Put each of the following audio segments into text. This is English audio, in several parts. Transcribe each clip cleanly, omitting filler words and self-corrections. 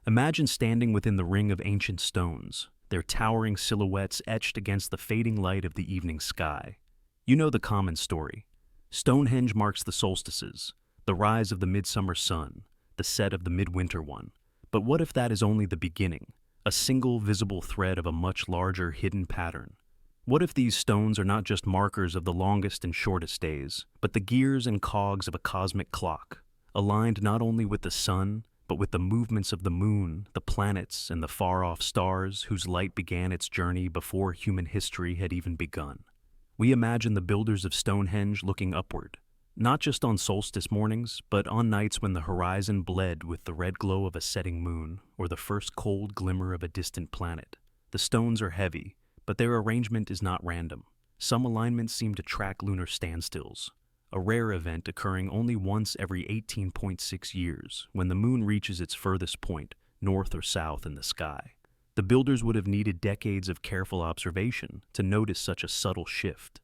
Imagine standing within the ring of ancient stones, their towering silhouettes etched against the fading light of the evening sky. You know the common story. Stonehenge marks the solstices, the rise of the midsummer sun, the set of the midwinter one. But what if that is only the beginning, a single visible thread of a much larger hidden pattern? What if these stones are not just markers of the longest and shortest days, but the gears and cogs of a cosmic clock, aligned not only with the sun, but with the movements of the moon, the planets, and the far-off stars whose light began its journey before human history had even begun? We imagine the builders of Stonehenge looking upward, not just on solstice mornings, but on nights when the horizon bled with the red glow of a setting moon or the first cold glimmer of a distant planet. The stones are heavy, but their arrangement is not random. Some alignments seem to track lunar standstills, a rare event occurring only once every 18.6 years, when the moon reaches its furthest point, north or south in the sky. The builders would have needed decades of careful observation to notice such a subtle shift.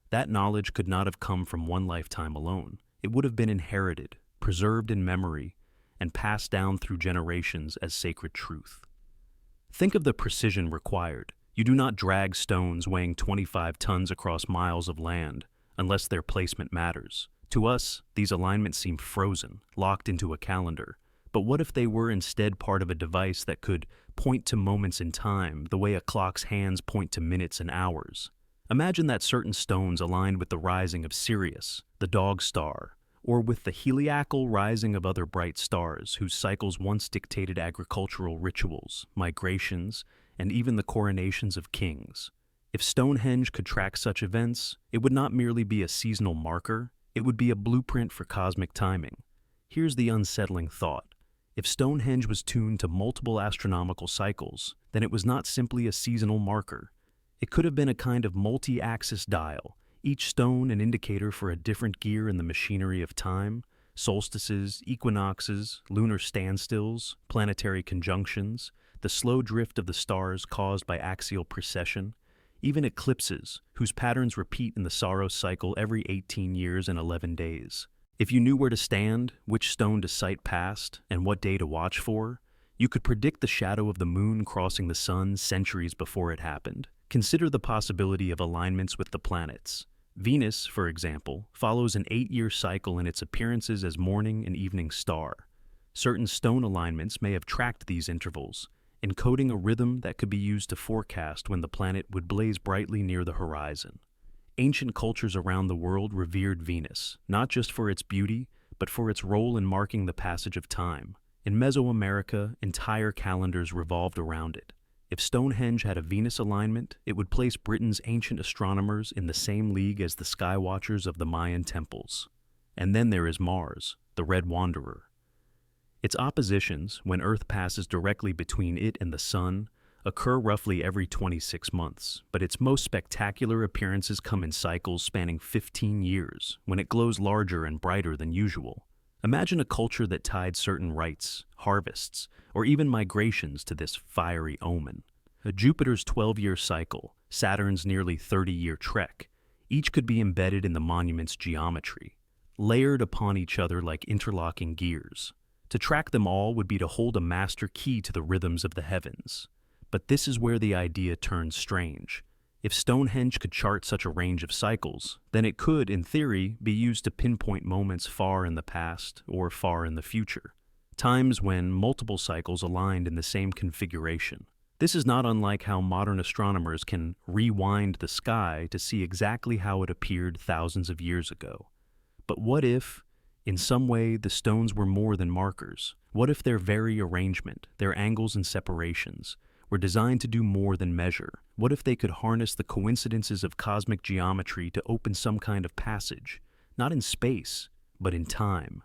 That knowledge could not have come from one lifetime alone. It would have been inherited, preserved in memory, and passed down through generations as sacred truth. Think of the precision required. You do not drag stones weighing 25 tons across miles of land unless their placement matters. To us, these alignments seem frozen, locked into a calendar. But what if they were instead part of a device that could point to moments in time, the way a clock's hands point to minutes and hours? Imagine that certain stones aligned with the rising of Sirius, the dog star, or with the heliacal rising of other bright stars whose cycles once dictated agricultural rituals, migrations, and even the coronations of kings. If Stonehenge could track such events, it would not merely be a seasonal marker, it would be a blueprint for cosmic timing. Here's the unsettling thought. If Stonehenge was tuned to multiple astronomical cycles, then it was not simply a seasonal marker. It could have been a kind of multi-axis dial, each stone an indicator for a different gear in the machinery of time: solstices, equinoxes, lunar standstills, planetary conjunctions, the slow drift of the stars caused by axial precession, even eclipses, whose patterns repeat in the Saros cycle every 18 years and 11 days. If you knew where to stand, which stone to sight past, and what day to watch for, you could predict the shadow of the moon crossing the sun centuries before it happened. Consider the possibility of alignments with the planets. Venus, for example, follows an 8-year cycle in its appearances as morning and evening star. Certain stone alignments may have tracked these intervals, encoding a rhythm that could be used to forecast when the planet would blaze brightly near the horizon. Ancient cultures around the world revered Venus, not just for its beauty, but for its role in marking the passage of time. In Mesoamerica, entire calendars revolved around it. If Stonehenge had a Venus alignment, it would place Britain's ancient astronomers in the same league as the skywatchers of the Mayan temples. And then there is Mars, the Red Wanderer. Its oppositions, when Earth passes directly between it and the Sun, occur roughly every 26 months, but its most spectacular appearances come in cycles spanning 15 years, when it glows larger and brighter than usual. Imagine a culture that tied certain rites, harvests, or even migrations to this fiery omen. Jupiter's 12-year cycle, Saturn's nearly 30-year trek, each could be embedded in the monument's geometry, layered upon each other like interlocking gears. To track them all would be to hold a master key to the rhythms of the heavens. But this is where the idea turns strange. If Stonehenge could chart such a range of cycles, then it could, in theory, be used to pinpoint moments far in the past or far in the future, times when multiple cycles aligned in the same configuration. This is not unlike how modern astronomers can rewind the sky to see exactly how it appeared thousands of years ago. But what if, in some way, the stones were more than markers? What if their very arrangement, their angles and separations, were designed to do more than measure? What if they could harness the coincidences of cosmic geometry to open some kind of passage, not in space, but in time?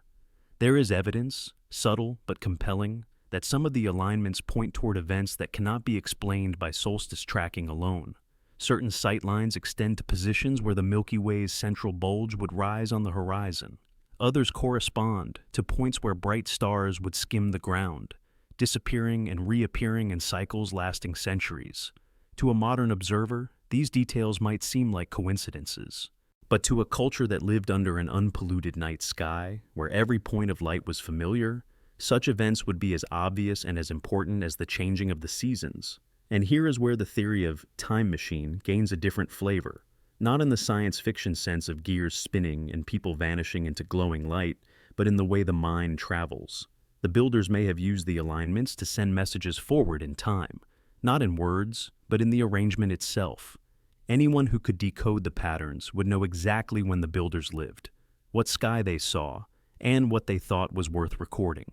There is evidence, subtle but compelling, that some of the alignments point toward events that cannot be explained by solstice tracking alone. Certain sightlines extend to positions where the Milky Way's central bulge would rise on the horizon. Others correspond to points where bright stars would skim the ground, disappearing and reappearing in cycles lasting centuries. To a modern observer, these details might seem like coincidences. But to a culture that lived under an unpolluted night sky, where every point of light was familiar, Such events would be as obvious and as important as the changing of the seasons. And here is where the theory of time machine gains a different flavor, not in the science fiction sense of gears spinning and people vanishing into glowing light, but in the way the mind travels. The builders may have used the alignments to send messages forward in time, not in words, but in the arrangement itself. Anyone who could decode the patterns would know exactly when the builders lived, what sky they saw, and what they thought was worth recording.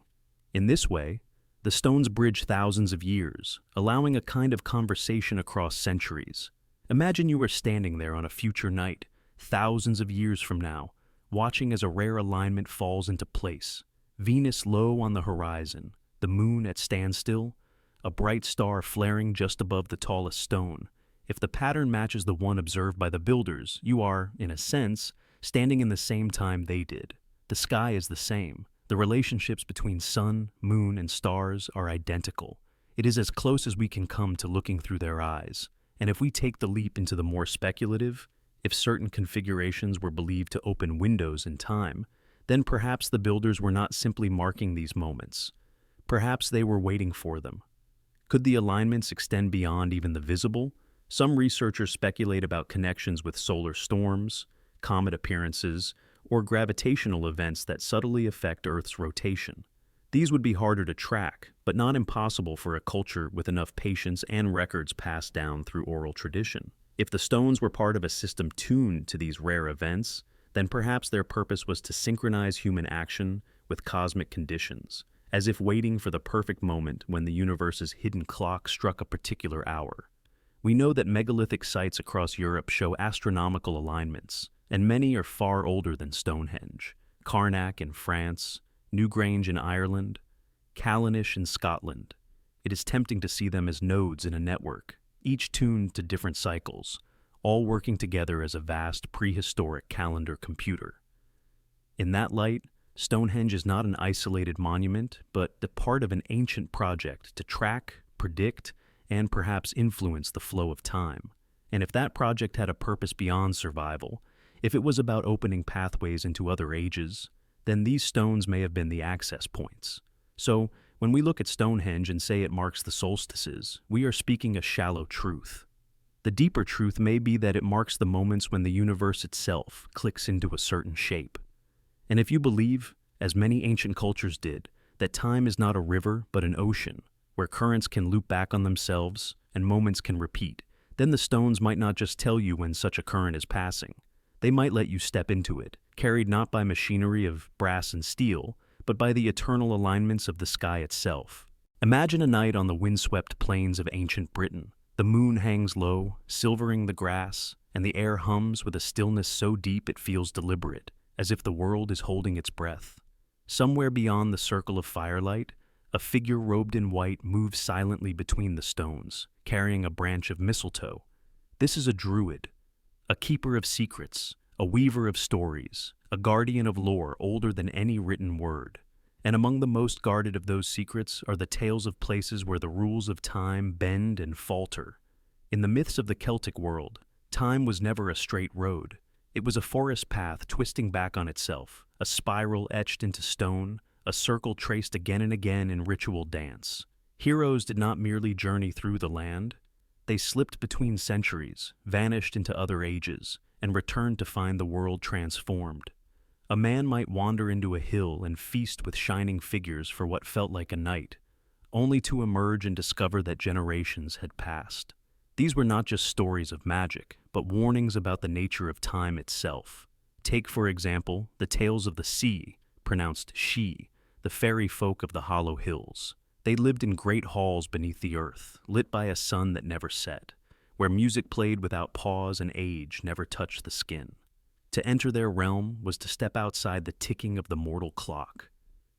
In this way, the stones bridge thousands of years, allowing a kind of conversation across centuries. Imagine you are standing there on a future night, thousands of years from now, watching as a rare alignment falls into place. Venus low on the horizon, the moon at standstill, a bright star flaring just above the tallest stone. If the pattern matches the one observed by the builders, you are, in a sense, standing in the same time they did. The sky is the same. The relationships between sun, moon, and stars are identical. It is as close as we can come to looking through their eyes. And if we take the leap into the more speculative, if certain configurations were believed to open windows in time, then perhaps the builders were not simply marking these moments. Perhaps they were waiting for them. Could the alignments extend beyond even the visible? Some researchers speculate about connections with solar storms, comet appearances, or gravitational events that subtly affect Earth's rotation. These would be harder to track, but not impossible for a culture with enough patience and records passed down through oral tradition. If the stones were part of a system tuned to these rare events, then perhaps their purpose was to synchronize human action with cosmic conditions, as if waiting for the perfect moment when the universe's hidden clock struck a particular hour. We know that megalithic sites across Europe show astronomical alignments, and many are far older than Stonehenge. Carnac in France, Newgrange in Ireland, Callanish in Scotland. It is tempting to see them as nodes in a network, each tuned to different cycles, all working together as a vast prehistoric calendar computer. In that light, Stonehenge is not an isolated monument, but the part of an ancient project to track, predict, and perhaps influence the flow of time. And if that project had a purpose beyond survival, if it was about opening pathways into other ages, then these stones may have been the access points. So, when we look at Stonehenge and say it marks the solstices, we are speaking a shallow truth. The deeper truth may be that it marks the moments when the universe itself clicks into a certain shape. And if you believe, as many ancient cultures did, that time is not a river but an ocean, where currents can loop back on themselves and moments can repeat, then the stones might not just tell you when such a current is passing. They might let you step into it, carried not by machinery of brass and steel, but by the eternal alignments of the sky itself. Imagine a night on the windswept plains of ancient Britain. The moon hangs low, silvering the grass, and the air hums with a stillness so deep it feels deliberate, as if the world is holding its breath. Somewhere beyond the circle of firelight, a figure robed in white moves silently between the stones, carrying a branch of mistletoe. This is a druid, a keeper of secrets, a weaver of stories, a guardian of lore older than any written word. And among the most guarded of those secrets are the tales of places where the rules of time bend and falter. In the myths of the Celtic world, time was never a straight road. It was a forest path twisting back on itself, a spiral etched into stone, a circle traced again and again in ritual dance. Heroes did not merely journey through the land. They slipped between centuries, vanished into other ages, and returned to find the world transformed. A man might wander into a hill and feast with shining figures for what felt like a night, only to emerge and discover that generations had passed. These were not just stories of magic, but warnings about the nature of time itself. Take, for example, the tales of the sea, pronounced she, the fairy folk of the hollow hills. They lived in great halls beneath the earth, lit by a sun that never set, where music played without pause and age never touched the skin. To enter their realm was to step outside the ticking of the mortal clock.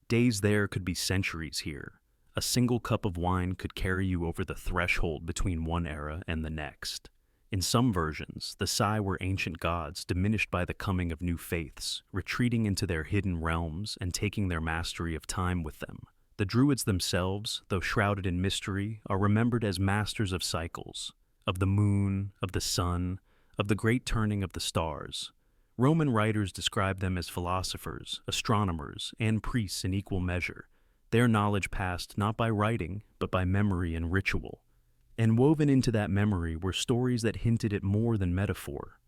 Days there could be centuries here. A single cup of wine could carry you over the threshold between one era and the next. In some versions, the Sai were ancient gods diminished by the coming of new faiths, retreating into their hidden realms and taking their mastery of time with them. The Druids themselves, though shrouded in mystery, are remembered as masters of cycles, of the moon, of the sun, of the great turning of the stars. Roman writers describe them as philosophers, astronomers, and priests in equal measure. Their knowledge passed not by writing, but by memory and ritual. And woven into that memory were stories that hinted at more than metaphor.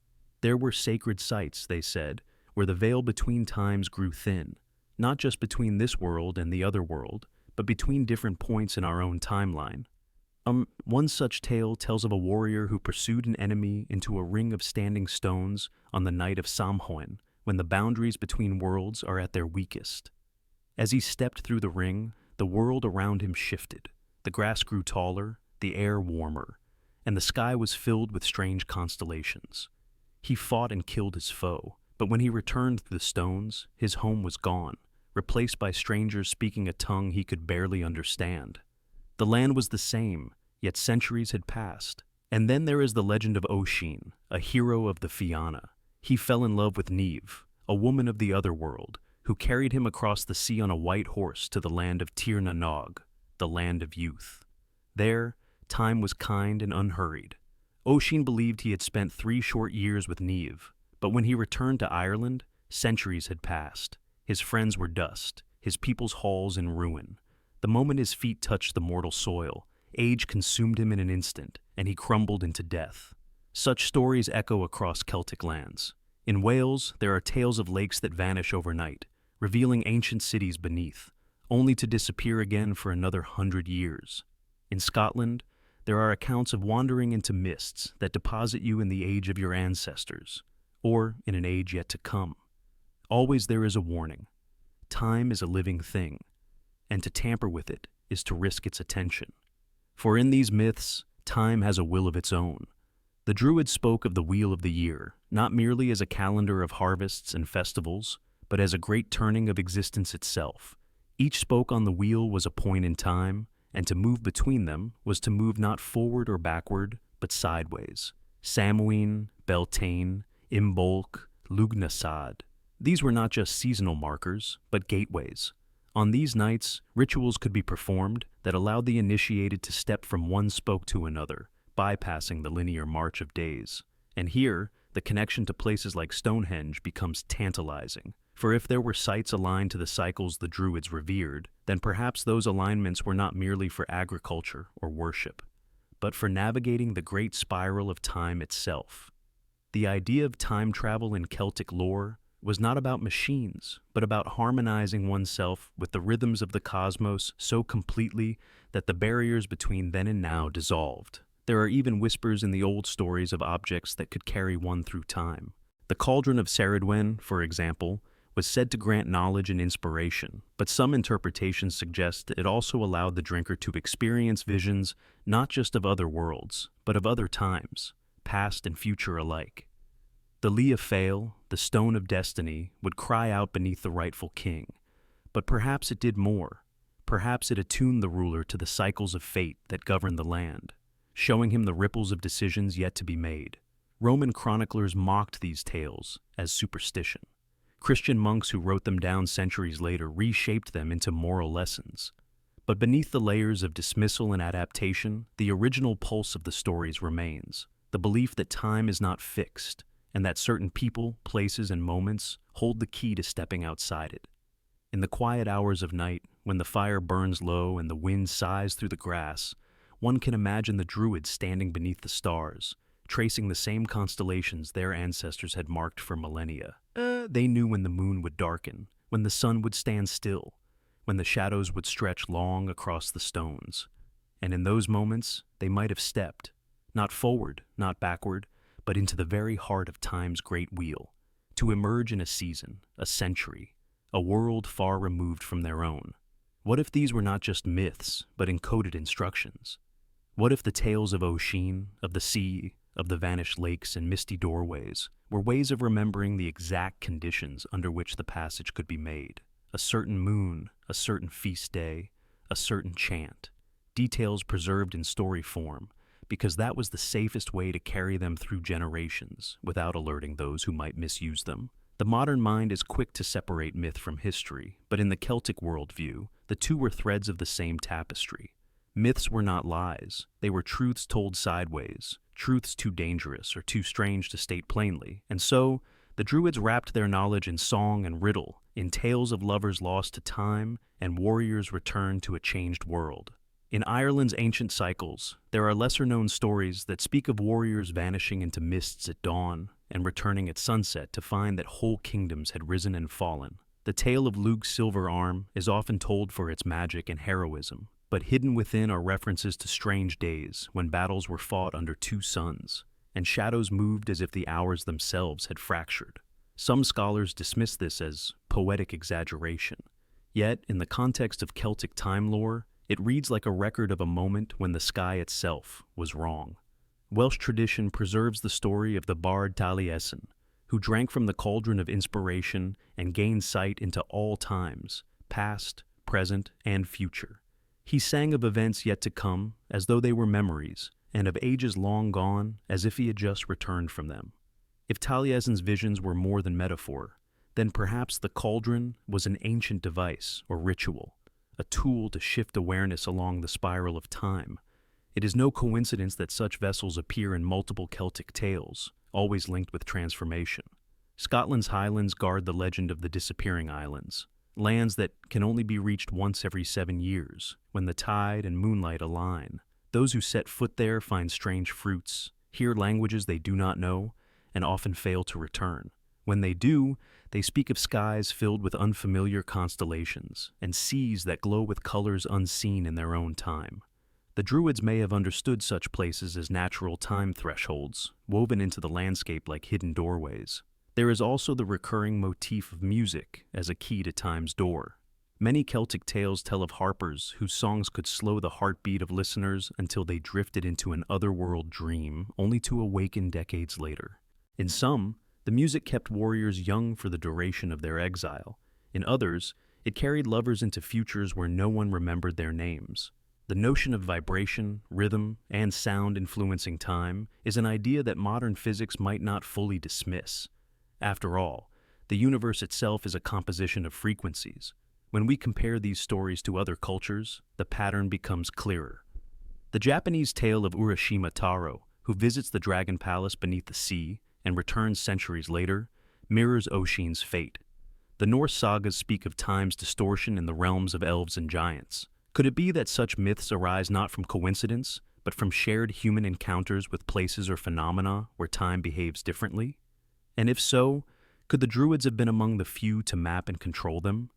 There were sacred sites, they said, where the veil between times grew thin, not just between this world and the other world, but between different points in our own timeline. One such tale tells of a warrior who pursued an enemy into a ring of standing stones on the night of Samhain, when the boundaries between worlds are at their weakest. As he stepped through the ring, the world around him shifted. The grass grew taller, the air warmer, and the sky was filled with strange constellations. He fought and killed his foe, but when he returned through the stones, his home was gone, replaced by strangers speaking a tongue he could barely understand. The land was the same, yet centuries had passed. And then there is the legend of Oisin, a hero of the Fianna. He fell in love with Neve, a woman of the other world, who carried him across the sea on a white horse to the land of Tir na Nog, the land of youth. There, time was kind and unhurried. Oisin believed he had spent 3 short years with Neve, but when he returned to Ireland, centuries had passed. His friends were dust, his people's halls in ruin. The moment his feet touched the mortal soil, age consumed him in an instant, and he crumbled into death. Such stories echo across Celtic lands. In Wales, there are tales of lakes that vanish overnight, revealing ancient cities beneath, only to disappear again for another 100 years. In Scotland, there are accounts of wandering into mists that deposit you in the age of your ancestors, or in an age yet to come. Always there is a warning. Time is a living thing, and to tamper with it is to risk its attention. For in these myths, time has a will of its own. The Druids spoke of the wheel of the year, not merely as a calendar of harvests and festivals, but as a great turning of existence itself. Each spoke on the wheel was a point in time, and to move between them was to move not forward or backward, but sideways. Samhain, Beltane, Imbolc, Lugnasad. These were not just seasonal markers, but gateways. On these nights, rituals could be performed that allowed the initiated to step from one spoke to another, bypassing the linear march of days. And here, the connection to places like Stonehenge becomes tantalizing. For if there were sites aligned to the cycles the Druids revered, then perhaps those alignments were not merely for agriculture or worship, but for navigating the great spiral of time itself. The idea of time travel in Celtic lore was not about machines, but about harmonizing oneself with the rhythms of the cosmos so completely that the barriers between then and now dissolved. There are even whispers in the old stories of objects that could carry one through time. The cauldron of Ceridwen, for example, was said to grant knowledge and inspiration, but some interpretations suggest it also allowed the drinker to experience visions not just of other worlds, but of other times, past and future alike. The Lee of Fail, the Stone of Destiny, would cry out beneath the rightful king, but perhaps it did more. Perhaps it attuned the ruler to the cycles of fate that govern the land, showing him the ripples of decisions yet to be made. Roman chroniclers mocked these tales as superstition. Christian monks who wrote them down centuries later reshaped them into moral lessons. But beneath the layers of dismissal and adaptation, the original pulse of the stories remains, the belief that time is not fixed, and that certain people, places, and moments hold the key to stepping outside it. In the quiet hours of night, when the fire burns low and the wind sighs through the grass, one can imagine the Druids standing beneath the stars, tracing the same constellations their ancestors had marked for millennia. They knew when the moon would darken, when the sun would stand still, when the shadows would stretch long across the stones. And in those moments, they might have stepped, not forward, not backward, but into the very heart of time's great wheel, to emerge in a season, a century, a world far removed from their own. What if these were not just myths, but encoded instructions? What if the tales of Oisin, of the sea, of the vanished lakes and misty doorways were ways of remembering the exact conditions under which the passage could be made? A certain moon, a certain feast day, a certain chant, details preserved in story form, because that was the safest way to carry them through generations without alerting those who might misuse them. The modern mind is quick to separate myth from history, but in the Celtic worldview, the two were threads of the same tapestry. Myths were not lies, they were truths told sideways, truths too dangerous or too strange to state plainly, and so, The Druids wrapped their knowledge in song and riddle, in tales of lovers lost to time and warriors returned to a changed world. In Ireland's ancient cycles, there are lesser-known stories that speak of warriors vanishing into mists at dawn and returning at sunset to find that whole kingdoms had risen and fallen. The tale of Lug's silver arm is often told for its magic and heroism, but hidden within are references to strange days when battles were fought under two suns, and shadows moved as if the hours themselves had fractured. Some scholars dismiss this as poetic exaggeration, yet in the context of Celtic time lore, it reads like a record of a moment when the sky itself was wrong. Welsh tradition preserves the story of the bard Taliesin, who drank from the cauldron of inspiration and gained sight into all times, past, present, and future. He sang of events yet to come as though they were memories, and of ages long gone as if he had just returned from them. If Taliesin's visions were more than metaphor, then perhaps the cauldron was an ancient device or ritual, a tool to shift awareness along the spiral of time. It is no coincidence that such vessels appear in multiple Celtic tales, always linked with transformation. Scotland's Highlands guard the legend of the disappearing islands, lands that can only be reached once every 7 years, when the tide and moonlight align. Those who set foot there find strange fruits, hear languages they do not know, and often fail to return. When they do, they speak of skies filled with unfamiliar constellations, and seas that glow with colors unseen in their own time. The Druids may have understood such places as natural time thresholds, woven into the landscape like hidden doorways. There is also the recurring motif of music as a key to time's door. Many Celtic tales tell of harpers whose songs could slow the heartbeat of listeners until they drifted into an otherworld dream, only to awaken decades later. In some, the music kept warriors young for the duration of their exile. In others, it carried lovers into futures where no one remembered their names. The notion of vibration, rhythm, and sound influencing time is an idea that modern physics might not fully dismiss. After all, the universe itself is a composition of frequencies. When we compare these stories to other cultures, the pattern becomes clearer. The Japanese tale of Urashima Taro, who visits the dragon palace beneath the sea and returns centuries later, mirrors Oshin's fate. The Norse sagas speak of time's distortion in the realms of elves and giants. Could it be that such myths arise not from coincidence, but from shared human encounters with places or phenomena where time behaves differently? And if so, could the Druids have been among the few to map and control them?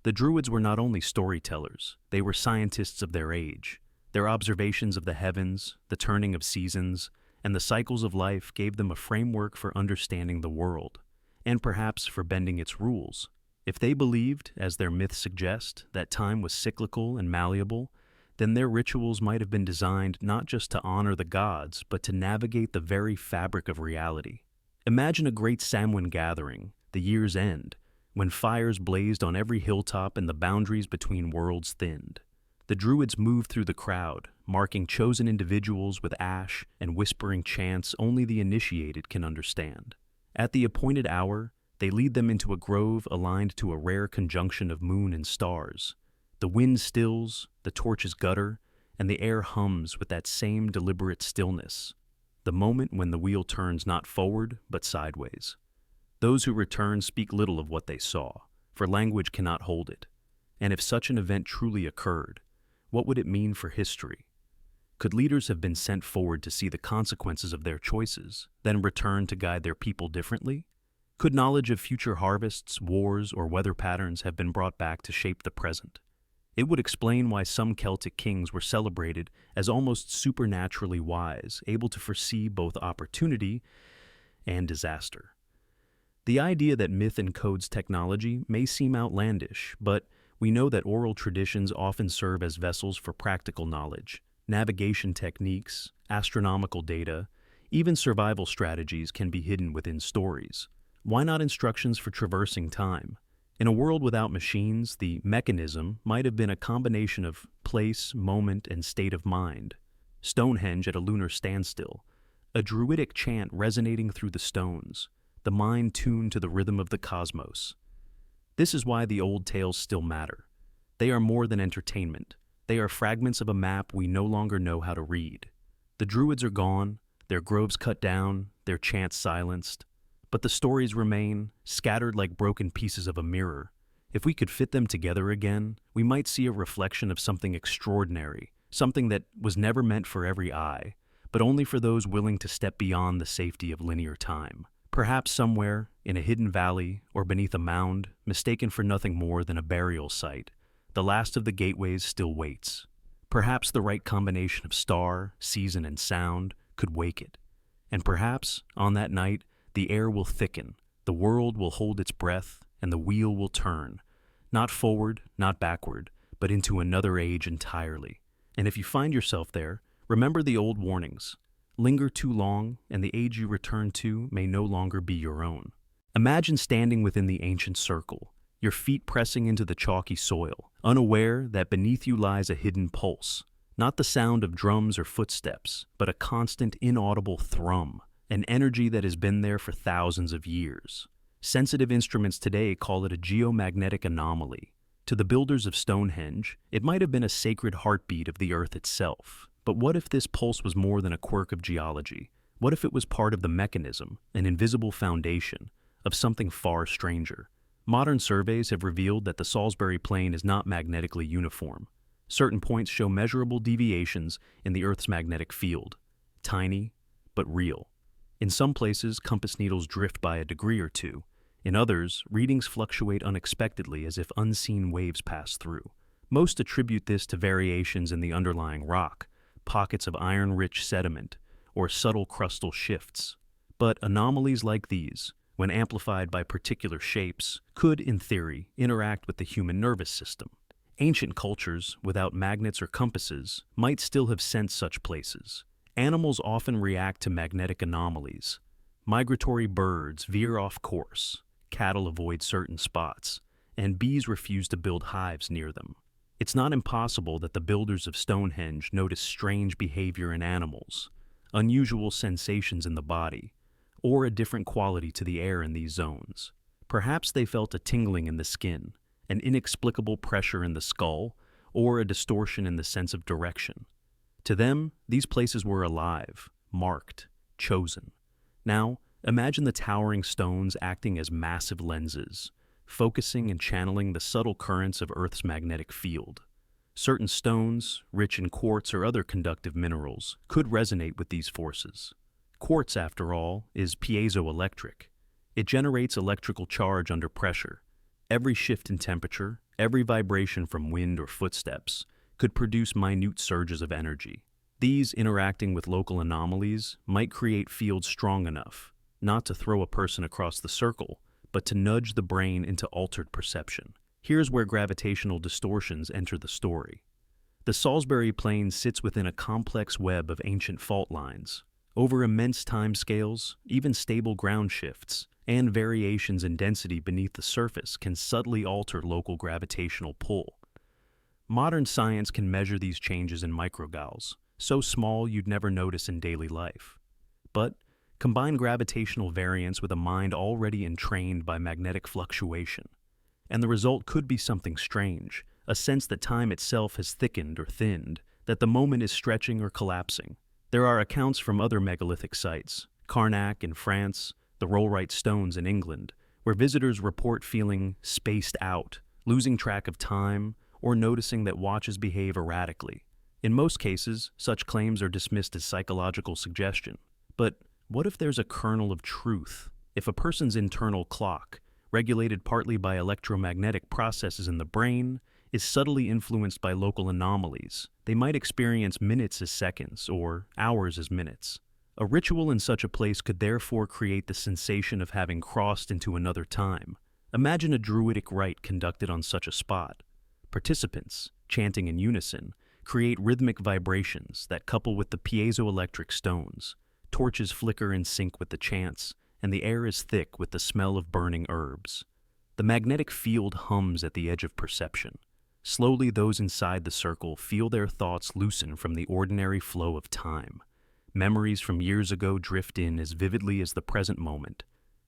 The Druids were not only storytellers, they were scientists of their age. Their observations of the heavens, the turning of seasons, and the cycles of life gave them a framework for understanding the world, and perhaps for bending its rules. If they believed, as their myths suggest, that time was cyclical and malleable, then their rituals might have been designed not just to honor the gods, but to navigate the very fabric of reality. Imagine a great Samhain gathering, the year's end, when fires blazed on every hilltop and the boundaries between worlds thinned. The Druids moved through the crowd, marking chosen individuals with ash and whispering chants only the initiated can understand. At the appointed hour, they lead them into a grove aligned to a rare conjunction of moon and stars. The wind stills, the torches gutter, and the air hums with that same deliberate stillness. The moment when the wheel turns not forward, but sideways. Those who return speak little of what they saw, for language cannot hold it. And if such an event truly occurred, what would it mean for history? Could leaders have been sent forward to see the consequences of their choices, then return to guide their people differently? Could knowledge of future harvests, wars, or weather patterns have been brought back to shape the present? It would explain why some Celtic kings were celebrated as almost supernaturally wise, able to foresee both opportunity and disaster. The idea that myth encodes technology may seem outlandish, but we know that oral traditions often serve as vessels for practical knowledge. Navigation techniques, astronomical data, even survival strategies can be hidden within stories. Why not instructions for traversing time? In a world without machines, the mechanism might have been a combination of place, moment, and state of mind. Stonehenge at a lunar standstill, a druidic chant resonating through the stones, the mind tuned to the rhythm of the cosmos. This is why the old tales still matter. They are more than entertainment. They are fragments of a map we no longer know how to read. The Druids are gone, their groves cut down, their chants silenced, but the stories remain, scattered like broken pieces of a mirror. If we could fit them together again, we might see a reflection of something extraordinary, something that was never meant for every eye, but only for those willing to step beyond the safety of linear time. Perhaps somewhere, in a hidden valley or beneath a mound, mistaken for nothing more than a burial site, the last of the gateways still waits. Perhaps the right combination of star, season, and sound could wake it. And perhaps, on that night, the air will thicken, the world will hold its breath, and the wheel will turn, not forward, not backward, but into another age entirely. And if you find yourself there, remember the old warnings. Linger too long, and the age you return to may no longer be your own. Imagine standing within the ancient circle, your feet pressing into the chalky soil, unaware that beneath you lies a hidden pulse, not the sound of drums or footsteps, but a constant, inaudible thrum, an energy that has been there for thousands of years. Sensitive instruments today call it a geomagnetic anomaly. To the builders of Stonehenge, it might have been a sacred heartbeat of the earth itself. But what if this pulse was more than a quirk of geology? What if it was part of the mechanism, an invisible foundation, of something far stranger? Modern surveys have revealed that the Salisbury Plain is not magnetically uniform. Certain points show measurable deviations in the Earth's magnetic field. Tiny, but real. In some places, compass needles drift by a degree or two. In others, readings fluctuate unexpectedly as if unseen waves pass through. Most attribute this to variations in the underlying rock, pockets of iron-rich sediment, or subtle crustal shifts. But anomalies like these, when amplified by particular shapes, could, in theory, interact with the human nervous system. Ancient cultures, without magnets or compasses, might still have sensed such places. Animals often react to magnetic anomalies. Migratory birds veer off course, cattle avoid certain spots, and bees refuse to build hives near them. It's not impossible that the builders of Stonehenge noticed strange behavior in animals, unusual sensations in the body, or a different quality to the air in these zones. Perhaps they felt a tingling in the skin, an inexplicable pressure in the skull, or a distortion in the sense of direction. To them, these places were alive, marked, chosen. Now, imagine the towering stones acting as massive lenses, focusing and channeling the subtle currents of Earth's magnetic field. Certain stones, rich in quartz or other conductive minerals, could resonate with these forces. Quartz, after all, is piezoelectric. It generates electrical charge under pressure. Every shift in temperature, every vibration from wind or footsteps, could produce minute surges of energy. These, interacting with local anomalies, might create fields strong enough, not to throw a person across the circle, but to nudge the brain into altered perception. Here's where gravitational distortions enter the story. The Salisbury Plain sits within a complex web of ancient fault lines. Over immense timescales, even stable ground shifts and variations in density beneath the surface can subtly alter local gravitational pull. Modern science can measure these changes in microgauss, so small you'd never notice in daily life. But combine gravitational variance with a mind already entrained by magnetic fluctuation, and the result could be something strange, a sense that time itself has thickened or thinned, that the moment is stretching or collapsing. There are accounts from other megalithic sites, Karnak in France, the Rollright Stones in England, where visitors report feeling spaced out, losing track of time, or noticing that watches behave erratically. In most cases, such claims are dismissed as psychological suggestion. But what if there's a kernel of truth? If a person's internal clock, regulated partly by electromagnetic processes in the brain, is subtly influenced by local anomalies, they might experience minutes as seconds or hours as minutes. A ritual in such a place could therefore create the sensation of having crossed into another time. Imagine a druidic rite conducted on such a spot. Participants, chanting in unison, create rhythmic vibrations that couple with the piezoelectric stones. Torches flicker in sync with the chants, and the air is thick with the smell of burning herbs. The magnetic field hums at the edge of perception. Slowly, those inside the circle feel their thoughts loosen from the ordinary flow of time. Memories from years ago drift in as vividly as the present moment.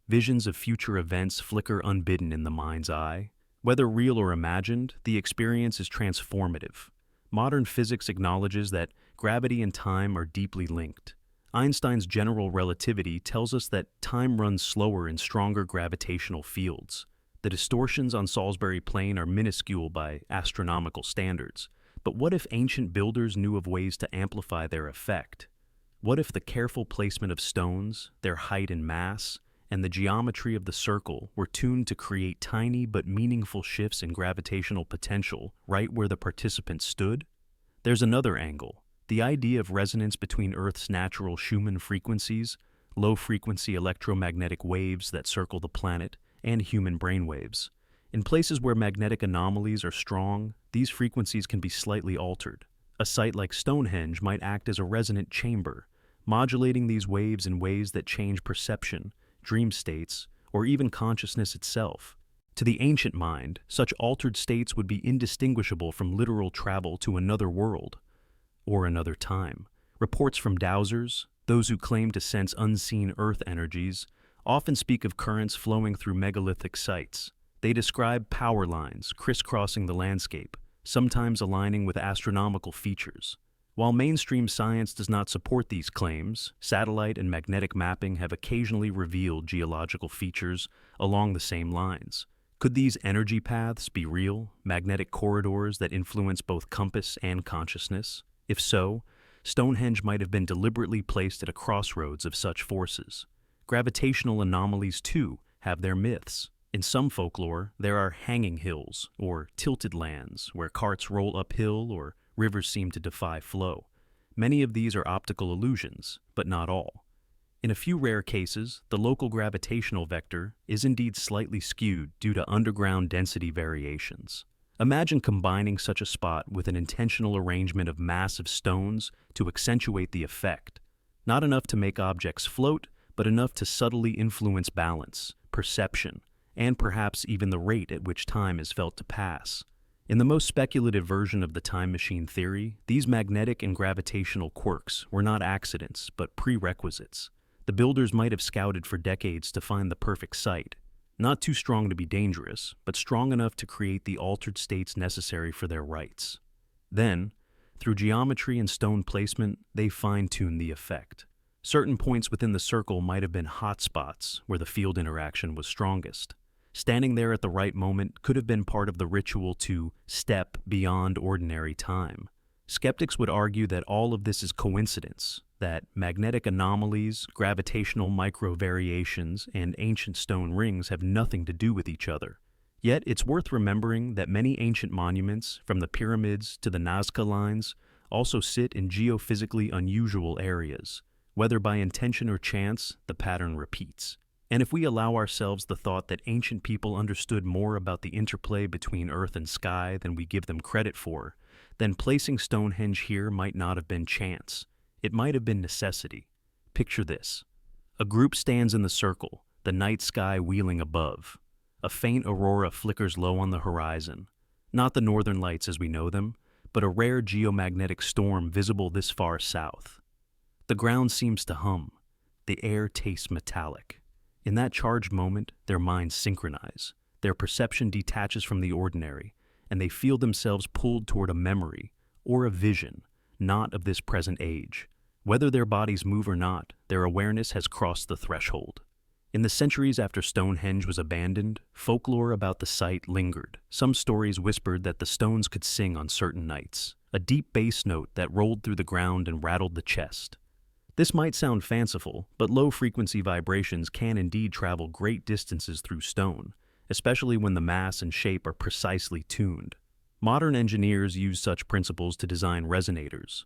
Visions of future events flicker unbidden in the mind's eye. Whether real or imagined, the experience is transformative. Modern physics acknowledges that gravity and time are deeply linked. Einstein's general relativity tells us that time runs slower in stronger gravitational fields. The distortions on Salisbury Plain are minuscule by astronomical standards. But what if ancient builders knew of ways to amplify their effect? What if the careful placement of stones, their height and mass, and the geometry of the circle were tuned to create tiny but meaningful shifts in gravitational potential right where the participants stood? There's another angle. The idea of resonance between Earth's natural Schumann frequencies, low-frequency electromagnetic waves that circle the planet, and human brainwaves. In places where magnetic anomalies are strong, these frequencies can be slightly altered. A site like Stonehenge might act as a resonant chamber, modulating these waves in ways that change perception, dream states, or even consciousness itself. To the ancient mind, such altered states would be indistinguishable from literal travel to another world or another time. Reports from dowsers, those who claim to sense unseen earth energies, often speak of currents flowing through megalithic sites. They describe power lines crisscrossing the landscape, sometimes aligning with astronomical features. While mainstream science does not support these claims, satellite and magnetic mapping have occasionally revealed geological features along the same lines. Could these energy paths be real, magnetic corridors that influence both compass and consciousness? If so, Stonehenge might have been deliberately placed at a crossroads of such forces. Gravitational anomalies, too, have their myths. In some folklore, there are hanging hills, or tilted lands, where carts roll uphill or rivers seem to defy flow. Many of these are optical illusions, but not all. In a few rare cases, the local gravitational vector is indeed slightly skewed due to underground density variations. Imagine combining such a spot with an intentional arrangement of massive stones to accentuate the effect. Not enough to make objects float, but enough to subtly influence balance, perception, and perhaps even the rate at which time is felt to pass. In the most speculative version of the time machine theory, these magnetic and gravitational quirks were not accidents, but prerequisites. The builders might have scouted for decades to find the perfect site. Not too strong to be dangerous, but strong enough to create the altered states necessary for their rites. Then, through geometry and stone placement, they fine-tuned the effect. Certain points within the circle might have been hot spots where the field interaction was strongest. Standing there at the right moment could have been part of the ritual to step beyond ordinary time. Skeptics would argue that all of this is coincidence, that magnetic anomalies, gravitational microvariations, and ancient stone rings have nothing to do with each other. Yet it's worth remembering that many ancient monuments, from the pyramids to the Nazca lines, also sit in geophysically unusual areas. Whether by intention or chance, the pattern repeats. And if we allow ourselves the thought that ancient people understood more about the interplay between earth and sky than we give them credit for, then placing Stonehenge here might not have been chance. It might have been necessity. Picture this. A group stands in the circle, the night sky wheeling above. A faint aurora flickers low on the horizon. Not the northern lights as we know them, but a rare geomagnetic storm visible this far south. The ground seems to hum. The air tastes metallic. In that charged moment, their minds synchronize. Their perception detaches from the ordinary, and they feel themselves pulled toward a memory or a vision, not of this present age. Whether their bodies move or not, their awareness has crossed the threshold. In the centuries after Stonehenge was abandoned, folklore about the site lingered. Some stories whispered that the stones could sing on certain nights, a deep bass note that rolled through the ground and rattled the chest. This might sound fanciful, but low-frequency vibrations can indeed travel great distances through stone, especially when the mass and shape are precisely tuned. Modern engineers use such principles to design resonators.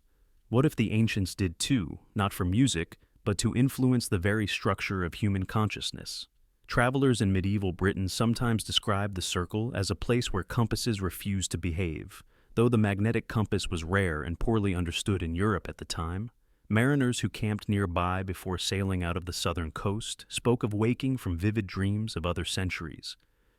What if the ancients did too, not for music, but to influence the very structure of human consciousness? Travelers in medieval Britain sometimes described the circle as a place where compasses refused to behave, though the magnetic compass was rare and poorly understood in Europe at the time. Mariners who camped nearby before sailing out of the southern coast spoke of waking from vivid dreams of other centuries,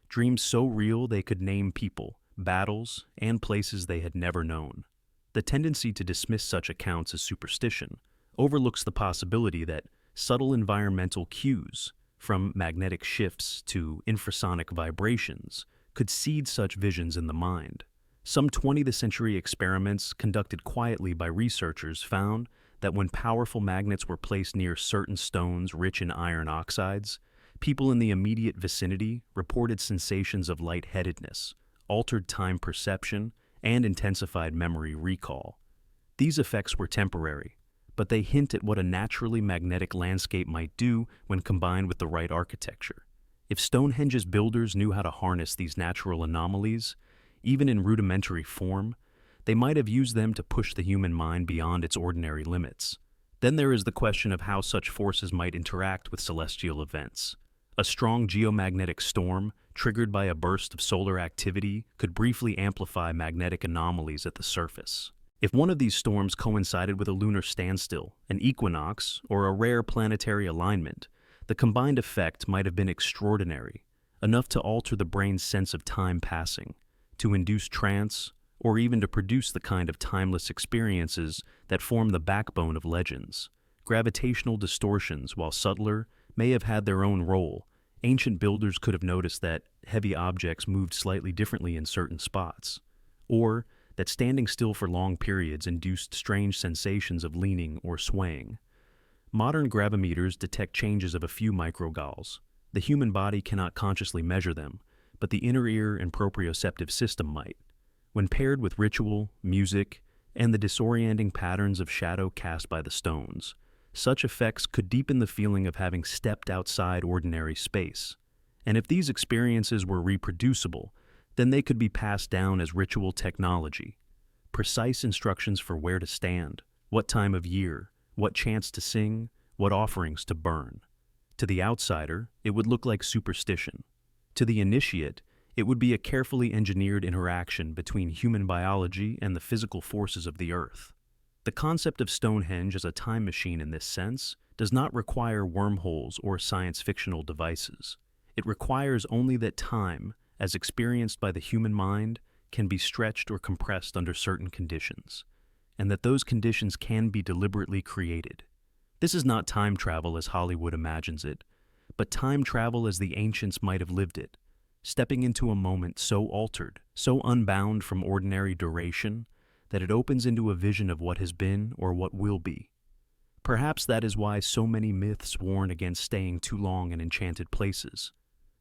dreams so real they could name people, battles, and places they had never known. The tendency to dismiss such accounts as superstition overlooks the possibility that subtle environmental cues, from magnetic shifts to infrasonic vibrations, could seed such visions in the mind. Some 20th century experiments conducted quietly by researchers found that when powerful magnets were placed near certain stones rich in iron oxides, people in the immediate vicinity reported sensations of lightheadedness, altered time perception, and intensified memory recall. These effects were temporary, but they hint at what a naturally magnetic landscape might do when combined with the right architecture. If Stonehenge's builders knew how to harness these natural anomalies, even in rudimentary form, they might have used them to push the human mind beyond its ordinary limits. Then there is the question of how such forces might interact with celestial events. A strong geomagnetic storm, triggered by a burst of solar activity, could briefly amplify magnetic anomalies at the surface. If one of these storms coincided with a lunar standstill, an equinox, or a rare planetary alignment, the combined effect might have been extraordinary, enough to alter the brain's sense of time passing, to induce trance, or even to produce the kind of timeless experiences that form the backbone of legends. Gravitational distortions, while subtler, may have had their own role. Ancient builders could have noticed that heavy objects moved slightly differently in certain spots, or that standing still for long periods induced strange sensations of leaning or swaying. Modern gravimeters detect changes of a few microgauss. The human body cannot consciously measure them, but the inner ear and proprioceptive system might. When paired with ritual, music, and the disorienting patterns of shadow cast by the stones, such effects could deepen the feeling of having stepped outside ordinary space. And if these experiences were reproducible, then they could be passed down as ritual technology. Precise instructions for where to stand, what time of year, what chants to sing, what offerings to burn. To the outsider, it would look like superstition. To the initiate, it would be a carefully engineered interaction between human biology and the physical forces of the earth. The concept of Stonehenge as a time machine in this sense does not require wormholes or science-fictional devices. It requires only that time, as experienced by the human mind, can be stretched or compressed under certain conditions, and that those conditions can be deliberately created. This is not time travel as Hollywood imagines it, but time travel as the ancients might have lived it, stepping into a moment so altered, so unbound from ordinary duration, that it opens into a vision of what has been or what will be. Perhaps that is why so many myths warn against staying too long in enchanted places.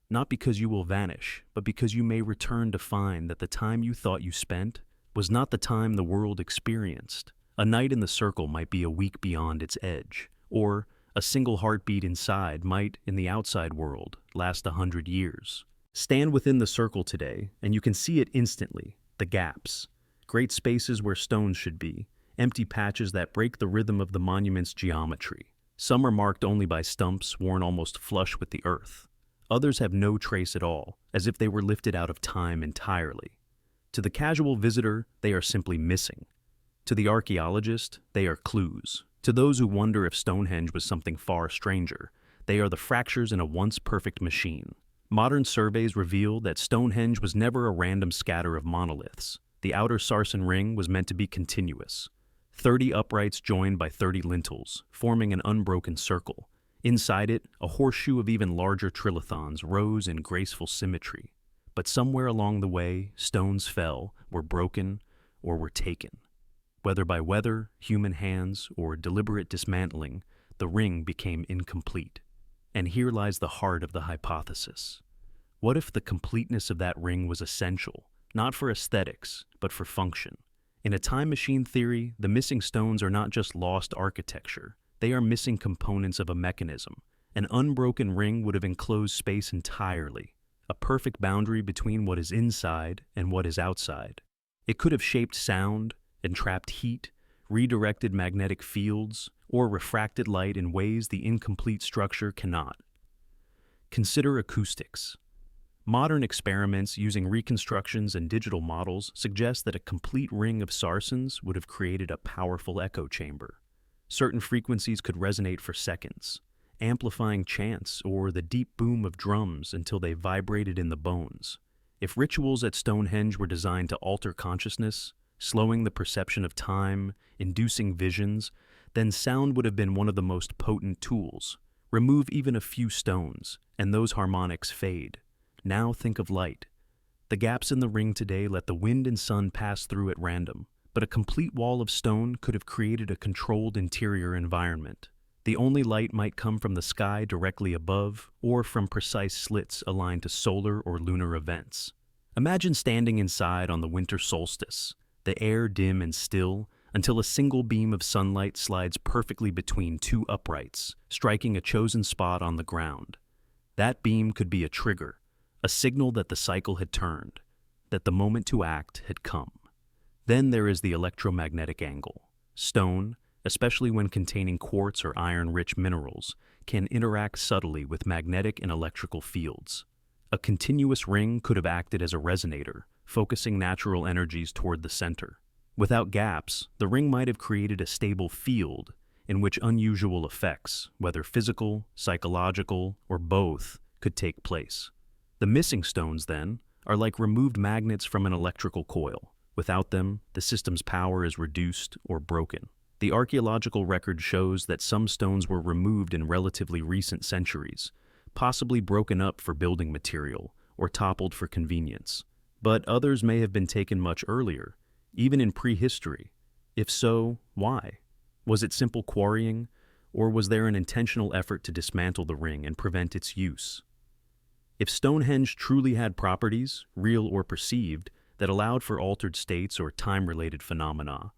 Not because you will vanish, but because you may return to find that the time you thought you spent was not the time the world experienced. A night in the circle might be a week beyond its edge, or a single heartbeat inside might, in the outside world, last 100 years. Stand within the circle today, and you can see it instantly, the gaps. Great spaces where stones should be, empty patches that break the rhythm of the monument's geometry. Some are marked only by stumps worn almost flush with the earth. Others have no trace at all, as if they were lifted out of time entirely. To the casual visitor, they are simply missing. To the archaeologist, they are clues. To those who wonder if Stonehenge was something far stranger, they are the fractures in a once perfect machine. Modern surveys reveal that Stonehenge was never a random scatter of monoliths. The outer sarsen ring was meant to be continuous. 30 uprights joined by 30 lintels, forming an unbroken circle. Inside it, a horseshoe of even larger trilithons rose in graceful symmetry. But somewhere along the way, stones fell, were broken, or were taken. Whether by weather, human hands, or deliberate dismantling, the ring became incomplete. And here lies the heart of the hypothesis. What if the completeness of that ring was essential, not for aesthetics, but for function? In a time machine theory, the missing stones are not just lost architecture. They are missing components of a mechanism. An unbroken ring would have enclosed space entirely, a perfect boundary between what is inside and what is outside. It could have shaped sound, entrapped heat, redirected magnetic fields, or refracted light in ways the incomplete structure cannot. Consider acoustics. Modern experiments using reconstructions and digital models suggest that a complete ring of sarsens would have created a powerful echo chamber. Certain frequencies could resonate for seconds, amplifying chants or the deep boom of drums until they vibrated in the bones. If rituals at Stonehenge were designed to alter consciousness, slowing the perception of time, inducing visions, then sound would have been one of the most potent tools. Remove even a few stones, and those harmonics fade. Now think of light. The gaps in the ring today let the wind and sun pass through at random, but a complete wall of stone could have created a controlled interior environment. The only light might come from the sky directly above or from precise slits aligned to solar or lunar events. Imagine standing inside on the winter solstice, the air dim and still, until a single beam of sunlight slides perfectly between two uprights, striking a chosen spot on the ground. That beam could be a trigger, a signal that the cycle had turned, that the moment to act had come. Then there is the electromagnetic angle. Stone, especially when containing quartz or iron-rich minerals, can interact subtly with magnetic and electrical fields. A continuous ring could have acted as a resonator, focusing natural energies toward the center. Without gaps, the ring might have created a stable field in which unusual effects, whether physical, psychological, or both, could take place. The missing stones, then, are like removed magnets from an electrical coil. Without them, the system's power is reduced or broken. The archaeological record shows that some stones were removed in relatively recent centuries, possibly broken up for building material or toppled for convenience. But others may have been taken much earlier, even in prehistory. If so, why? Was it simple quarrying, or was there an intentional effort to dismantle the ring and prevent its use? If Stonehenge truly had properties, real or perceived, that allowed for altered states or time-related phenomena,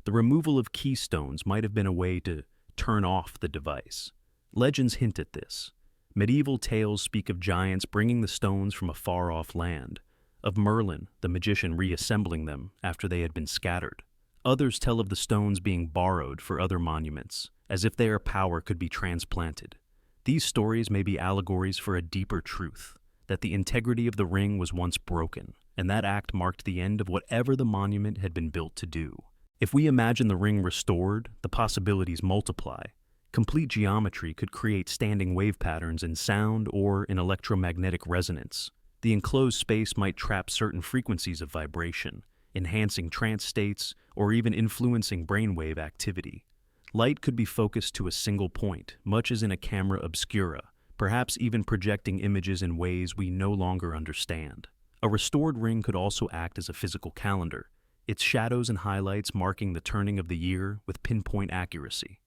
the removal of keystones might have been a way to turn off the device. Legends hint at this. Medieval tales speak of giants bringing the stones from a far-off land, of Merlin, the magician, reassembling them after they had been scattered. Others tell of the stones being borrowed for other monuments, as if their power could be transplanted. These stories may be allegories for a deeper truth, that the integrity of the ring was once broken, and that act marked the end of whatever the monument had been built to do. If we imagine the ring restored, the possibilities multiply. Complete geometry could create standing wave patterns in sound or in electromagnetic resonance. The enclosed space might trap certain frequencies of vibration, enhancing trance states or even influencing brainwave activity. Light could be focused to a single point, much as in a camera obscura, perhaps even projecting images in ways we no longer understand. A restored ring could also act as a physical calendar, its shadows and highlights marking the turning of the year with pinpoint accuracy.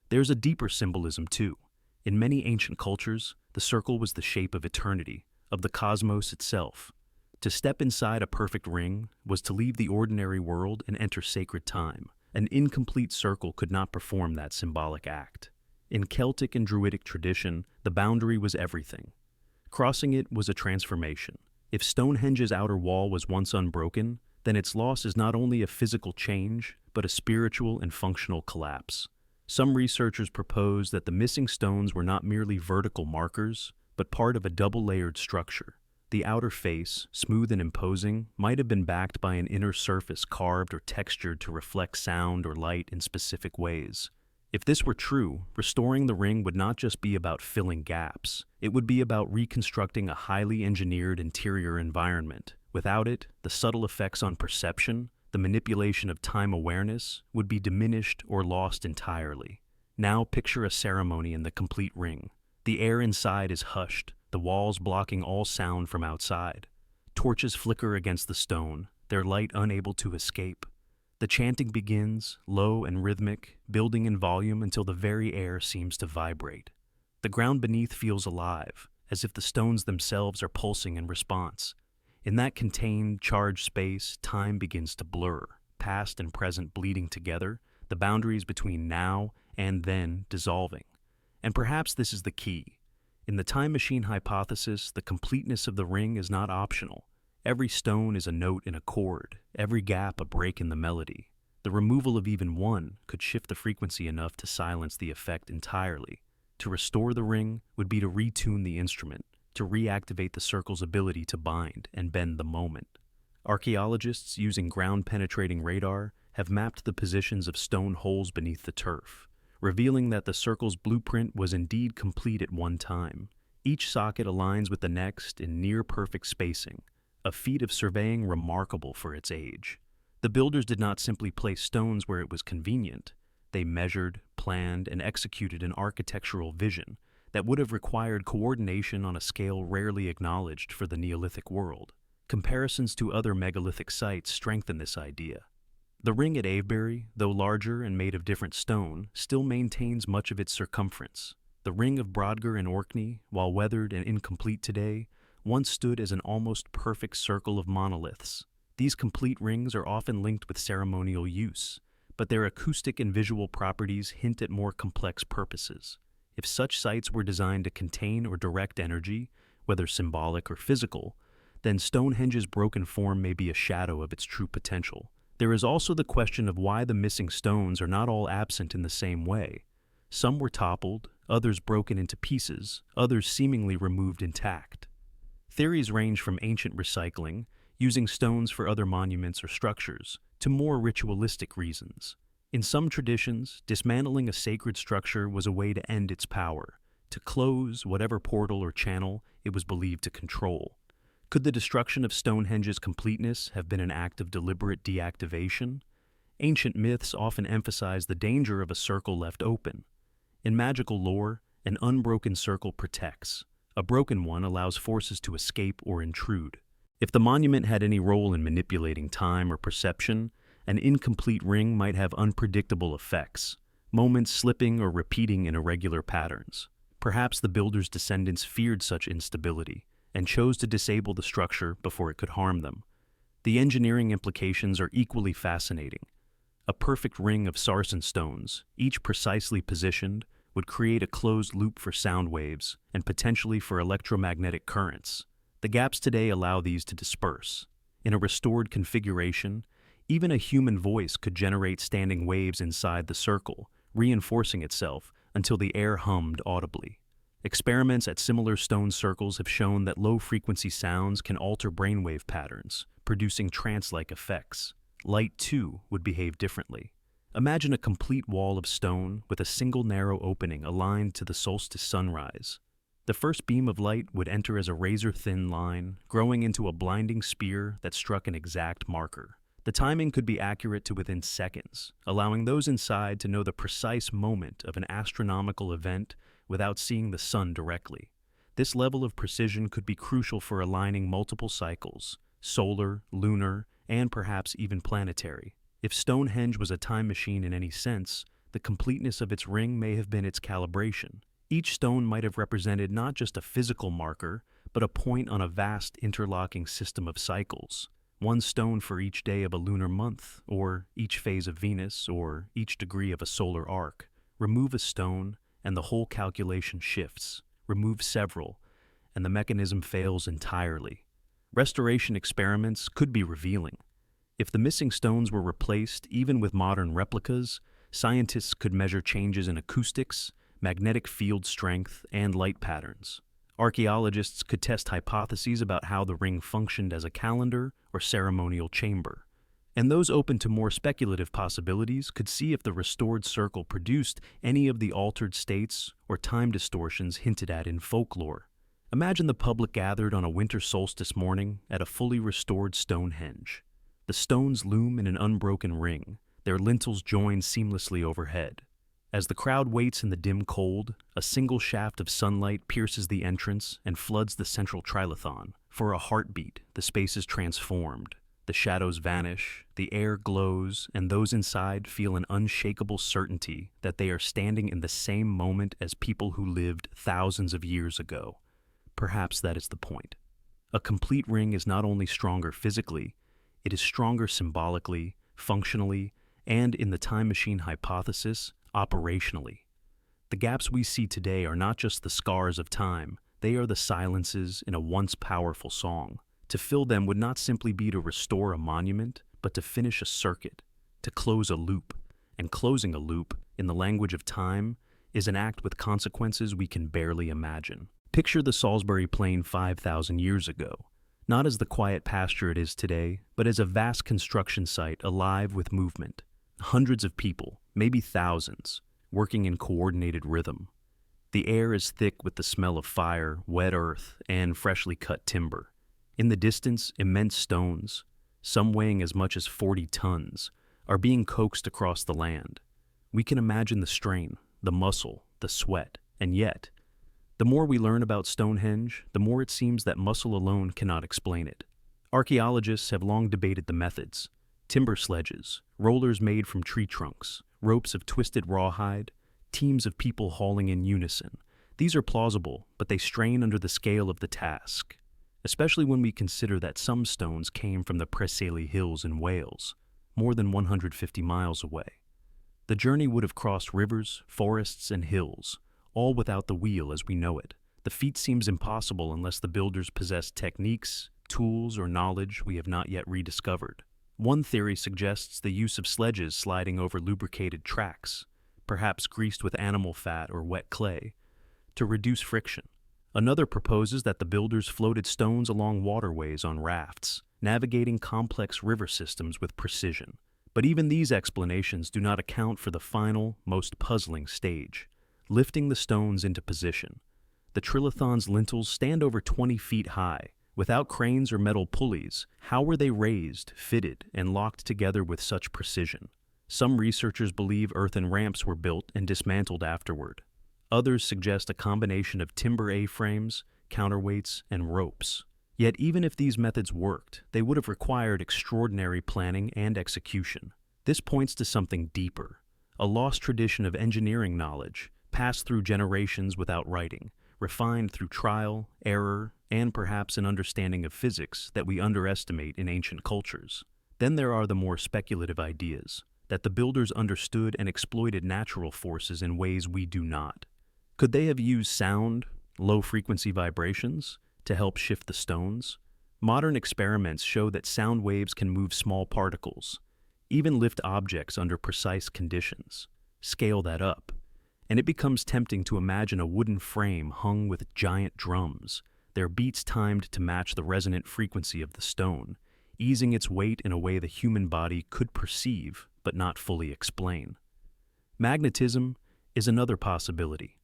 There's a deeper symbolism, too. In many ancient cultures, the circle was the shape of eternity, of the cosmos itself. To step inside a perfect ring was to leave the ordinary world and enter sacred time. An incomplete circle could not perform that symbolic act. In Celtic and Druidic tradition, the boundary was everything. Crossing it was a transformation. If Stonehenge's outer wall was once unbroken, then its loss is not only a physical change, but a spiritual and functional collapse. Some researchers propose that the missing stones were not merely vertical markers, but part of a double-layered structure. The outer face, smooth and imposing, might have been backed by an inner surface carved or textured to reflect sound or light in specific ways. If this were true, restoring the ring would not just be about filling gaps. It would be about reconstructing a highly engineered interior environment. Without it, the subtle effects on perception, the manipulation of time awareness, would be diminished or lost entirely. Now picture a ceremony in the complete ring. The air inside is hushed, the walls blocking all sound from outside. Torches flicker against the stone, their light unable to escape. The chanting begins, low and rhythmic, building in volume until the very air seems to vibrate. The ground beneath feels alive, as if the stones themselves are pulsing in response. In that contained, charged space, time begins to blur, past and present bleeding together, the boundaries between now and then dissolving. And perhaps this is the key. In the time machine hypothesis, the completeness of the ring is not optional. Every stone is a note in a chord, every gap a break in the melody. The removal of even one could shift the frequency enough to silence the effect entirely. To restore the ring would be to retune the instrument, to reactivate the circle's ability to bind and bend the moment. Archaeologists using ground-penetrating radar have mapped the positions of stone holes beneath the turf, revealing that the circle's blueprint was indeed complete at one time. Each socket aligns with the next in near-perfect spacing, a feat of surveying remarkable for its age. The builders did not simply place stones where it was convenient. They measured, planned, and executed an architectural vision that would have required coordination on a scale rarely acknowledged for the Neolithic world. Comparisons to other megalithic sites strengthen this idea. The ring at Avebury, though larger and made of different stone, still maintains much of its circumference. The ring of Brodgar and Orkney, while weathered and incomplete today, once stood as an almost perfect circle of monoliths. These complete rings are often linked with ceremonial use, but their acoustic and visual properties hint at more complex purposes. If such sites were designed to contain or direct energy, whether symbolic or physical, then Stonehenge's broken form may be a shadow of its true potential. There is also the question of why the missing stones are not all absent in the same way. Some were toppled, others broken into pieces, others seemingly removed intact. Theories range from ancient recycling, using stones for other monuments or structures, to more ritualistic reasons. In some traditions, dismantling a sacred structure was a way to end its power, to close whatever portal or channel it was believed to control. Could the destruction of Stonehenge's completeness have been an act of deliberate deactivation? Ancient myths often emphasize the danger of a circle left open. In magical lore, an unbroken circle protects. A broken one allows forces to escape or intrude. If the monument had any role in manipulating time or perception, an incomplete ring might have unpredictable effects, moments slipping or repeating in irregular patterns. Perhaps the builder's descendants feared such instability and chose to disable the structure before it could harm them. The engineering implications are equally fascinating. A perfect ring of sarsen stones, each precisely positioned, would create a closed loop for sound waves and potentially for electromagnetic currents. The gaps today allow these to disperse. In a restored configuration, even a human voice could generate standing waves inside the circle, reinforcing itself until the air hummed audibly. Experiments at similar stone circles have shown that low-frequency sounds can alter brainwave patterns, producing trance-like effects. Light, too, would behave differently. Imagine a complete wall of stone with a single narrow opening aligned to the solstice sunrise. The first beam of light would enter as a razor-thin line, growing into a blinding spear that struck an exact marker. The timing could be accurate to within seconds, allowing those inside to know the precise moment of an astronomical event without seeing the sun directly. This level of precision could be crucial for aligning multiple cycles, solar, lunar, and perhaps even planetary. If Stonehenge was a time machine in any sense, the completeness of its ring may have been its calibration. Each stone might have represented not just a physical marker, but a point on a vast interlocking system of cycles. One stone for each day of a lunar month, or each phase of Venus, or each degree of a solar arc. Remove a stone, and the whole calculation shifts. Remove several, and the mechanism fails entirely. Restoration experiments could be revealing. If the missing stones were replaced, even with modern replicas, scientists could measure changes in acoustics, magnetic field strength, and light patterns. Archaeologists could test hypotheses about how the ring functioned as a calendar or ceremonial chamber. And those open to more speculative possibilities could see if the restored circle produced any of the altered states or time distortions hinted at in folklore. Imagine the public gathered on a winter solstice morning at a fully restored Stonehenge. The stones loom in an unbroken ring, their lintels joined seamlessly overhead. As the crowd waits in the dim cold, a single shaft of sunlight pierces the entrance and floods the central trilithon. For a heartbeat, the space is transformed. The shadows vanish, the air glows, and those inside feel an unshakable certainty that they are standing in the same moment as people who lived thousands of years ago. Perhaps that is the point. A complete ring is not only stronger physically, it is stronger symbolically, functionally, and in the time machine hypothesis, operationally. The gaps we see today are not just the scars of time, they are the silences in a once powerful song. To fill them would not simply be to restore a monument, but to finish a circuit, to close a loop. And closing a loop, in the language of time, is an act with consequences we can barely imagine. Picture the Salisbury Plain 5,000 years ago, not as the quiet pasture it is today, but as a vast construction site alive with movement. Hundreds of people, maybe thousands, working in coordinated rhythm. The air is thick with the smell of fire, wet earth, and freshly cut timber. In the distance, immense stones, some weighing as much as 40 tons, are being coaxed across the land. We can imagine the strain, the muscle, the sweat, and yet, the more we learn about Stonehenge, the more it seems that muscle alone cannot explain it. Archaeologists have long debated the methods. Timber sledges, rollers made from tree trunks, ropes of twisted rawhide, teams of people hauling in unison. These are plausible, but they strain under the scale of the task, especially when we consider that some stones came from the Preseli Hills in Wales, more than 150 miles away. The journey would have crossed rivers, forests, and hills, all without the wheel as we know it. The feat seems impossible unless the builders possessed techniques, tools, or knowledge we have not yet rediscovered. One theory suggests the use of sledges sliding over lubricated tracks, perhaps greased with animal fat or wet clay, to reduce friction. Another proposes that the builders floated stones along waterways on rafts, navigating complex river systems with precision. But even these explanations do not account for the final, most puzzling stage, lifting the stones into position. The trilithon's lintels stand over 20 feet high. Without cranes or metal pulleys, how were they raised, fitted, and locked together with such precision? Some researchers believe earthen ramps were built and dismantled afterward. Others suggest a combination of timber A-frames, counterweights, and ropes. Yet even if these methods worked, they would have required extraordinary planning and execution. This points to something deeper, a lost tradition of engineering knowledge, passed through generations without writing, refined through trial, error, and perhaps an understanding of physics that we underestimate in ancient cultures. Then there are the more speculative ideas, that the builders understood and exploited natural forces in ways we do not. Could they have used sound, low-frequency vibrations, to help shift the stones? Modern experiments show that sound waves can move small particles, even lift objects under precise conditions. Scale that up, and it becomes tempting to imagine a wooden frame hung with giant drums, their beats timed to match the resonant frequency of the stone, easing its weight in a way the human body could perceive but not fully explain. Magnetism is another possibility.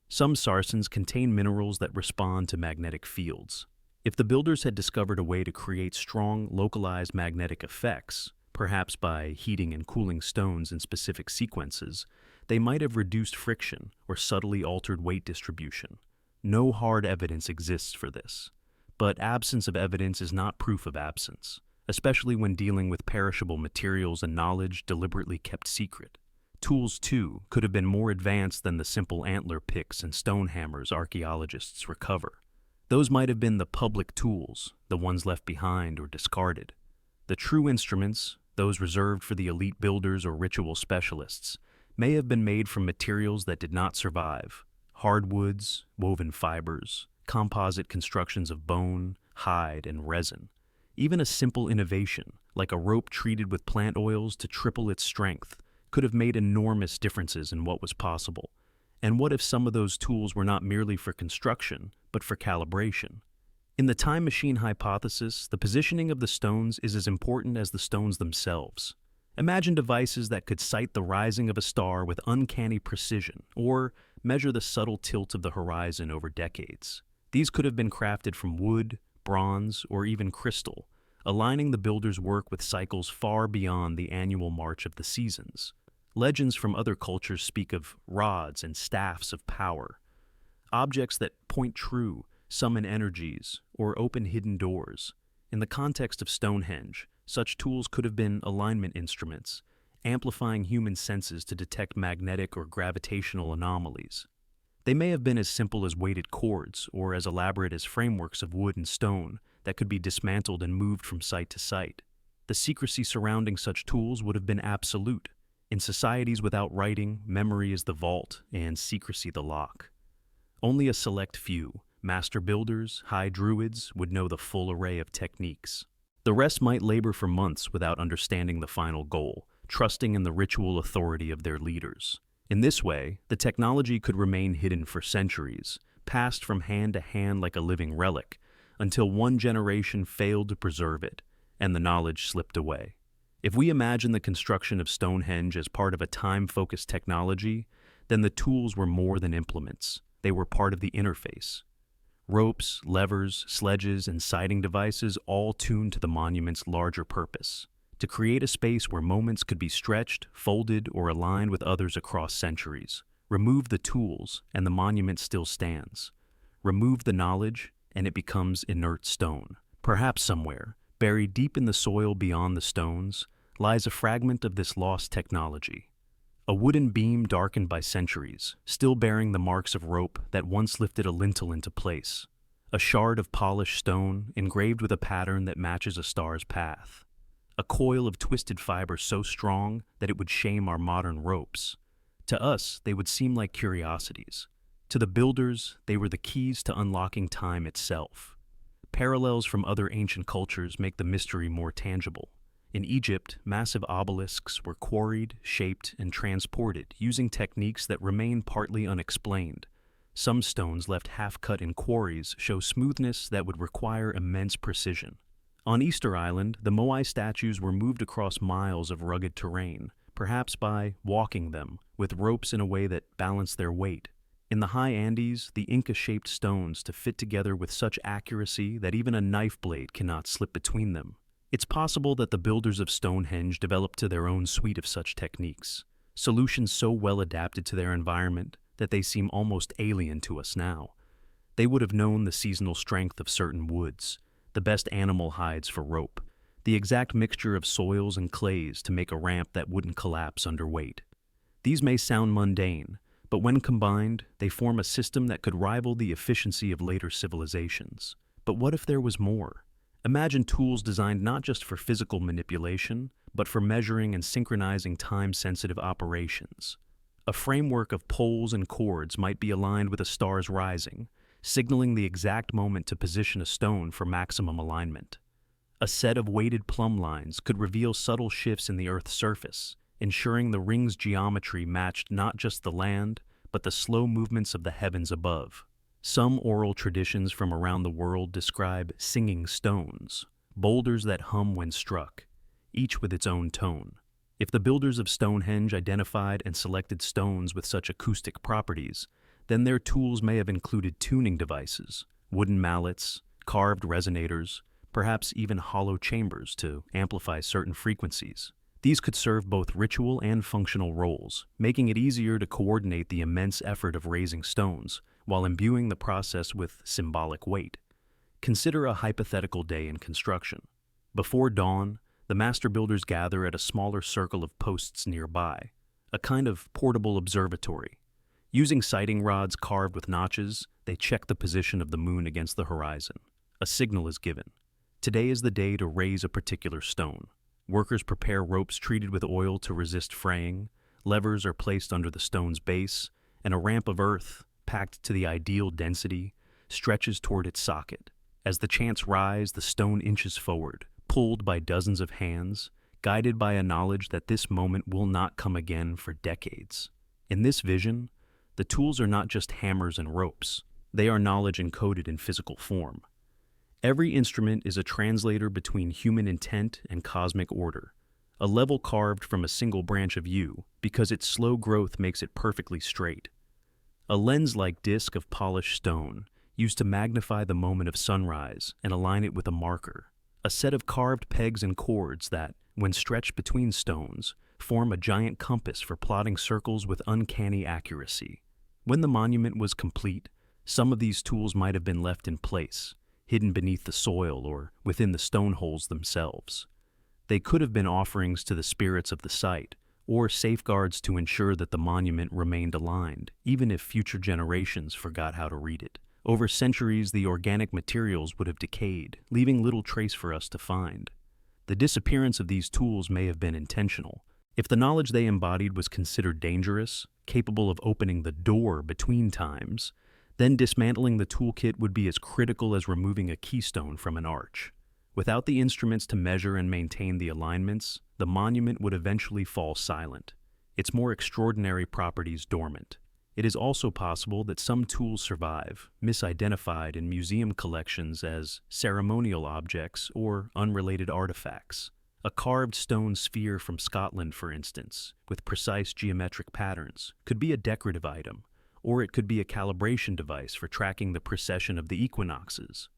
Some sarsens contain minerals that respond to magnetic fields. If the builders had discovered a way to create strong, localized magnetic effects, perhaps by heating and cooling stones in specific sequences, they might have reduced friction or subtly altered weight distribution. No hard evidence exists for this, but absence of evidence is not proof of absence, especially when dealing with perishable materials and knowledge deliberately kept secret. Tools, too, could have been more advanced than the simple antler picks and stone hammers archaeologists recover. Those might have been the public tools, the ones left behind or discarded. The true instruments, those reserved for the elite builders or ritual specialists, may have been made from materials that did not survive: hardwoods, woven fibers, composite constructions of bone, hide, and resin. Even a simple innovation, like a rope treated with plant oils to triple its strength, could have made enormous differences in what was possible. And what if some of those tools were not merely for construction, but for calibration? In the time machine hypothesis, the positioning of the stones is as important as the stones themselves. Imagine devices that could sight the rising of a star with uncanny precision, or measure the subtle tilt of the horizon over decades. These could have been crafted from wood, bronze, or even crystal, aligning the builder's work with cycles far beyond the annual march of the seasons. Legends from other cultures speak of rods and staffs of power, objects that point true, summon energies, or open hidden doors. In the context of Stonehenge, such tools could have been alignment instruments, amplifying human senses to detect magnetic or gravitational anomalies. They may have been as simple as weighted cords or as elaborate as frameworks of wood and stone that could be dismantled and moved from site to site. The secrecy surrounding such tools would have been absolute. In societies without writing, memory is the vault and secrecy the lock. Only a select few, master builders, high druids, would know the full array of techniques. The rest might labor for months without understanding the final goal, trusting in the ritual authority of their leaders. In this way, the technology could remain hidden for centuries, passed from hand to hand like a living relic, until one generation failed to preserve it, and the knowledge slipped away. If we imagine the construction of Stonehenge as part of a time-focused technology, then the tools were more than implements. They were part of the interface. Ropes, levers, sledges, and sighting devices all tuned to the monument's larger purpose, to create a space where moments could be stretched, folded, or aligned with others across centuries. Remove the tools, and the monument still stands. Remove the knowledge, and it becomes inert stone. Perhaps somewhere, buried deep in the soil beyond the stones, lies a fragment of this lost technology. A wooden beam darkened by centuries, still bearing the marks of rope that once lifted a lintel into place. A shard of polished stone engraved with a pattern that matches a star's path. A coil of twisted fiber so strong that it would shame our modern ropes. To us, they would seem like curiosities. To the builders, they were the keys to unlocking time itself. Parallels from other ancient cultures make the mystery more tangible. In Egypt, massive obelisks were quarried, shaped, and transported using techniques that remain partly unexplained. Some stones left half-cut in quarries show smoothness that would require immense precision. On Easter Island, the Moai statues were moved across miles of rugged terrain, perhaps by walking them, with ropes in a way that balanced their weight. In the high Andes, the Inca-shaped stones to fit together with such accuracy that even a knife blade cannot slip between them. It's possible that the builders of Stonehenge developed their own suite of such techniques, solutions so well adapted to their environment that they seem almost alien to us now. They would have known the seasonal strength of certain woods, the best animal hides for rope, the exact mixture of soils and clays to make a ramp that wouldn't collapse under weight. These may sound mundane, but when combined, they form a system that could rival the efficiency of later civilizations. But what if there was more? Imagine tools designed not just for physical manipulation, but for measuring and synchronizing time-sensitive operations. A framework of poles and cords might be aligned with a star's rising, signaling the exact moment to position a stone for maximum alignment. A set of weighted plumb lines could reveal subtle shifts in the Earth's surface, ensuring the ring's geometry matched not just the land, but the slow movements of the heavens above. Some oral traditions from around the world describe singing stones, boulders that hum when struck, each with its own tone. If the builders of Stonehenge identified and selected stones with such acoustic properties, then their tools may have included tuning devices, wooden mallets, carved resonators, perhaps even hollow chambers to amplify certain frequencies. These could serve both ritual and functional roles, making it easier to coordinate the immense effort of raising stones, while imbuing the process with symbolic weight. Consider a hypothetical day in construction. Before dawn, the master builders gather at a smaller circle of posts nearby, a kind of portable observatory. Using sighting rods carved with notches, they check the position of the moon against the horizon. A signal is given. Today is the day to raise a particular stone. Workers prepare ropes treated with oil to resist fraying, levers are placed under the stone's base, and a ramp of earth, packed to the ideal density, stretches toward its socket. As the chants rise, the stone inches forward, pulled by dozens of hands, guided by a knowledge that this moment will not come again for decades. In this vision, the tools are not just hammers and ropes. They are knowledge encoded in physical form. Every instrument is a translator between human intent and cosmic order, a level carved from a single branch of yew because its slow growth makes it perfectly straight. A lens-like disc of polished stone used to magnify the moment of sunrise and align it with a marker. A set of carved pegs and cords that, when stretched between stones, form a giant compass for plotting circles with uncanny accuracy. When the monument was complete, some of these tools might have been left in place, hidden beneath the soil or within the stone holes themselves. They could have been offerings to the spirits of the site, or safeguards to ensure that the monument remained aligned, even if future generations forgot how to read it. Over centuries, the organic materials would have decayed, leaving little trace for us to find. The disappearance of these tools may have been intentional. If the knowledge they embodied was considered dangerous, capable of opening the door between times, then dismantling the toolkit would be as critical as removing a keystone from an arch. Without the instruments to measure and maintain the alignments, the monument would eventually fall silent, its more extraordinary properties dormant. It is also possible that some tools survive, misidentified in museum collections as ceremonial objects or unrelated artifacts. A carved stone sphere from Scotland, for instance, with precise geometric patterns, could be a decorative item, or it could be a calibration device for tracking the precession of the equinoxes.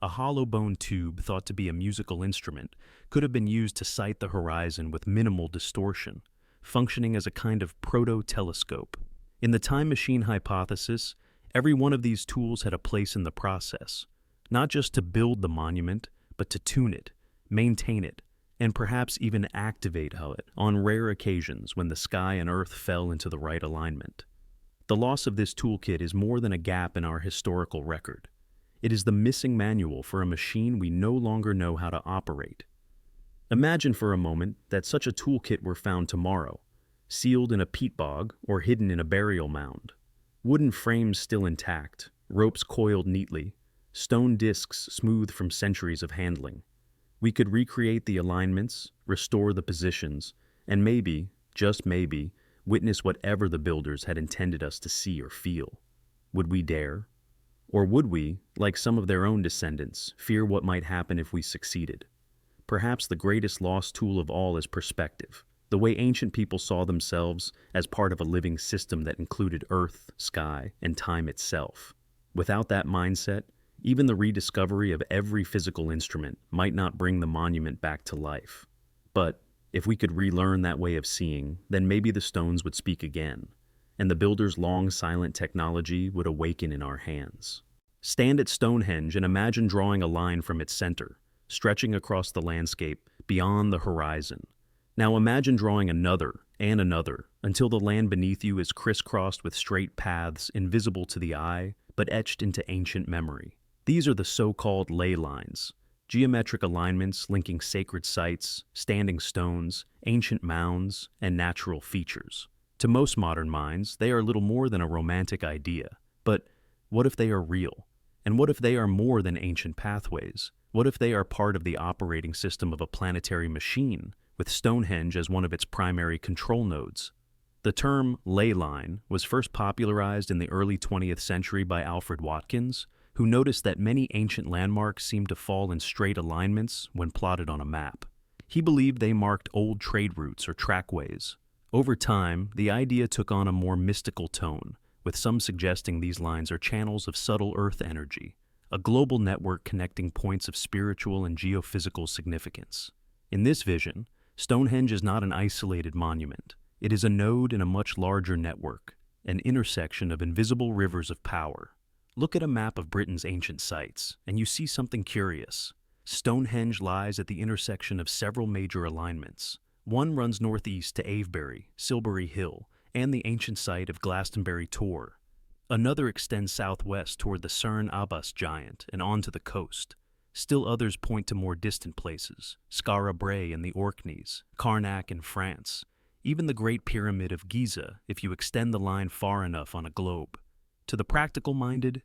A hollow bone tube, thought to be a musical instrument, could have been used to sight the horizon with minimal distortion, functioning as a kind of proto-telescope. In the time machine hypothesis, every one of these tools had a place in the process, not just to build the monument, but to tune it, maintain it, and perhaps even activate it on rare occasions when the sky and earth fell into the right alignment. The loss of this toolkit is more than a gap in our historical record. It is the missing manual for a machine we no longer know how to operate. Imagine for a moment that such a toolkit were found tomorrow, sealed in a peat bog or hidden in a burial mound. Wooden frames still intact, ropes coiled neatly, stone discs smooth from centuries of handling. We could recreate the alignments, restore the positions, and maybe, just maybe, witness whatever the builders had intended us to see or feel. Would we dare? Or would we, like some of their own descendants, fear what might happen if we succeeded? Perhaps the greatest lost tool of all is perspective, the way ancient people saw themselves as part of a living system that included earth, sky, and time itself. Without that mindset, even the rediscovery of every physical instrument might not bring the monument back to life. But if we could relearn that way of seeing, then maybe the stones would speak again, and the builders' long silent technology would awaken in our hands. Stand at Stonehenge and imagine drawing a line from its center, stretching across the landscape beyond the horizon. Now imagine drawing another and another until the land beneath you is crisscrossed with straight paths invisible to the eye but etched into ancient memory. These are the so-called ley lines, geometric alignments linking sacred sites, standing stones, ancient mounds, and natural features. To most modern minds, they are little more than a romantic idea. But what if they are real? And what if they are more than ancient pathways? What if they are part of the operating system of a planetary machine, with Stonehenge as one of its primary control nodes? The term ley line was first popularized in the early 20th century by Alfred Watkins, who noticed that many ancient landmarks seemed to fall in straight alignments when plotted on a map. He believed they marked old trade routes or trackways. Over time, the idea took on a more mystical tone, with some suggesting these lines are channels of subtle Earth energy, a global network connecting points of spiritual and geophysical significance. In this vision, Stonehenge is not an isolated monument. It is a node in a much larger network, an intersection of invisible rivers of power. Look at a map of Britain's ancient sites, and you see something curious. Stonehenge lies at the intersection of several major alignments. One runs northeast to Avebury, Silbury Hill, and the ancient site of Glastonbury Tor. Another extends southwest toward the Cerne Abbas giant and onto the coast. Still others point to more distant places, Skara Brae in the Orkneys, Karnak in France, even the Great Pyramid of Giza if you extend the line far enough on a globe. To the practical-minded,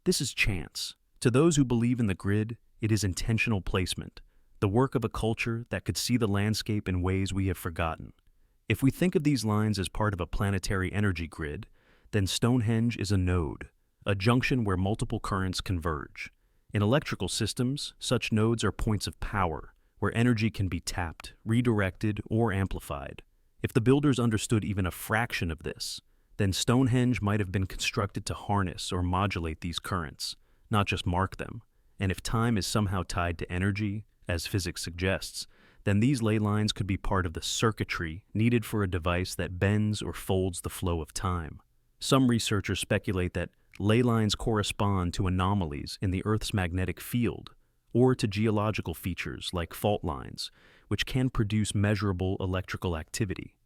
this is chance. To those who believe in the grid, it is intentional placement, the work of a culture that could see the landscape in ways we have forgotten. If we think of these lines as part of a planetary energy grid, then Stonehenge is a node, a junction where multiple currents converge. In electrical systems, such nodes are points of power, where energy can be tapped, redirected, or amplified. If the builders understood even a fraction of this, then Stonehenge might have been constructed to harness or modulate these currents, not just mark them. And if time is somehow tied to energy, as physics suggests, then these ley lines could be part of the circuitry needed for a device that bends or folds the flow of time. Some researchers speculate that ley lines correspond to anomalies in the Earth's magnetic field, or to geological features like fault lines, which can produce measurable electrical activity.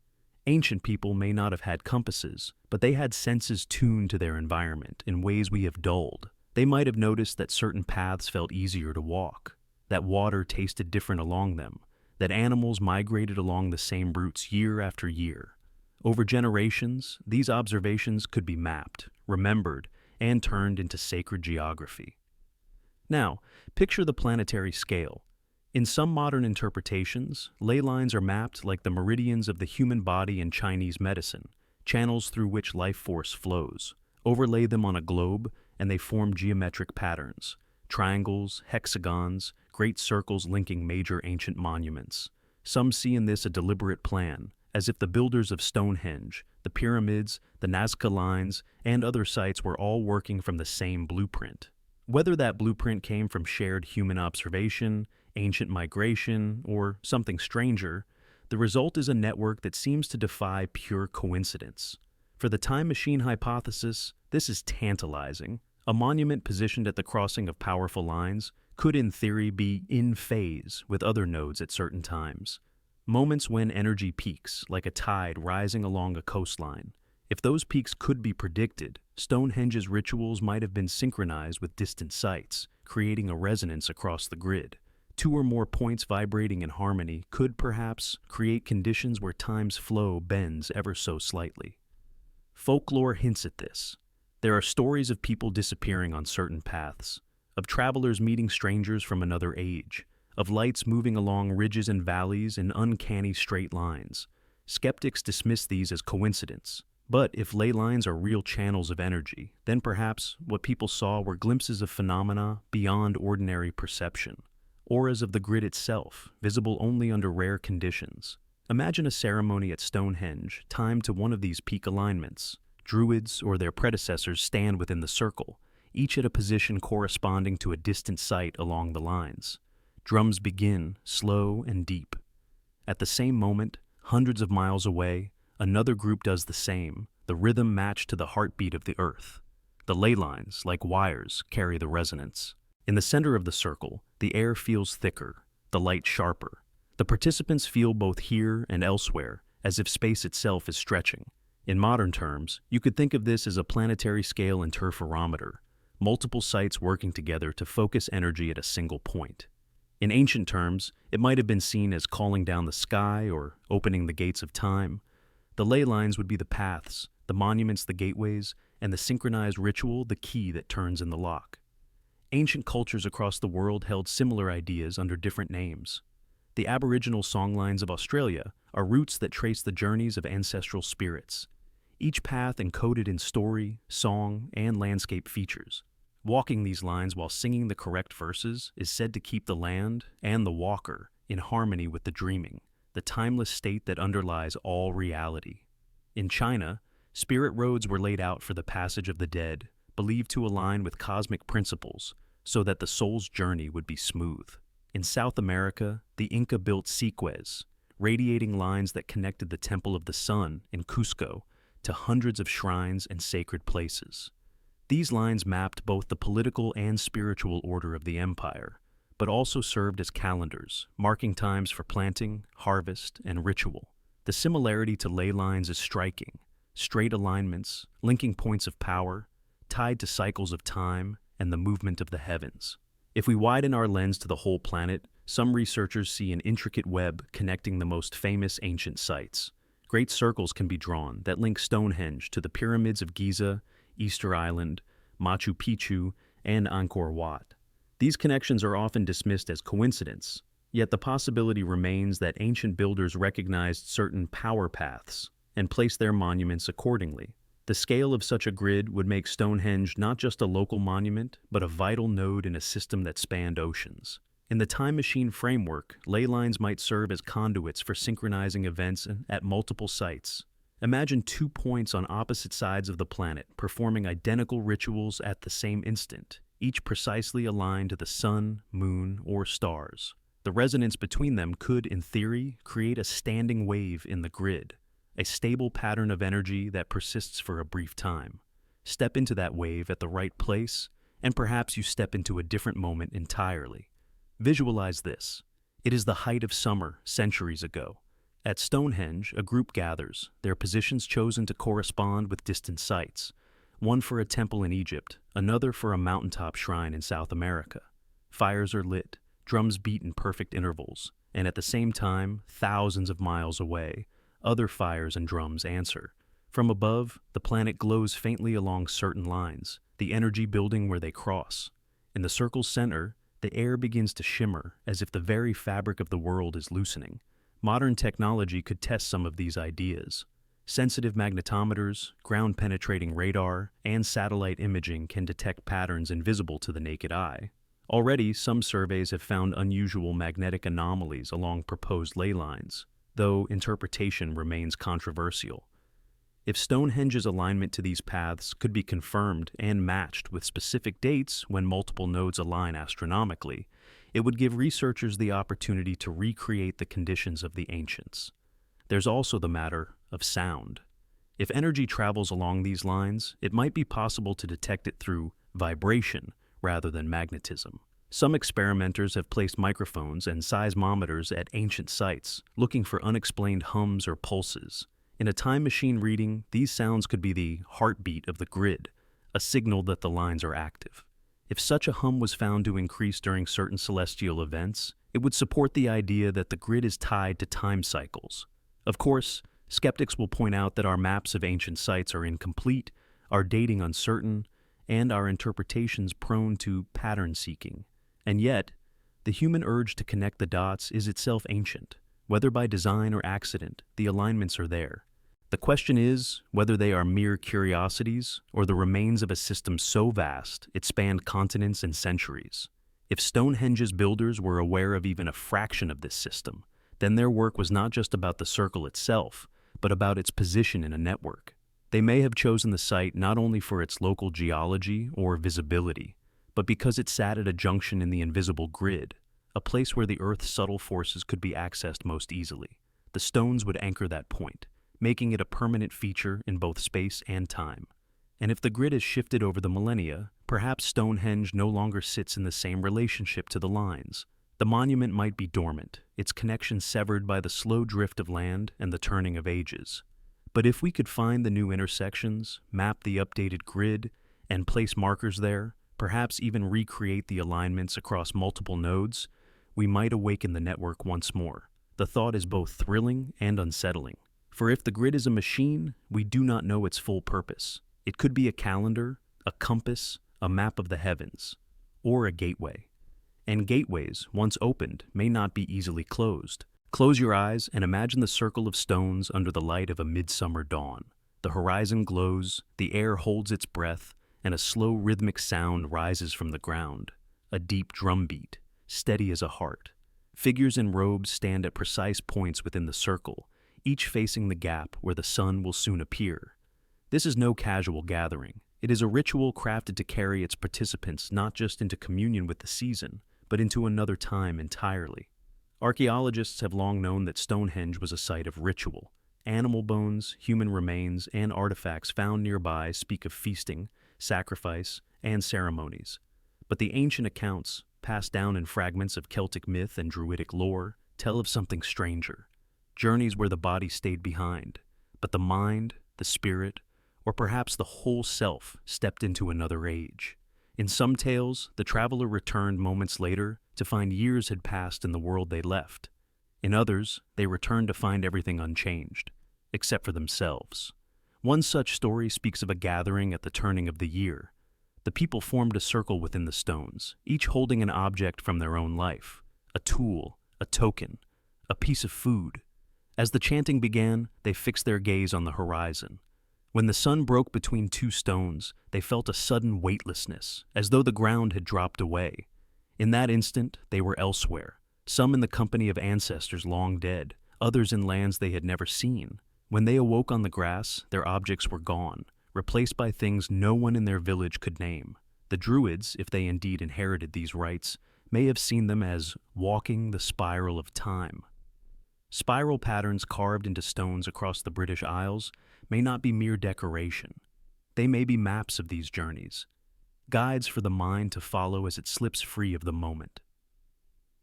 Ancient people may not have had compasses, but they had senses tuned to their environment in ways we have dulled. They might have noticed that certain paths felt easier to walk, that water tasted different along them, that animals migrated along the same routes year after year. Over generations, these observations could be mapped, remembered, and turned into sacred geography. Now, picture the planetary scale. In some modern interpretations, ley lines are mapped like the meridians of the human body in Chinese medicine, channels through which life force flows. Overlay them on a globe, and they form geometric patterns, triangles, hexagons, great circles linking major ancient monuments. Some see in this a deliberate plan, as if the builders of Stonehenge, the pyramids, the Nazca lines, and other sites were all working from the same blueprint. Whether that blueprint came from shared human observation, ancient migration, or something stranger, the result is a network that seems to defy pure coincidence. For the time machine hypothesis, this is tantalizing. A monument positioned at the crossing of powerful lines could in theory be in phase with other nodes at certain times. Moments when energy peaks, like a tide rising along a coastline. If those peaks could be predicted, Stonehenge's rituals might have been synchronized with distant sites, creating a resonance across the grid. Two or more points vibrating in harmony could perhaps create conditions where time's flow bends ever so slightly. Folklore hints at this. There are stories of people disappearing on certain paths, of travelers meeting strangers from another age, of lights moving along ridges and valleys in uncanny straight lines. Skeptics dismiss these as coincidence, but if ley lines are real channels of energy, then perhaps what people saw were glimpses of phenomena beyond ordinary perception, auras of the grid itself, visible only under rare conditions. Imagine a ceremony at Stonehenge timed to one of these peak alignments. Druids or their predecessors stand within the circle, each at a position corresponding to a distant site along the lines. Drums begin, slow and deep. At the same moment, hundreds of miles away, another group does the same, the rhythm matched to the heartbeat of the earth. The ley lines, like wires, carry the resonance. In the center of the circle, the air feels thicker, the light sharper. The participants feel both here and elsewhere, as if space itself is stretching. In modern terms, you could think of this as a planetary scale interferometer, multiple sites working together to focus energy at a single point. In ancient terms, it might have been seen as calling down the sky or opening the gates of time. The ley lines would be the paths, the monuments the gateways, and the synchronized ritual the key that turns in the lock. Ancient cultures across the world held similar ideas under different names. The Aboriginal songlines of Australia are roots that trace the journeys of ancestral spirits, each path encoded in story, song, and landscape features. Walking these lines while singing the correct verses is said to keep the land and the walker in harmony with the dreaming, the timeless state that underlies all reality. In China, spirit roads were laid out for the passage of the dead, believed to align with cosmic principles so that the soul's journey would be smooth. In South America, the Inca built sequez, radiating lines that connected the Temple of the Sun in Cusco to hundreds of shrines and sacred places. These lines mapped both the political and spiritual order of the empire, but also served as calendars, marking times for planting, harvest, and ritual. The similarity to ley lines is striking: straight alignments, linking points of power, tied to cycles of time and the movement of the heavens. If we widen our lens to the whole planet, some researchers see an intricate web connecting the most famous ancient sites. Great circles can be drawn that link Stonehenge to the pyramids of Giza, Easter Island, Machu Picchu, and Angkor Wat. These connections are often dismissed as coincidence, yet the possibility remains that ancient builders recognized certain power paths and placed their monuments accordingly. The scale of such a grid would make Stonehenge not just a local monument, but a vital node in a system that spanned oceans. In the time machine framework, ley lines might serve as conduits for synchronizing events at multiple sites. Imagine 2 points on opposite sides of the planet performing identical rituals at the same instant, each precisely aligned to the sun, moon, or stars. The resonance between them could, in theory, create a standing wave in the grid, a stable pattern of energy that persists for a brief time. Step into that wave at the right place, and perhaps you step into a different moment entirely. Visualize this. It is the height of summer centuries ago. At Stonehenge, a group gathers, their positions chosen to correspond with distant sites, one for a temple in Egypt, another for a mountaintop shrine in South America. Fires are lit, drums beat in perfect intervals, and at the same time, thousands of miles away, other fires and drums answer. From above, the planet glows faintly along certain lines, the energy building where they cross. In the circle's center, the air begins to shimmer as if the very fabric of the world is loosening. Modern technology could test some of these ideas. Sensitive magnetometers, ground-penetrating radar, and satellite imaging can detect patterns invisible to the naked eye. Already, some surveys have found unusual magnetic anomalies along proposed ley lines, though interpretation remains controversial. If Stonehenge's alignment to these paths could be confirmed and matched with specific dates when multiple nodes align astronomically, it would give researchers the opportunity to recreate the conditions of the ancients. There's also the matter of sound. If energy travels along these lines, it might be possible to detect it through vibration rather than magnetism. Some experimenters have placed microphones and seismometers at ancient sites, looking for unexplained hums or pulses. In a time machine reading, these sounds could be the heartbeat of the grid, a signal that the lines are active. If such a hum was found to increase during certain celestial events, it would support the idea that the grid is tied to time cycles. Of course, skeptics will point out that our maps of ancient sites are incomplete, our dating uncertain, and our interpretations prone to pattern seeking. And yet, the human urge to connect the dots is itself ancient. Whether by design or accident, the alignments are there. The question is whether they are mere curiosities or the remains of a system so vast it spanned continents and centuries. If Stonehenge's builders were aware of even a fraction of this system, then their work was not just about the circle itself, but about its position in a network. They may have chosen the site not only for its local geology or visibility, but because it sat at a junction in the invisible grid, a place where the Earth's subtle forces could be accessed most easily. The stones would anchor that point, making it a permanent feature in both space and time. And if the grid has shifted over the millennia, perhaps Stonehenge no longer sits in the same relationship to the lines. The monument might be dormant, its connection severed by the slow drift of land and the turning of ages. But if we could find the new intersections, map the updated grid, and place markers there, perhaps even recreate the alignments across multiple nodes, we might awaken the network once more. The thought is both thrilling and unsettling. For if the grid is a machine, we do not know its full purpose. It could be a calendar, a compass, a map of the heavens, or a gateway. And gateways, once opened, may not be easily closed. Close your eyes and imagine the circle of stones under the light of a midsummer dawn. The horizon glows, the air holds its breath, and a slow rhythmic sound rises from the ground. A deep drumbeat, steady as a heart. Figures in robes stand at precise points within the circle, each facing the gap where the sun will soon appear. This is no casual gathering. It is a ritual crafted to carry its participants not just into communion with the season, but into another time entirely. Archaeologists have long known that Stonehenge was a site of ritual. Animal bones, human remains, and artifacts found nearby speak of feasting, sacrifice, and ceremonies. But the ancient accounts, passed down in fragments of Celtic myth and Druidic lore, tell of something stranger. Journeys where the body stayed behind, but the mind, the spirit, or perhaps the whole self stepped into another age. In some tales, the traveler returned moments later to find years had passed in the world they left. In others, they returned to find everything unchanged, except for themselves. One such story speaks of a gathering at the turning of the year. The people formed a circle within the stones, each holding an object from their own life, a tool, a token, a piece of food. As the chanting began, they fixed their gaze on the horizon. When the sun broke between two stones, they felt a sudden weightlessness, as though the ground had dropped away. In that instant, they were elsewhere, some in the company of ancestors long dead, others in lands they had never seen. When they awoke on the grass, their objects were gone, replaced by things no one in their village could name. The Druids, if they indeed inherited these rites, may have seen them as walking the spiral of time. Spiral patterns carved into stones across the British Isles may not be mere decoration. They may be maps of these journeys, guides for the mind to follow as it slips free of the moment.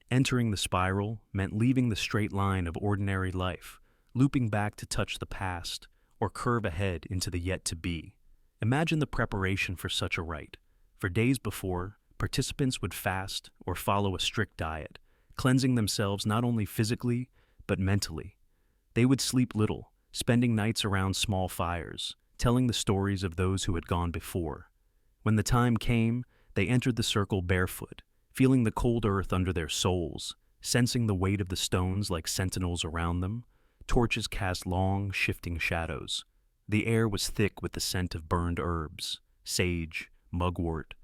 Entering the spiral meant leaving the straight line of ordinary life, looping back to touch the past, or curve ahead into the yet-to-be. Imagine the preparation for such a rite. For days before, participants would fast or follow a strict diet, cleansing themselves not only physically, but mentally. They would sleep little, spending nights around small fires, telling the stories of those who had gone before. When the time came, they entered the circle barefoot, feeling the cold earth under their soles, sensing the weight of the stones like sentinels around them. Torches cast long, shifting shadows. The air was thick with the scent of burned herbs, sage, mugwort,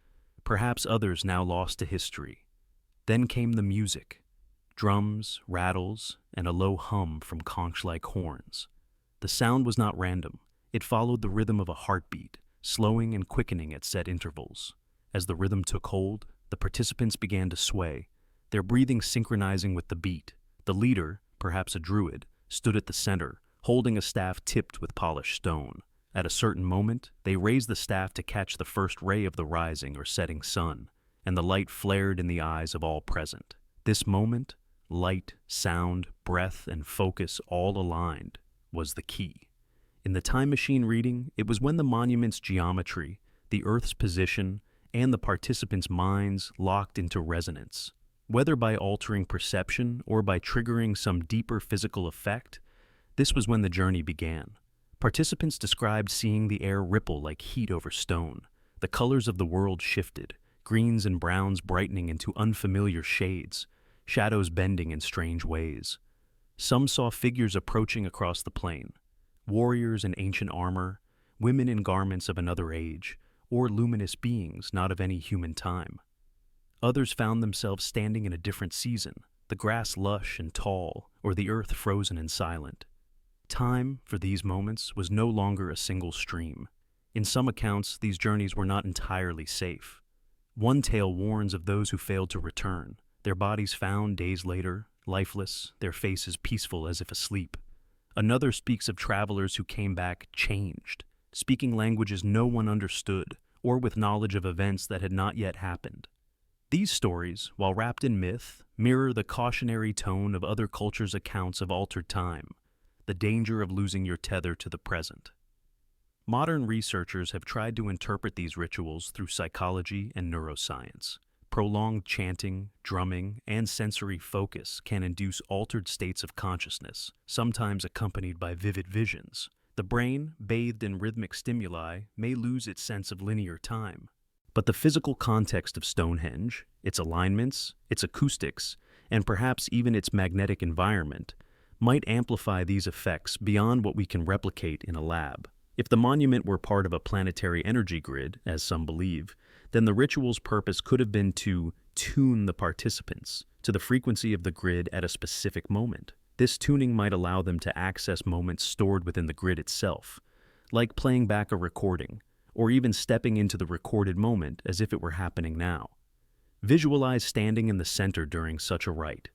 perhaps others now lost to history. Then came the music, drums, rattles, and a low hum from conch-like horns. The sound was not random. It followed the rhythm of a heartbeat, slowing and quickening at set intervals. As the rhythm took hold, the participants began to sway, their breathing synchronizing with the beat. The leader, perhaps a druid, stood at the center, holding a staff tipped with polished stone. At a certain moment, they raised the staff to catch the first ray of the rising or setting sun. and the light flared in the eyes of all present. This moment, light, sound, breath, and focus all aligned, was the key. In the time machine reading, it was when the monument's geometry, the Earth's position, and the participants' minds locked into resonance. Whether by altering perception or by triggering some deeper physical effect, this was when the journey began. Participants described seeing the air ripple like heat over stone. The colors of the world shifted, greens and browns brightening into unfamiliar shades, shadows bending in strange ways. Some saw figures approaching across the plain, warriors in ancient armor, women in garments of another age, or luminous beings not of any human time. Others found themselves standing in a different season, the grass lush and tall, or the earth frozen and silent. Time, for these moments, was no longer a single stream. In some accounts, these journeys were not entirely safe. One tale warns of those who failed to return, their bodies found days later, lifeless, their faces peaceful as if asleep. Another speaks of travelers who came back changed, speaking languages no one understood, or with knowledge of events that had not yet happened. These stories, while wrapped in myth, mirror the cautionary tone of other cultures' accounts of altered time, the danger of losing your tether to the present. Modern researchers have tried to interpret these rituals through psychology and neuroscience. Prolonged chanting, drumming, and sensory focus can induce altered states of consciousness, sometimes accompanied by vivid visions. The brain, bathed in rhythmic stimuli, may lose its sense of linear time. But the physical context of Stonehenge, its alignments, its acoustics, and perhaps even its magnetic environment, might amplify these effects beyond what we can replicate in a lab. If the monument were part of a planetary energy grid, as some believe, then the ritual's purpose could have been to tune the participants to the frequency of the grid at a specific moment. This tuning might allow them to access moments stored within the grid itself, like playing back a recording, or even stepping into the recorded moment as if it were happening now. Visualize standing in the center during such a rite.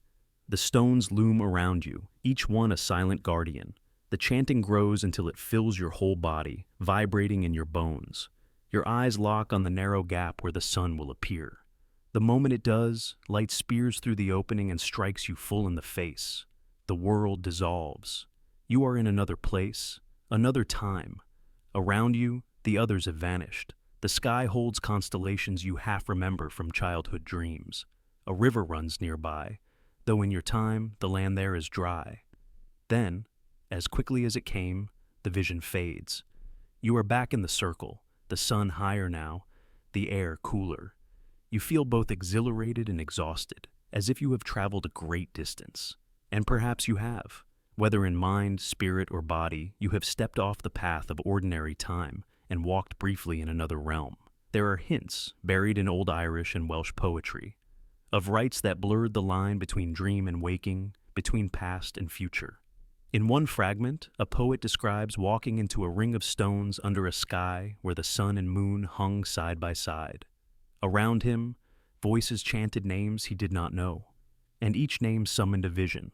The stones loom around you, each one a silent guardian. The chanting grows until it fills your whole body, vibrating in your bones. Your eyes lock on the narrow gap where the sun will appear. The moment it does, light spears through the opening and strikes you full in the face. The world dissolves. You are in another place, another time. Around you, the others have vanished. The sky holds constellations you half remember from childhood dreams. A river runs nearby, though in your time, the land there is dry. Then, as quickly as it came, the vision fades. You are back in the circle, the sun higher now, the air cooler. You feel both exhilarated and exhausted, as if you have traveled a great distance. And perhaps you have. Whether in mind, spirit, or body, you have stepped off the path of ordinary time and walked briefly in another realm. There are hints, buried in Old Irish and Welsh poetry, of rites that blurred the line between dream and waking, between past and future. In one fragment, a poet describes walking into a ring of stones under a sky where the sun and moon hung side by side. Around him, voices chanted names he did not know, and each name summoned a vision.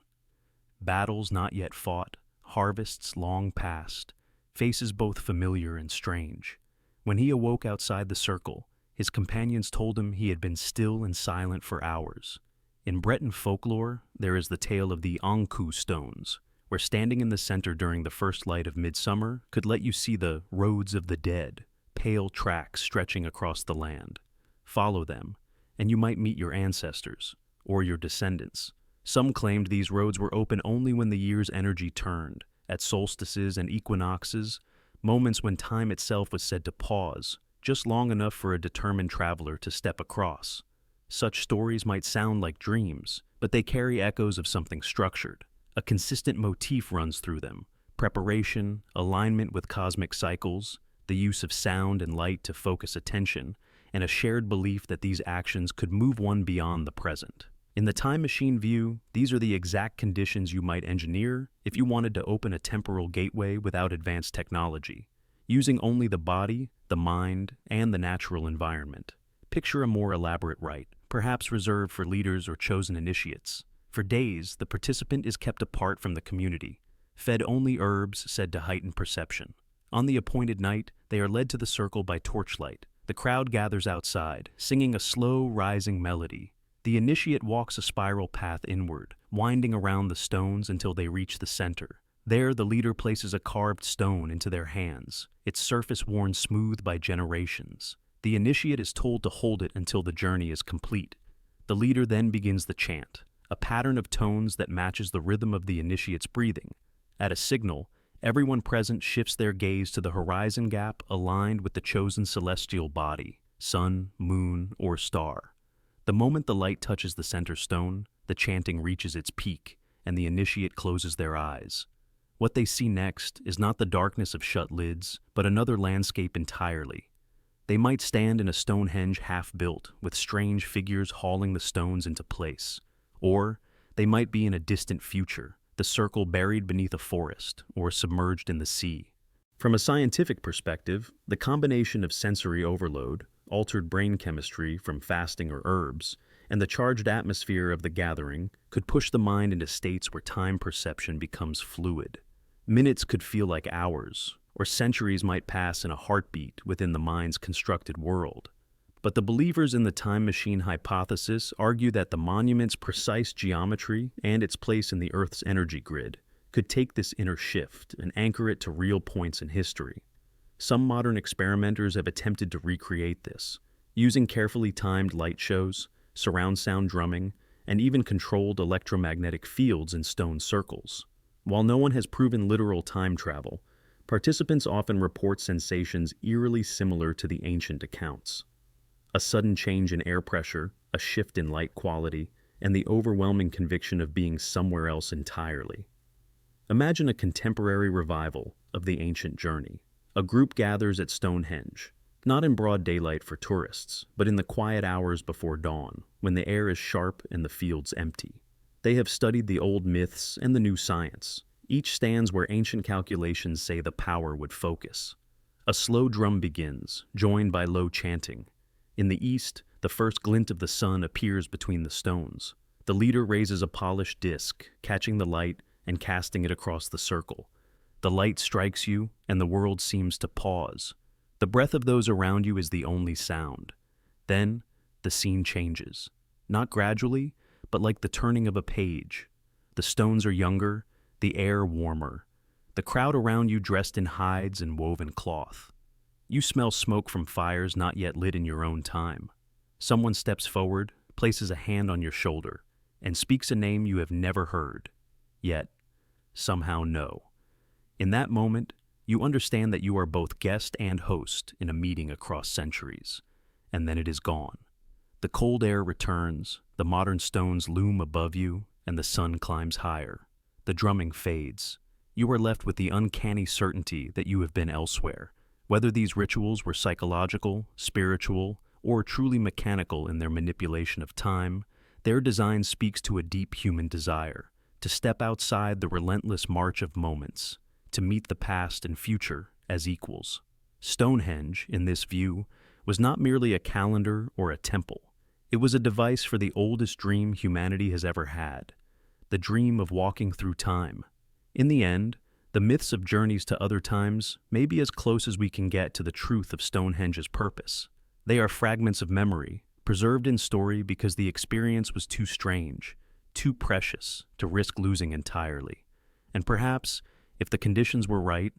Battles not yet fought, harvests long past, faces both familiar and strange. When he awoke outside the circle, his companions told him he had been still and silent for hours. In Breton folklore, there is the tale of the Ankou stones, where standing in the center during the first light of midsummer could let you see the roads of the dead, pale tracks stretching across the land. Follow them, and you might meet your ancestors, or your descendants. Some claimed these roads were open only when the year's energy turned, at solstices and equinoxes, moments when time itself was said to pause, just long enough for a determined traveler to step across. Such stories might sound like dreams, but they carry echoes of something structured. A consistent motif runs through them: preparation, alignment with cosmic cycles, the use of sound and light to focus attention, and a shared belief that these actions could move one beyond the present. In the time machine view, these are the exact conditions you might engineer if you wanted to open a temporal gateway without advanced technology, using only the body, the mind, and the natural environment. Picture a more elaborate rite, perhaps reserved for leaders or chosen initiates. For days, the participant is kept apart from the community, fed only herbs said to heighten perception. On the appointed night, they are led to the circle by torchlight, The crowd gathers outside, singing a slow, rising melody. The initiate walks a spiral path inward, winding around the stones until they reach the center. There, the leader places a carved stone into their hands, its surface worn smooth by generations. The initiate is told to hold it until the journey is complete. The leader then begins the chant, a pattern of tones that matches the rhythm of the initiate's breathing. At a signal, everyone present shifts their gaze to the horizon gap aligned with the chosen celestial body, sun, moon, or star. The moment the light touches the center stone, the chanting reaches its peak, and the initiate closes their eyes. What they see next is not the darkness of shut lids, but another landscape entirely. They might stand in a Stonehenge half-built, with strange figures hauling the stones into place. Or they might be in a distant future, the circle buried beneath a forest or submerged in the sea. From a scientific perspective, the combination of sensory overload, altered brain chemistry from fasting or herbs, and the charged atmosphere of the gathering could push the mind into states where time perception becomes fluid. Minutes could feel like hours, or centuries might pass in a heartbeat within the mind's constructed world. But the believers in the time machine hypothesis argue that the monument's precise geometry and its place in the Earth's energy grid could take this inner shift and anchor it to real points in history. Some modern experimenters have attempted to recreate this, using carefully timed light shows, surround sound drumming, and even controlled electromagnetic fields in stone circles. While no one has proven literal time travel, participants often report sensations eerily similar to the ancient accounts. A sudden change in air pressure, a shift in light quality, and the overwhelming conviction of being somewhere else entirely. Imagine a contemporary revival of the ancient journey. A group gathers at Stonehenge, not in broad daylight for tourists, but in the quiet hours before dawn, when the air is sharp and the fields empty. They have studied the old myths and the new science. Each stands where ancient calculations say the power would focus. A slow drum begins, joined by low chanting. In the east, the first glint of the sun appears between the stones. The leader raises a polished disc, catching the light and casting it across the circle. The light strikes you, and the world seems to pause. The breath of those around you is the only sound. Then, the scene changes. Not gradually, but like the turning of a page. The stones are younger, the air warmer. The crowd around you dressed in hides and woven cloth. You smell smoke from fires not yet lit in your own time. Someone steps forward, places a hand on your shoulder, and speaks a name you have never heard, yet somehow know. In that moment, you understand that you are both guest and host in a meeting across centuries, and then it is gone. The cold air returns, the modern stones loom above you, and the sun climbs higher. The drumming fades. You are left with the uncanny certainty that you have been elsewhere. Whether these rituals were psychological, spiritual, or truly mechanical in their manipulation of time, their design speaks to a deep human desire, to step outside the relentless march of moments, to meet the past and future as equals. Stonehenge, in this view, was not merely a calendar or a temple. It was a device for the oldest dream humanity has ever had, the dream of walking through time. In the end, the myths of journeys to other times may be as close as we can get to the truth of Stonehenge's purpose. They are fragments of memory, preserved in story because the experience was too strange, too precious to risk losing entirely. And perhaps, if the conditions were right,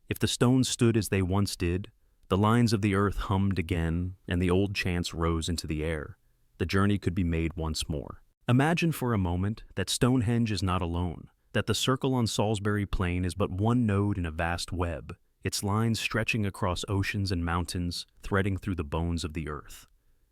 if the stones stood as they once did, the lines of the earth hummed again and the old chants rose into the air, the journey could be made once more. Imagine for a moment that Stonehenge is not alone, that the circle on Salisbury Plain is but one node in a vast web, its lines stretching across oceans and mountains, threading through the bones of the earth.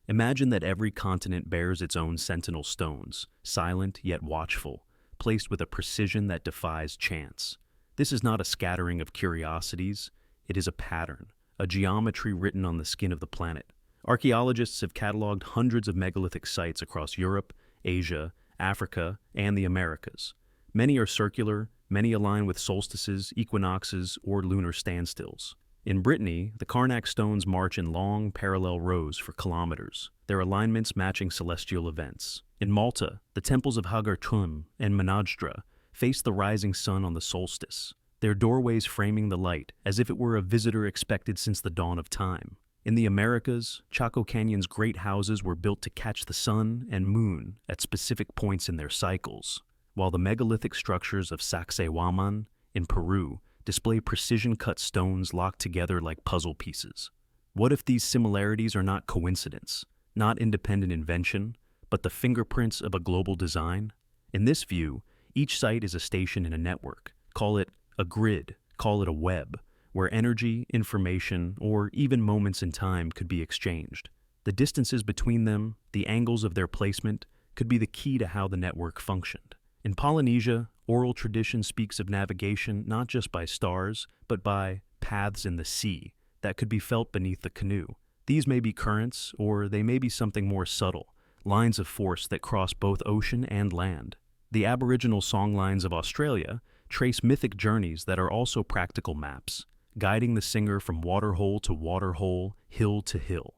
Imagine that every continent bears its own sentinel stones, silent yet watchful, placed with a precision that defies chance. This is not a scattering of curiosities, it is a pattern, a geometry written on the skin of the planet. Archaeologists have cataloged hundreds of megalithic sites across Europe, Asia, Africa, and the Americas. Many are circular, many align with solstices, equinoxes, or lunar standstills. In Brittany, the Karnak stones march in long, parallel rows for kilometers, their alignments matching celestial events. In Malta, the temples of Hagar Tum and Menajdra face the rising sun on the solstice, their doorways framing the light as if it were a visitor expected since the dawn of time. In the Americas, Chaco Canyon's great houses were built to catch the sun and moon at specific points in their cycles, while the megalithic structures of Sacsayhuaman in Peru display precision-cut stones locked together like puzzle pieces. What if these similarities are not coincidence, not independent invention, but the fingerprints of a global design? In this view, each site is a station in a network. Call it a grid, call it a web, where energy, information, or even moments in time could be exchanged. The distances between them, the angles of their placement, could be the key to how the network functioned. In Polynesia, oral tradition speaks of navigation not just by stars, but by paths in the sea that could be felt beneath the canoe. These may be currents, or they may be something more subtle, lines of force that cross both ocean and land. The Aboriginal songlines of Australia trace mythic journeys that are also practical maps, guiding the singer from waterhole to waterhole, hill to hill.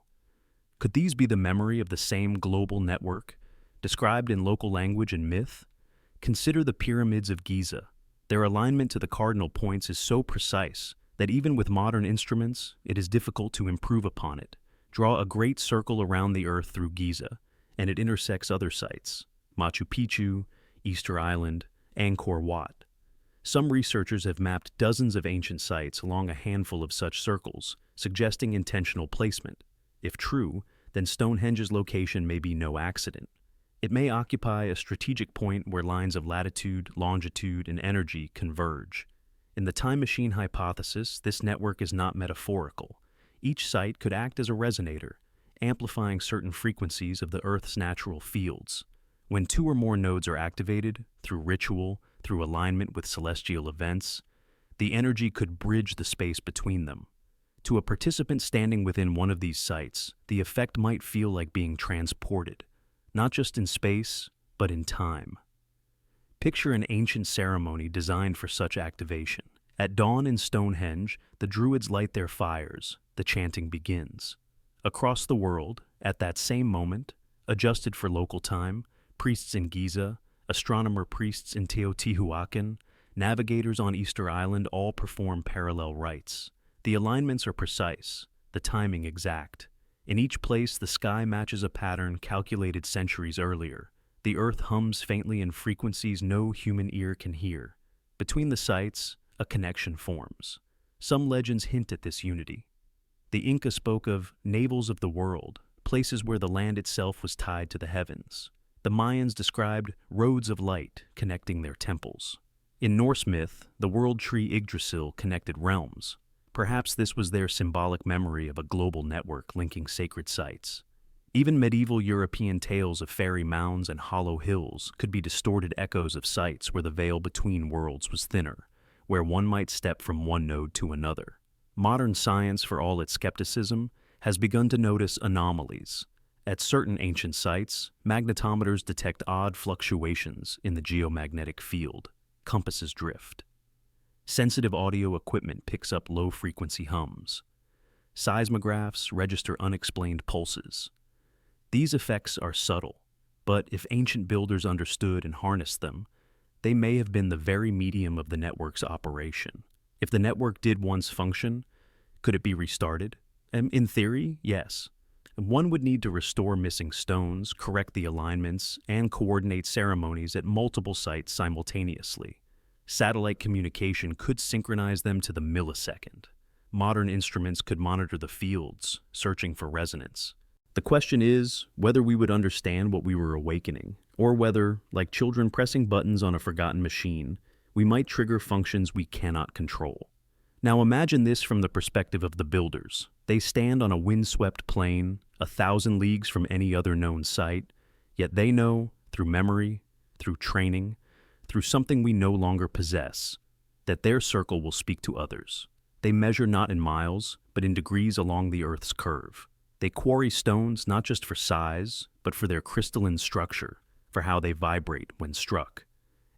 Could these be the memory of the same global network, described in local language and myth? Consider the pyramids of Giza. Their alignment to the cardinal points is so precise that even with modern instruments, it is difficult to improve upon it. Draw a great circle around the earth through Giza, and it intersects other sites: Machu Picchu, Easter Island, Angkor Wat. Some researchers have mapped dozens of ancient sites along a handful of such circles, suggesting intentional placement. If true, then Stonehenge's location may be no accident. It may occupy a strategic point where lines of latitude, longitude, and energy converge. In the time machine hypothesis, this network is not metaphorical. Each site could act as a resonator, amplifying certain frequencies of the Earth's natural fields. When two or more nodes are activated, through ritual, through alignment with celestial events, the energy could bridge the space between them. To a participant standing within one of these sites, the effect might feel like being transported, not just in space, but in time. Picture an ancient ceremony designed for such activation. At dawn in Stonehenge, the Druids light their fires, the chanting begins. Across the world, at that same moment, adjusted for local time, priests in Giza, astronomer priests in Teotihuacan, navigators on Easter Island all perform parallel rites. The alignments are precise, the timing exact. In each place, the sky matches a pattern calculated centuries earlier. The earth hums faintly in frequencies no human ear can hear. Between the sites, a connection forms. Some legends hint at this unity. The Inca spoke of navels of the world, places where the land itself was tied to the heavens. The Mayans described roads of light connecting their temples. In Norse myth, the world tree Yggdrasil connected realms. Perhaps this was their symbolic memory of a global network linking sacred sites. Even medieval European tales of fairy mounds and hollow hills could be distorted echoes of sites where the veil between worlds was thinner, where one might step from one node to another. Modern science, for all its skepticism, has begun to notice anomalies. At certain ancient sites, magnetometers detect odd fluctuations in the geomagnetic field. Compasses drift. Sensitive audio equipment picks up low-frequency hums. Seismographs register unexplained pulses. These effects are subtle, but if ancient builders understood and harnessed them, they may have been the very medium of the network's operation. If the network did once function, could it be restarted? In theory, yes. One would need to restore missing stones, correct the alignments, and coordinate ceremonies at multiple sites simultaneously. Satellite communication could synchronize them to the millisecond. Modern instruments could monitor the fields, searching for resonance. The question is whether we would understand what we were awakening, or whether, like children pressing buttons on a forgotten machine, we might trigger functions we cannot control. Now imagine this from the perspective of the builders. They stand on a windswept plain, 1,000 leagues from any other known site, yet they know, through memory, through training, through something we no longer possess, that their circle will speak to others. They measure not in miles, but in degrees along the Earth's curve. They quarry stones not just for size, but for their crystalline structure, for how they vibrate when struck.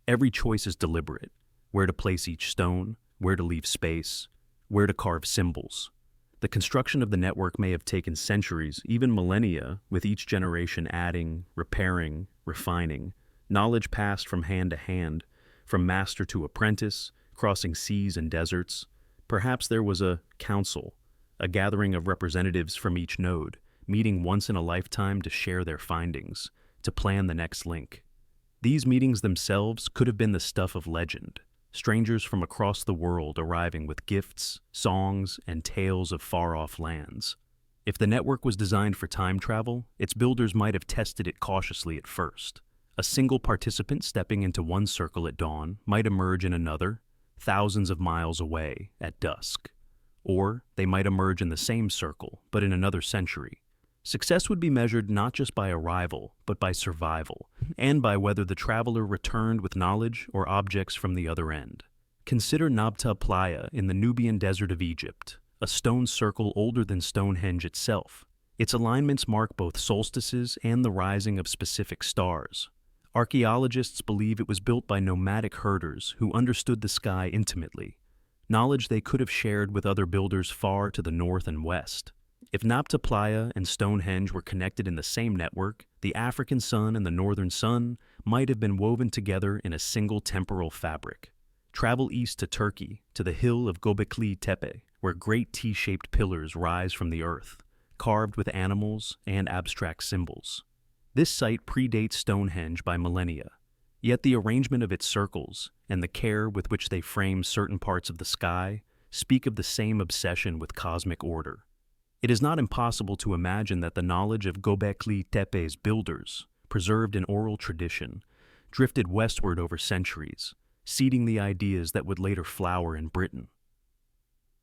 Every choice is deliberate: where to place each stone, where to leave space, where to carve symbols. The construction of the network may have taken centuries, even millennia, with each generation adding, repairing, refining. Knowledge passed from hand to hand, from master to apprentice, crossing seas and deserts. Perhaps there was a council, a gathering of representatives from each node, meeting once in a lifetime to share their findings, to plan the next link. These meetings themselves could have been the stuff of legend, strangers from across the world arriving with gifts, songs, and tales of far-off lands. If the network was designed for time travel, its builders might have tested it cautiously at first. A single participant stepping into one circle at dawn might emerge in another, thousands of miles away, at dusk. Or they might emerge in the same circle, but in another century. Success would be measured not just by arrival, but by survival, and by whether the traveler returned with knowledge or objects from the other end. Consider Nabta Playa in the Nubian desert of Egypt, a stone circle older than Stonehenge itself. Its alignments mark both solstices and the rising of specific stars. Archaeologists believe it was built by nomadic herders who understood the sky intimately, knowledge they could have shared with other builders far to the north and west. If Nabta Playa and Stonehenge were connected in the same network, the African sun and the northern sun might have been woven together in a single temporal fabric. Travel east to Turkey, to the hill of Göbekli Tepe, where great T-shaped pillars rise from the earth, carved with animals and abstract symbols. This site predates Stonehenge by millennia, yet the arrangement of its circles and the care with which they frame certain parts of the sky speak of the same obsession with cosmic order. It is not impossible to imagine that the knowledge of Göbekli Tepe's builders, preserved in oral tradition, drifted westward over centuries, seeding the ideas that would later flower in Britain.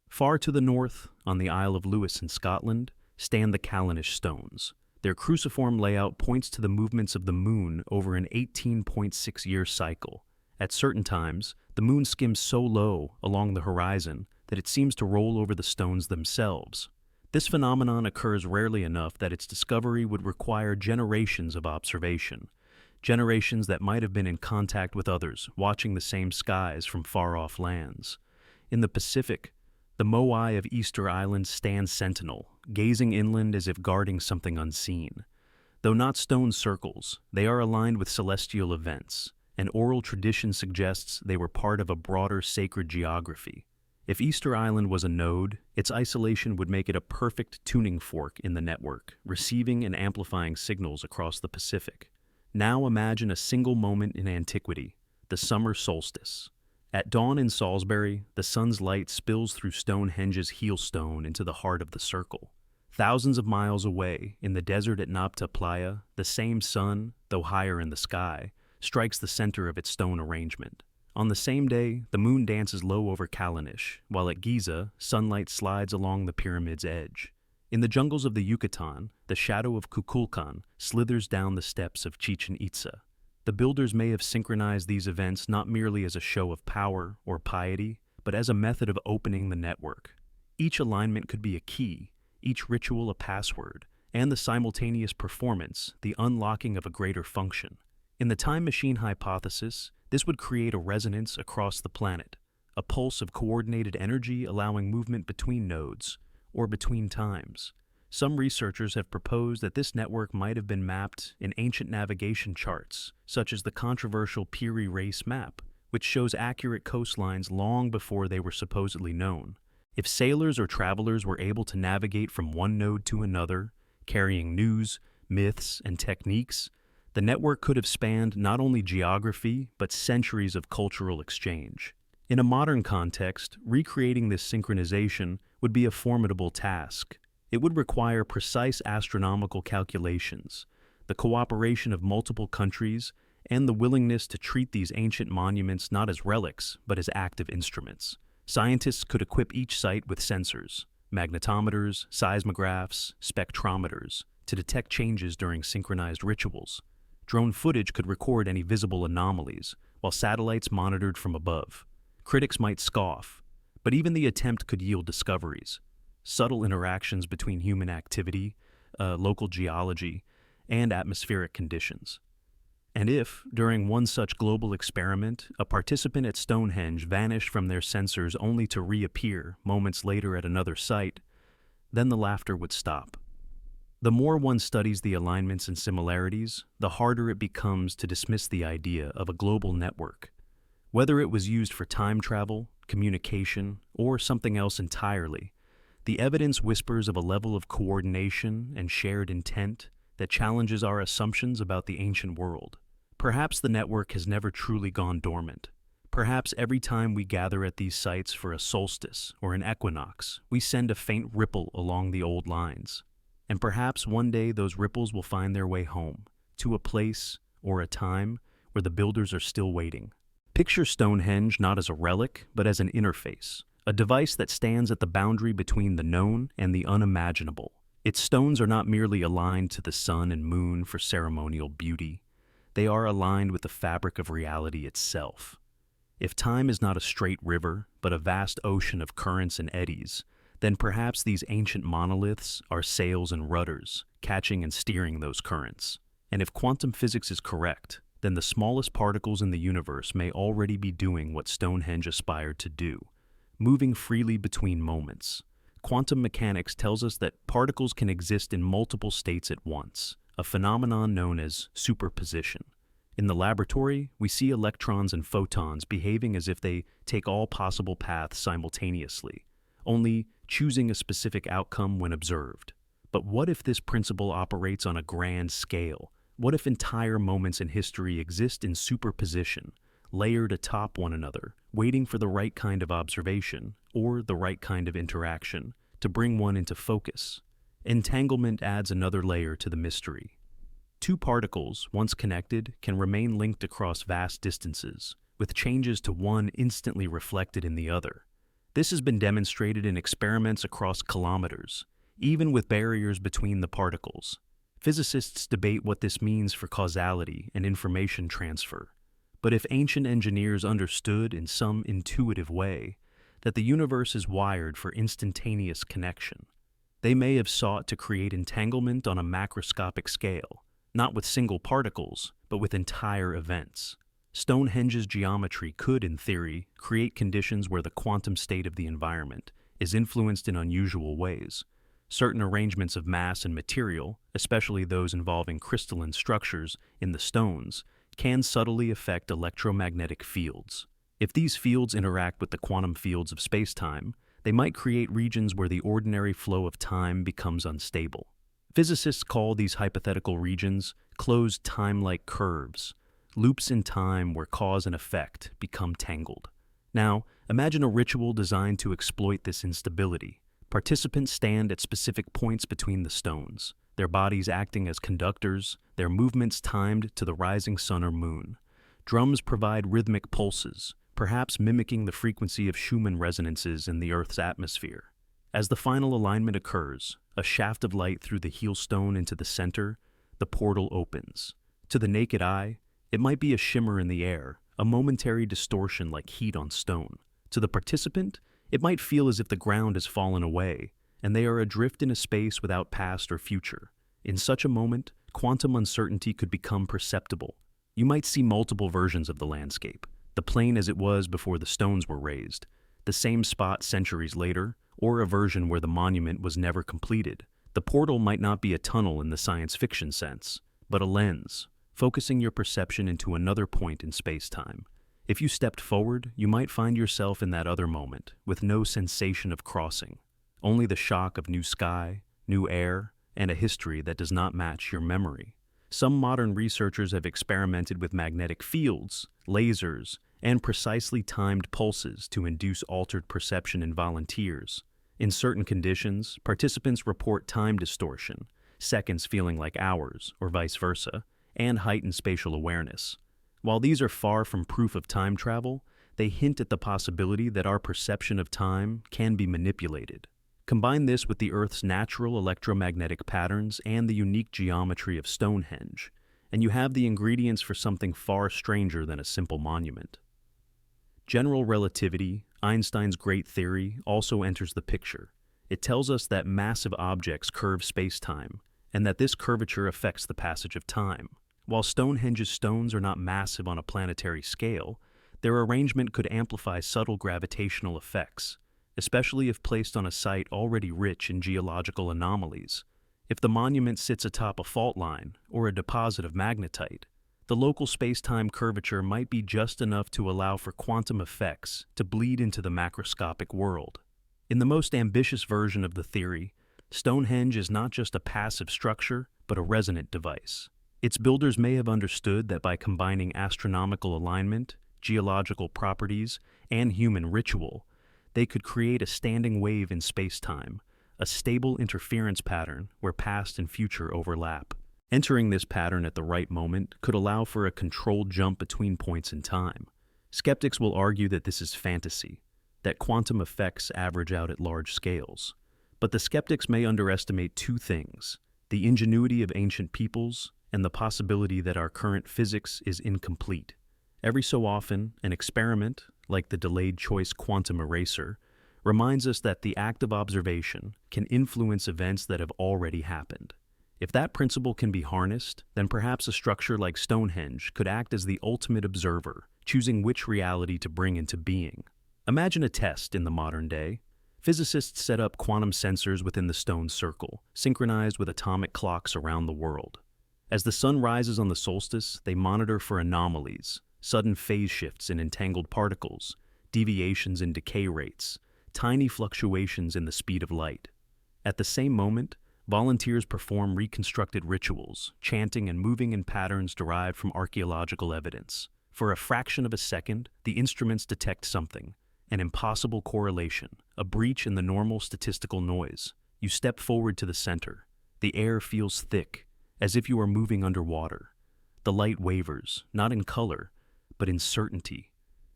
Far to the north, on the Isle of Lewis in Scotland, stand the Callanish stones. Their cruciform layout points to the movements of the moon over an 18.6-year cycle. At certain times, the moon skims so low along the horizon that it seems to roll over the stones themselves. This phenomenon occurs rarely enough that its discovery would require generations of observation, generations that might have been in contact with others, watching the same skies from far-off lands. In the Pacific, the moai of Easter Island stand sentinel, gazing inland as if guarding something unseen. Though not stone circles, they are aligned with celestial events, and oral tradition suggests they were part of a broader sacred geography. If Easter Island was a node, its isolation would make it a perfect tuning fork in the network, receiving and amplifying signals across the Pacific. Now imagine a single moment in antiquity, the summer solstice. At dawn in Salisbury, the sun's light spills through Stonehenge's heel-stone into the heart of the circle. Thousands of miles away, in the desert at Nabta Playa, the same sun, though higher in the sky, strikes the center of its stone arrangement. On the same day, the moon dances low over Callanish, while at Giza, sunlight slides along the pyramid's edge. In the jungles of the Yucatan, the shadow of Kukulkan slithers down the steps of Chichen Itza. The builders may have synchronized these events not merely as a show of power or piety, but as a method of opening the network. Each alignment could be a key, each ritual a password, and the simultaneous performance the unlocking of a greater function. In the time machine hypothesis, this would create a resonance across the planet, a pulse of coordinated energy allowing movement between nodes, or between times. Some researchers have proposed that this network might have been mapped in ancient navigation charts, such as the controversial Piri Reis map, which shows accurate coastlines long before they were supposedly known. If sailors or travelers were able to navigate from one node to another, carrying news, myths, and techniques, the network could have spanned not only geography, but centuries of cultural exchange. In a modern context, recreating this synchronization would be a formidable task. It would require precise astronomical calculations, the cooperation of multiple countries, and the willingness to treat these ancient monuments not as relics, but as active instruments. Scientists could equip each site with sensors, magnetometers, seismographs, spectrometers, to detect changes during synchronized rituals. Drone footage could record any visible anomalies, while satellites monitored from above. Critics might scoff, but even the attempt could yield discoveries. Subtle interactions between human activity, local geology, and atmospheric conditions. And if, during one such global experiment, a participant at Stonehenge vanished from their sensors only to reappear moments later at another site, then the laughter would stop. The more one studies the alignments and similarities, the harder it becomes to dismiss the idea of a global network. Whether it was used for time travel, communication, or something else entirely, The evidence whispers of a level of coordination and shared intent that challenges our assumptions about the ancient world. Perhaps the network has never truly gone dormant. Perhaps every time we gather at these sites for a solstice or an equinox, we send a faint ripple along the old lines. And perhaps one day those ripples will find their way home, to a place or a time where the builders are still waiting. Picture Stonehenge not as a relic, but as an interface, a device that stands at the boundary between the known and the unimaginable. Its stones are not merely aligned to the sun and moon for ceremonial beauty. They are aligned with the fabric of reality itself. If time is not a straight river, but a vast ocean of currents and eddies, then perhaps these ancient monoliths are sails and rudders, catching and steering those currents. And if quantum physics is correct, then the smallest particles in the universe may already be doing what Stonehenge aspired to do, moving freely between moments. Quantum mechanics tells us that particles can exist in multiple states at once, a phenomenon known as superposition. In the laboratory, we see electrons and photons behaving as if they take all possible paths simultaneously, only choosing a specific outcome when observed. But what if this principle operates on a grand scale? What if entire moments in history exist in superposition, layered atop one another, waiting for the right kind of observation or the right kind of interaction to bring one into focus? Entanglement adds another layer to the mystery. Two particles, once connected, can remain linked across vast distances, with changes to one instantly reflected in the other. This has been demonstrated in experiments across kilometers, even with barriers between the particles. Physicists debate what this means for causality and information transfer. But if ancient engineers understood in some intuitive way that the universe is wired for instantaneous connection, they may have sought to create entanglement on a macroscopic scale, not with single particles, but with entire events. Stonehenge's geometry could, in theory, create conditions where the quantum state of the environment is influenced in unusual ways. Certain arrangements of mass and material, especially those involving crystalline structures in the stones, can subtly affect electromagnetic fields. If these fields interact with the quantum fields of space-time, they might create regions where the ordinary flow of time becomes unstable. Physicists call these hypothetical regions closed time-like curves, loops in time where cause and effect become tangled. Now, imagine a ritual designed to exploit this instability. Participants stand at specific points between the stones, their bodies acting as conductors, their movements timed to the rising sun or moon. Drums provide rhythmic pulses, perhaps mimicking the frequency of Schumann resonances in the Earth's atmosphere. As the final alignment occurs, a shaft of light through the heel stone into the center, the portal opens. To the naked eye, it might be a shimmer in the air, a momentary distortion like heat on stone. To the participant, it might feel as if the ground has fallen away, and they are adrift in a space without past or future. In such a moment, quantum uncertainty could become perceptible. You might see multiple versions of the landscape, the plain as it was before the stones were raised, the same spot centuries later, or a version where the monument was never completed. The portal might not be a tunnel in the science fiction sense, but a lens, focusing your perception into another point in space-time. If you stepped forward, you might find yourself in that other moment, with no sensation of crossing, only the shock of new sky, new air, and a history that does not match your memory. Some modern researchers have experimented with magnetic fields, lasers, and precisely timed pulses to induce altered perception in volunteers. In certain conditions, participants report time distortion, seconds feeling like hours, or vice versa, and heightened spatial awareness. While these are far from proof of time travel, they hint at the possibility that our perception of time can be manipulated. Combine this with the Earth's natural electromagnetic patterns and the unique geometry of Stonehenge, and you have the ingredients for something far stranger than a simple monument. General relativity, Einstein's great theory, also enters the picture. It tells us that massive objects curve space-time, and that this curvature affects the passage of time. While Stonehenge's stones are not massive on a planetary scale, their arrangement could amplify subtle gravitational effects, especially if placed on a site already rich in geological anomalies. If the monument sits atop a fault line or a deposit of magnetite, the local space-time curvature might be just enough to allow for quantum effects to bleed into the macroscopic world. In the most ambitious version of the theory, Stonehenge is not just a passive structure, but a resonant device. Its builders may have understood that by combining astronomical alignment, geological properties, and human ritual, they could create a standing wave in space-time, a stable interference pattern where past and future overlap. Entering this pattern at the right moment could allow for a controlled jump between points in time. Skeptics will argue that this is fantasy, that quantum effects average out at large scales. But the skeptics may underestimate two things: the ingenuity of ancient peoples and the possibility that our current physics is incomplete. Every so often, an experiment, like the delayed choice quantum eraser, reminds us that the act of observation can influence events that have already happened. If that principle can be harnessed, then perhaps a structure like Stonehenge could act as the ultimate observer, choosing which reality to bring into being. Imagine a test in the modern day. Physicists set up quantum sensors within the stone circle, synchronized with atomic clocks around the world. As the sun rises on the solstice, they monitor for anomalies, sudden phase shifts in entangled particles, deviations in decay rates, tiny fluctuations in the speed of light. At the same moment, volunteers perform reconstructed rituals, chanting and moving in patterns derived from archaeological evidence. For a fraction of a second, the instruments detect something, an impossible correlation, a breach in the normal statistical noise. You step forward to the center. The air feels thick, as if you are moving underwater. The light wavers, not in color, but in certainty.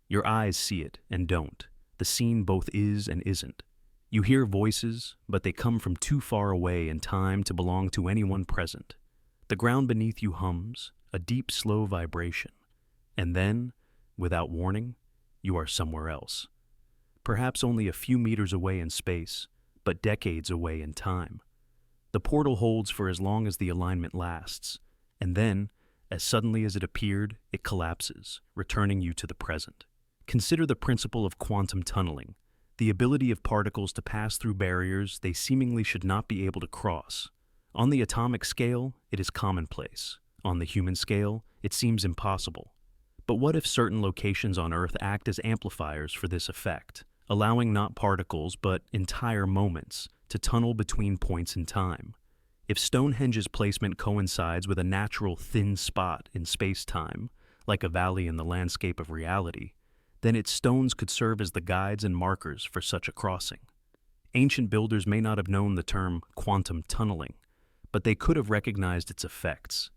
Your eyes see it and don't. The scene both is and isn't. You hear voices, but they come from too far away in time to belong to anyone present. The ground beneath you hums, a deep, slow vibration. And then, without warning, you are somewhere else. Perhaps only a few meters away in space, but decades away in time. The portal holds for as long as the alignment lasts, and then, as suddenly as it appeared, it collapses, returning you to the present. Consider the principle of quantum tunneling, the ability of particles to pass through barriers they seemingly should not be able to cross. On the atomic scale, it is commonplace. On the human scale, it seems impossible. But what if certain locations on Earth act as amplifiers for this effect, allowing not particles but entire moments to tunnel between points in time? If Stonehenge's placement coincides with a natural thin spot in space-time, like a valley in the landscape of reality, then its stones could serve as the guides and markers for such a crossing. Ancient builders may not have known the term quantum tunneling, but they could have recognized its effects.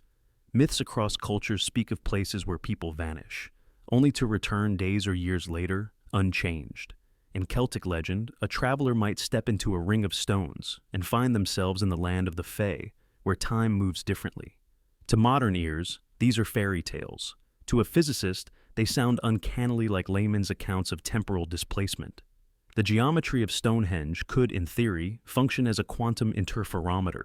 Myths across cultures speak of places where people vanish, only to return days or years later, unchanged. In Celtic legend, a traveler might step into a ring of stones and find themselves in the land of the Fae, where time moves differently. To modern ears, these are fairy tales. To a physicist, they sound uncannily like layman's accounts of temporal displacement. The geometry of Stonehenge could, in theory, function as a quantum interferometer.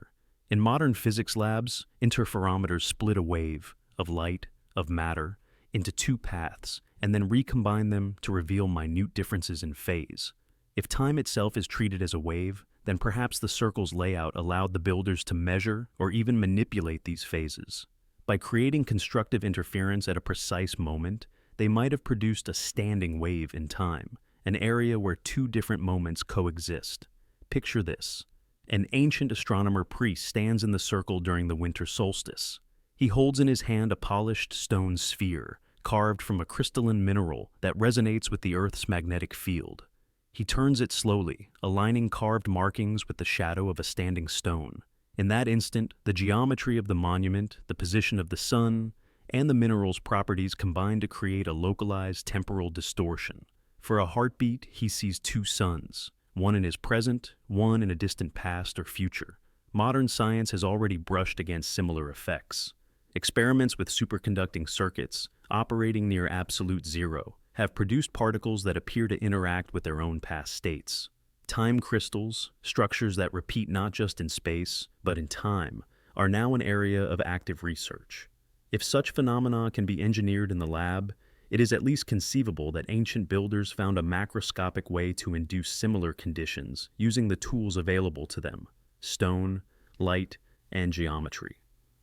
In modern physics labs, interferometers split a wave of light, of matter, into two paths, and then recombine them to reveal minute differences in phase. If time itself is treated as a wave, then perhaps the circle's layout allowed the builders to measure or even manipulate these phases. By creating constructive interference at a precise moment, they might have produced a standing wave in time, an area where two different moments coexist. Picture this. An ancient astronomer priest stands in the circle during the winter solstice. He holds in his hand a polished stone sphere, carved from a crystalline mineral that resonates with the Earth's magnetic field. He turns it slowly, aligning carved markings with the shadow of a standing stone. In that instant, the geometry of the monument, the position of the sun, and the mineral's properties combine to create a localized temporal distortion. For a heartbeat, he sees two suns, one in his present, one in a distant past or future. Modern science has already brushed against similar effects. Experiments with superconducting circuits, operating near absolute zero, have produced particles that appear to interact with their own past states. Time crystals, structures that repeat not just in space, but in time, are now an area of active research. If such phenomena can be engineered in the lab, it is at least conceivable that ancient builders found a macroscopic way to induce similar conditions using the tools available to them: stone, light, and geometry.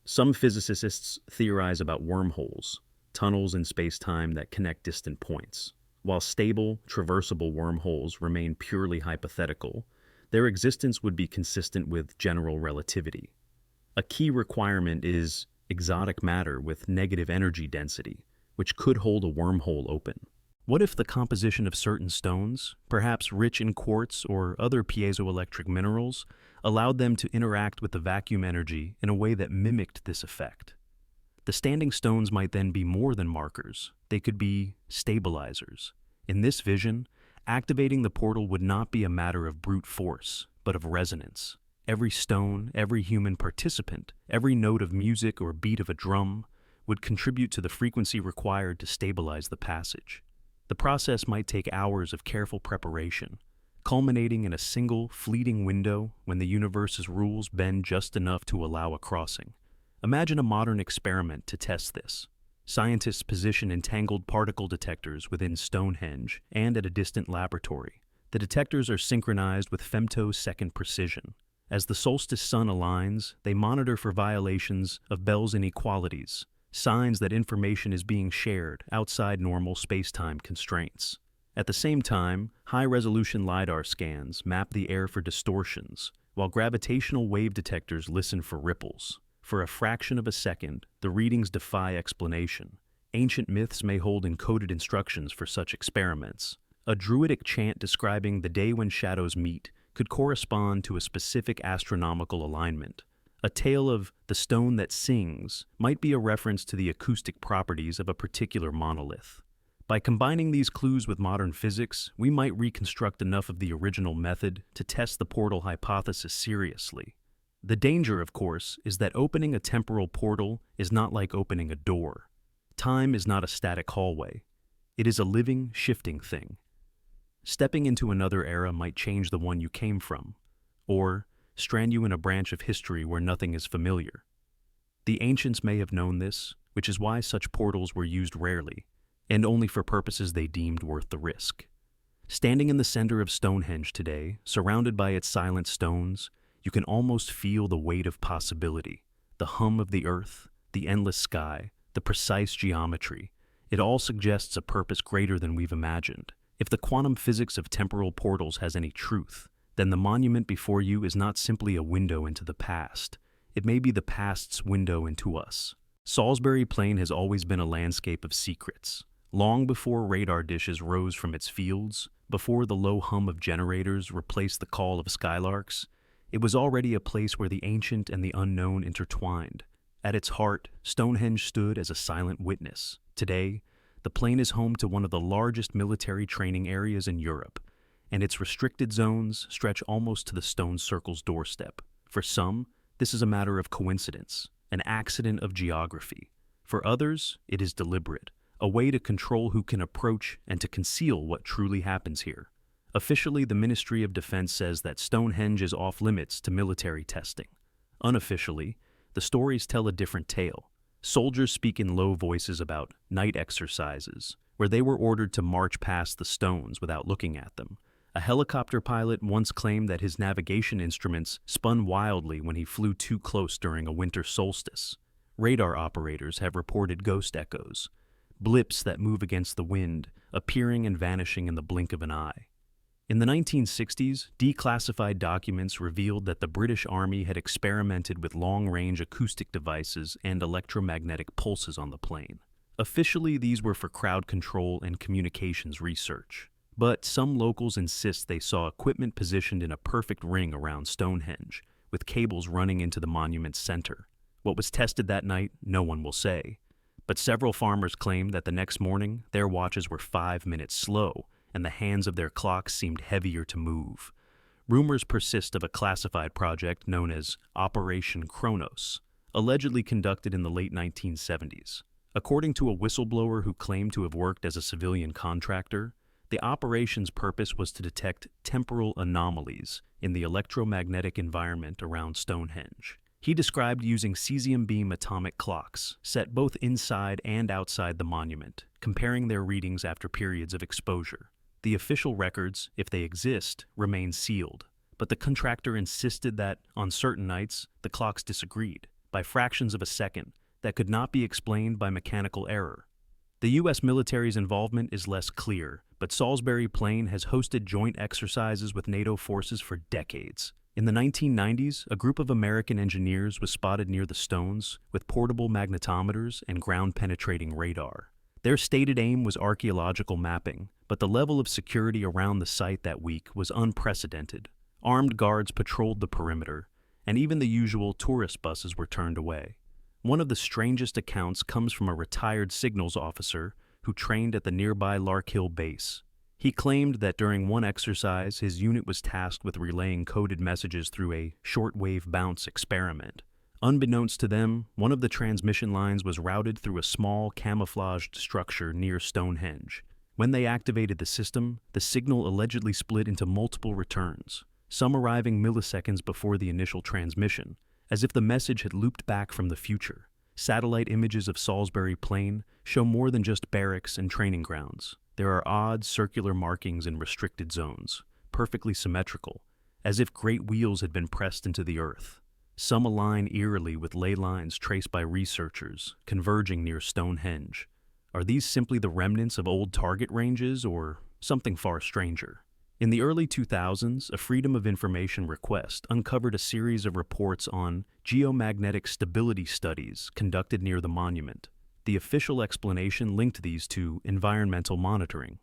Some physicists theorize about wormholes, tunnels in space-time that connect distant points. While stable, traversable wormholes remain purely hypothetical, their existence would be consistent with general relativity. A key requirement is exotic matter with negative energy density, which could hold a wormhole open. What if the composition of certain stones, perhaps rich in quartz or other piezoelectric minerals, allowed them to interact with the vacuum energy in a way that mimicked this effect? The standing stones might then be more than markers. They could be stabilizers. In this vision, activating the portal would not be a matter of brute force, but of resonance. Every stone, every human participant, every note of music or beat of a drum would contribute to the frequency required to stabilize the passage. The process might take hours of careful preparation, culminating in a single, fleeting window when the universe's rules bend just enough to allow a crossing. Imagine a modern experiment to test this. Scientists position entangled particle detectors within Stonehenge and at a distant laboratory. The detectors are synchronized with femtosecond precision. As the solstice sun aligns, they monitor for violations of Bell's inequalities, signs that information is being shared outside normal space-time constraints. At the same time, high-resolution LiDAR scans map the air for distortions, while gravitational wave detectors listen for ripples. For a fraction of a second, the readings defy explanation. Ancient myths may hold encoded instructions for such experiments. A druidic chant describing the day when shadows meet could correspond to a specific astronomical alignment. A tale of the stone that sings might be a reference to the acoustic properties of a particular monolith. By combining these clues with modern physics, we might reconstruct enough of the original method to test the portal hypothesis seriously. The danger, of course, is that opening a temporal portal is not like opening a door. Time is not a static hallway. It is a living, shifting thing. Stepping into another era might change the one you came from, or strand you in a branch of history where nothing is familiar. The ancients may have known this, which is why such portals were used rarely, and only for purposes they deemed worth the risk. Standing in the center of Stonehenge today, surrounded by its silent stones, you can almost feel the weight of possibility, the hum of the earth, the endless sky, the precise geometry. It all suggests a purpose greater than we've imagined. If the quantum physics of temporal portals has any truth, then the monument before you is not simply a window into the past. It may be the past's window into us. Salisbury Plain has always been a landscape of secrets. Long before radar dishes rose from its fields, before the low hum of generators replaced the call of skylarks, it was already a place where the ancient and the unknown intertwined. At its heart, Stonehenge stood as a silent witness. Today, the plain is home to one of the largest military training areas in Europe, and its restricted zones stretch almost to the stone circle's doorstep. For some, this is a matter of coincidence, an accident of geography. For others, it is deliberate, a way to control who can approach and to conceal what truly happens here. Officially, the Ministry of Defense says that Stonehenge is off-limits to military testing. Unofficially, the stories tell a different tale. Soldiers speak in low voices about night exercises, where they were ordered to march past the stones without looking at them. A helicopter pilot once claimed that his navigation instruments spun wildly when he flew too close during a winter solstice. Radar operators have reported ghost echoes, blips that move against the wind, appearing and vanishing in the blink of an eye. In the 1960s, declassified documents revealed that the British Army had experimented with long-range acoustic devices and electromagnetic pulses on the plain. Officially, these were for crowd control and communications research. But some locals insist they saw equipment positioned in a perfect ring around Stonehenge, with cables running into the monument's center. What was tested that night, no one will say. But several farmers claim that the next morning, their watches were 5 minutes slow, and the hands of their clocks seemed heavier to move. Rumors persist of a classified project known as Operation Kronos, allegedly conducted in the late 1970s. According to a whistleblower who claimed to have worked as a civilian contractor, the operation's purpose was to detect temporal anomalies in the electromagnetic environment around Stonehenge. He described using cesium beam atomic clocks, set both inside and outside the monument, comparing their readings after periods of exposure. The official records, if they exist, remain sealed, but the contractor insisted that, on certain nights, the clocks disagreed, by fractions of a second, that could not be explained by mechanical error. The U.S. military's involvement is less clear, but Salisbury Plain has hosted joint exercises with NATO forces for decades. In the 1990s, a group of American engineers was spotted near the stones with portable magnetometers and ground-penetrating radar. Their stated aim was archaeological mapping, but the level of security around the site that week was unprecedented. Armed guards patrolled the perimeter, and even the usual tourist buses were turned away. One of the strangest accounts comes from a retired signals officer who trained at the nearby Larkhill base. He claimed that during one exercise, his unit was tasked with relaying coded messages through a shortwave bounce experiment. Unbeknownst to them, one of the transmission lines was routed through a small camouflaged structure near Stonehenge. When they activated the system, the signal allegedly split into multiple returns, some arriving milliseconds before the initial transmission, as if the message had looped back from the future. Satellite images of Salisbury Plain show more than just barracks and training grounds. There are odd circular markings in restricted zones, perfectly symmetrical, as if great wheels had been pressed into the earth. Some align eerily with ley lines traced by researchers, converging near Stonehenge. Are these simply the remnants of old target ranges, or something far stranger? In the early 2000s, a Freedom of Information request uncovered a series of reports on geomagnetic stability studies conducted near the monument. The official explanation linked these to environmental monitoring.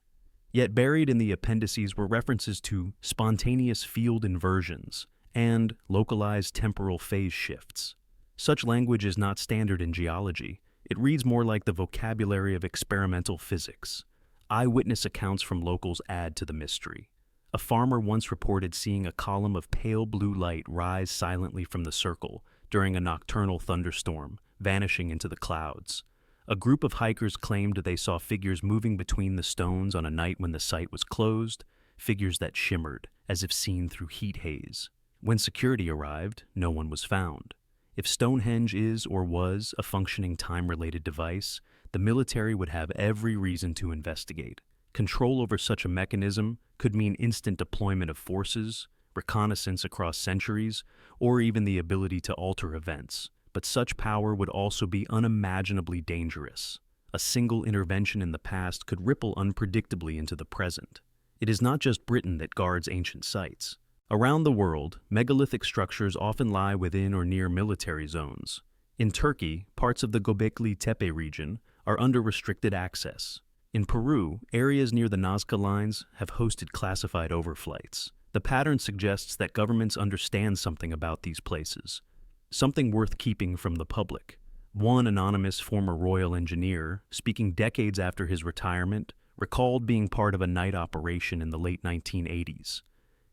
Yet buried in the appendices were references to spontaneous field inversions and localized temporal phase shifts. Such language is not standard in geology. It reads more like the vocabulary of experimental physics. Eyewitness accounts from locals add to the mystery. A farmer once reported seeing a column of pale blue light rise silently from the circle during a nocturnal thunderstorm, vanishing into the clouds. A group of hikers claimed they saw figures moving between the stones on a night when the site was closed, figures that shimmered, as if seen through heat haze. When security arrived, no one was found. If Stonehenge is or was a functioning time-related device, the military would have every reason to investigate. Control over such a mechanism could mean instant deployment of forces, reconnaissance across centuries, or even the ability to alter events. But such power would also be unimaginably dangerous. A single intervention in the past could ripple unpredictably into the present. It is not just Britain that guards ancient sites. Around the world, megalithic structures often lie within or near military zones. In Turkey, parts of the Göbekli Tepe region are under restricted access. In Peru, areas near the Nazca lines have hosted classified overflights. The pattern suggests that governments understand something about these places, something worth keeping from the public. One anonymous former royal engineer, speaking decades after his retirement, recalled being part of a night operation in the late 1980s.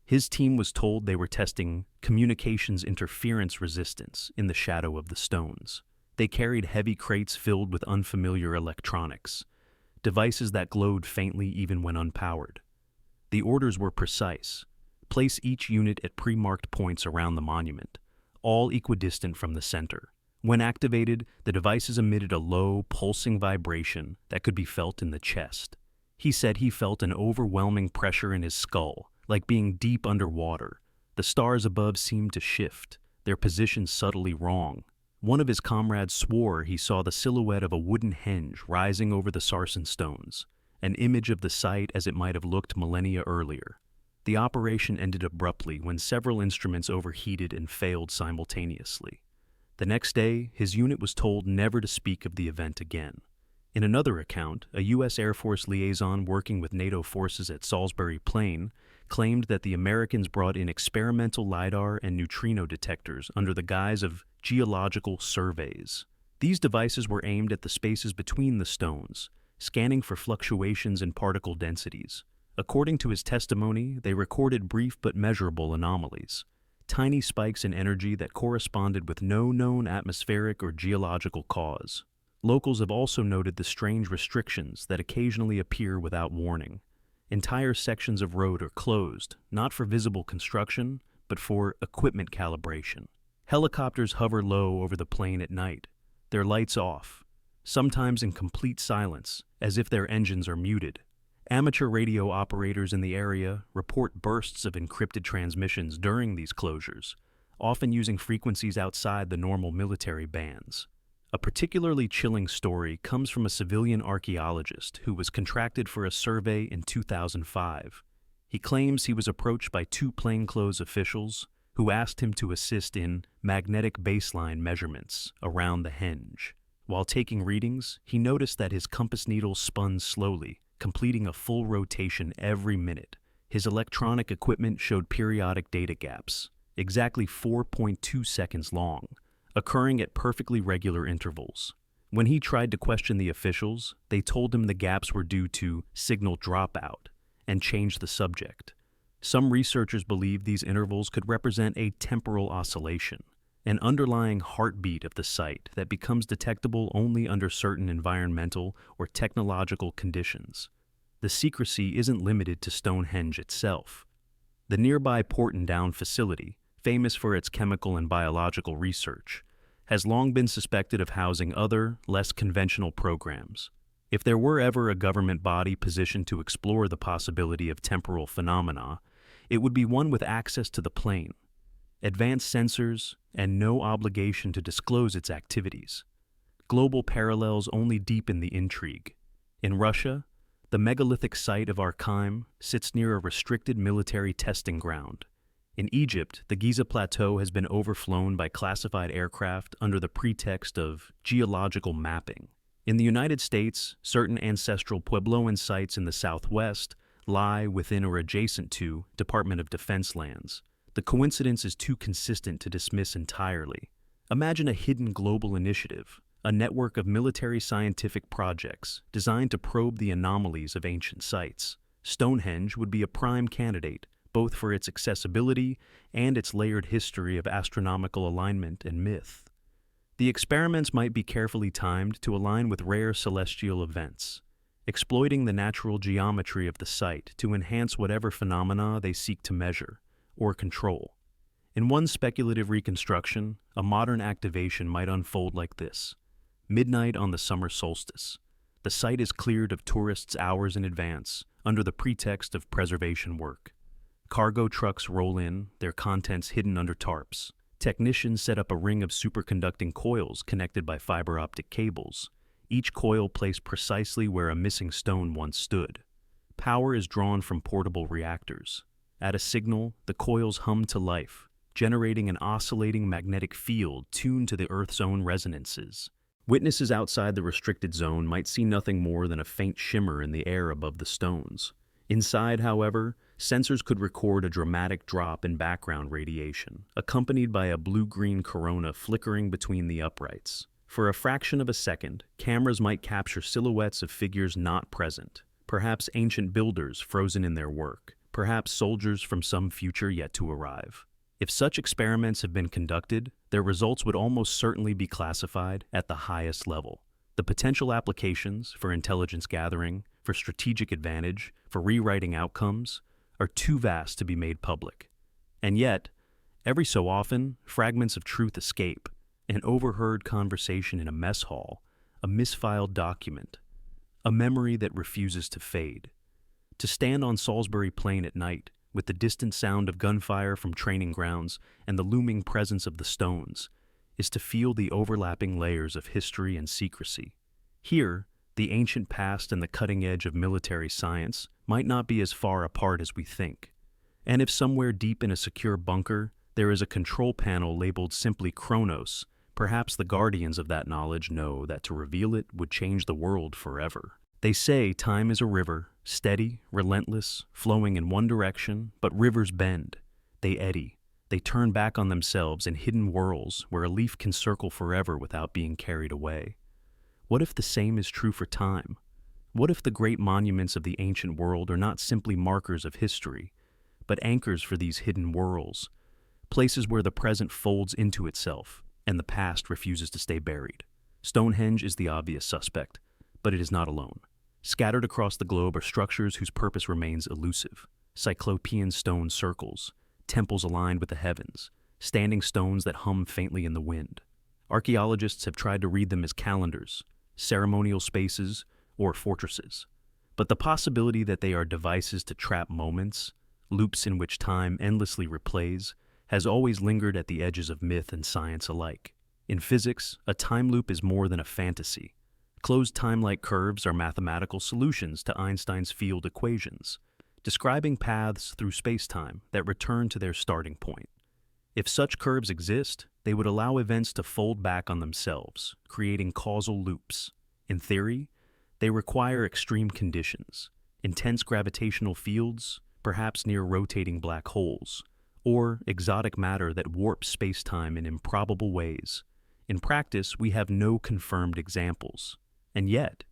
His team was told they were testing communications interference resistance in the shadow of the stones. They carried heavy crates filled with unfamiliar electronics, devices that glowed faintly even when unpowered. The orders were precise. Place each unit at pre-marked points around the monument, all equidistant from the center. When activated, the devices emitted a low, pulsing vibration that could be felt in the chest. He said he felt an overwhelming pressure in his skull, like being deep underwater. The stars above seemed to shift, their positions subtly wrong. One of his comrades swore he saw the silhouette of a wooden henge rising over the sarsen stones, an image of the site as it might have looked millennia earlier. The operation ended abruptly when several instruments overheated and failed simultaneously. The next day, his unit was told never to speak of the event again. In another account, a U.S. Air Force liaison working with NATO forces at Salisbury Plain claimed that the Americans brought in experimental LiDAR and neutrino detectors under the guise of geological surveys. These devices were aimed at the spaces between the stones, scanning for fluctuations in particle densities. According to his testimony, they recorded brief but measurable anomalies, tiny spikes in energy that corresponded with no known atmospheric or geological cause. Locals have also noted the strange restrictions that occasionally appear without warning. Entire sections of road are closed, not for visible construction, but for equipment calibration. Helicopters hover low over the plain at night, their lights off, sometimes in complete silence, as if their engines are muted. Amateur radio operators in the area report bursts of encrypted transmissions during these closures, often using frequencies outside the normal military bands. A particularly chilling story comes from a civilian archaeologist who was contracted for a survey in 2005. He claims he was approached by two plainclothes officials who asked him to assist in magnetic baseline measurements around the henge. While taking readings, he noticed that his compass needle spun slowly, completing a full rotation every minute. His electronic equipment showed periodic data gaps, exactly 4.2 seconds long, occurring at perfectly regular intervals. When he tried to question the officials, they told him the gaps were due to signal dropout and changed the subject. Some researchers believe these intervals could represent a temporal oscillation, an underlying heartbeat of the site that becomes detectable only under certain environmental or technological conditions. The secrecy isn't limited to Stonehenge itself. The nearby Porton facility, famous for its chemical and biological research, has long been suspected of housing other, less conventional programs. If there were ever a government body positioned to explore the possibility of temporal phenomena, it would be one with access to the plane, advanced sensors, and no obligation to disclose its activities. Global parallels only deepen the intrigue. In Russia, the megalithic site of Arkhim sits near a restricted military testing ground. In Egypt, the Giza Plateau has been overflown by classified aircraft under the pretext of geological mapping. In the United States, certain ancestral Puebloan sites in the Southwest lie within or adjacent to Department of Defense lands. The coincidence is too consistent to dismiss entirely. Imagine a hidden global initiative, a network of military scientific projects designed to probe the anomalies of ancient sites. Stonehenge would be a prime candidate, both for its accessibility and its layered history of astronomical alignment and myth. The experiments might be carefully timed to align with rare celestial events, exploiting the natural geometry of the site to enhance whatever phenomena they seek to measure or control. In one speculative reconstruction, a modern activation might unfold like this. Midnight on the summer solstice. The site is cleared of tourists hours in advance, under the pretext of preservation work. Cargo trucks roll in, their contents hidden under tarps. Technicians set up a ring of superconducting coils connected by fiber optic cables, each coil placed precisely where a missing stone once stood. Power is drawn from portable reactors. At a signal, the coils hum to life, generating an oscillating magnetic field tuned to the Earth's own resonances. Witnesses outside the restricted zone might see nothing more than a faint shimmer in the air above the stones. Inside, however, sensors could record a dramatic drop in background radiation, accompanied by a blue-green corona flickering between the uprights. For a fraction of a second, cameras might capture silhouettes of figures not present, perhaps ancient builders frozen in their work, perhaps soldiers from some future yet to arrive. If such experiments have been conducted, their results would almost certainly be classified at the highest level. The potential applications for intelligence gathering, for strategic advantage, for rewriting outcomes, are too vast to be made public. And yet, every so often, fragments of truth escape: an overheard conversation in a mess hall, a misfiled document, a memory that refuses to fade. To stand on Salisbury Plain at night, with the distant sound of gunfire from training grounds and the looming presence of the stones, is to feel the overlapping layers of history and secrecy. Here, the ancient past and the cutting edge of military science might not be as far apart as we think. And if somewhere deep in a secure bunker there is a control panel labeled simply Chronos, perhaps the guardians of that knowledge know that to reveal it would change the world forever. They say time is a river, steady, relentless, flowing in one direction, but rivers bend. They eddy. They turn back on themselves in hidden whirls where a leaf can circle forever without being carried away. What if the same is true for time? What if the great monuments of the ancient world are not simply markers of history, but anchors for these hidden whirls, places where the present folds into itself and the past refuses to stay buried? Stonehenge is the obvious suspect, but it is not alone. Scattered across the globe are structures whose purpose remains elusive: cyclopean stone circles, temples aligned with the heavens, standing stones that hum faintly in the wind. Archaeologists have tried to read them as calendars, ceremonial spaces, or fortresses. But the possibility that they are devices to trap moments, loops in which time endlessly replays, has always lingered at the edges of myth and science alike. In physics, a time loop is more than a fantasy. Closed time-like curves are mathematical solutions to Einstein's field equations, describing paths through spacetime that return to their starting point. If such curves exist, they would allow events to fold back on themselves, creating causal loops. In theory, they require extreme conditions, intense gravitational fields, perhaps near rotating black holes, or exotic matter that warps spacetime in improbable ways. In practice, we have no confirmed examples. And yet,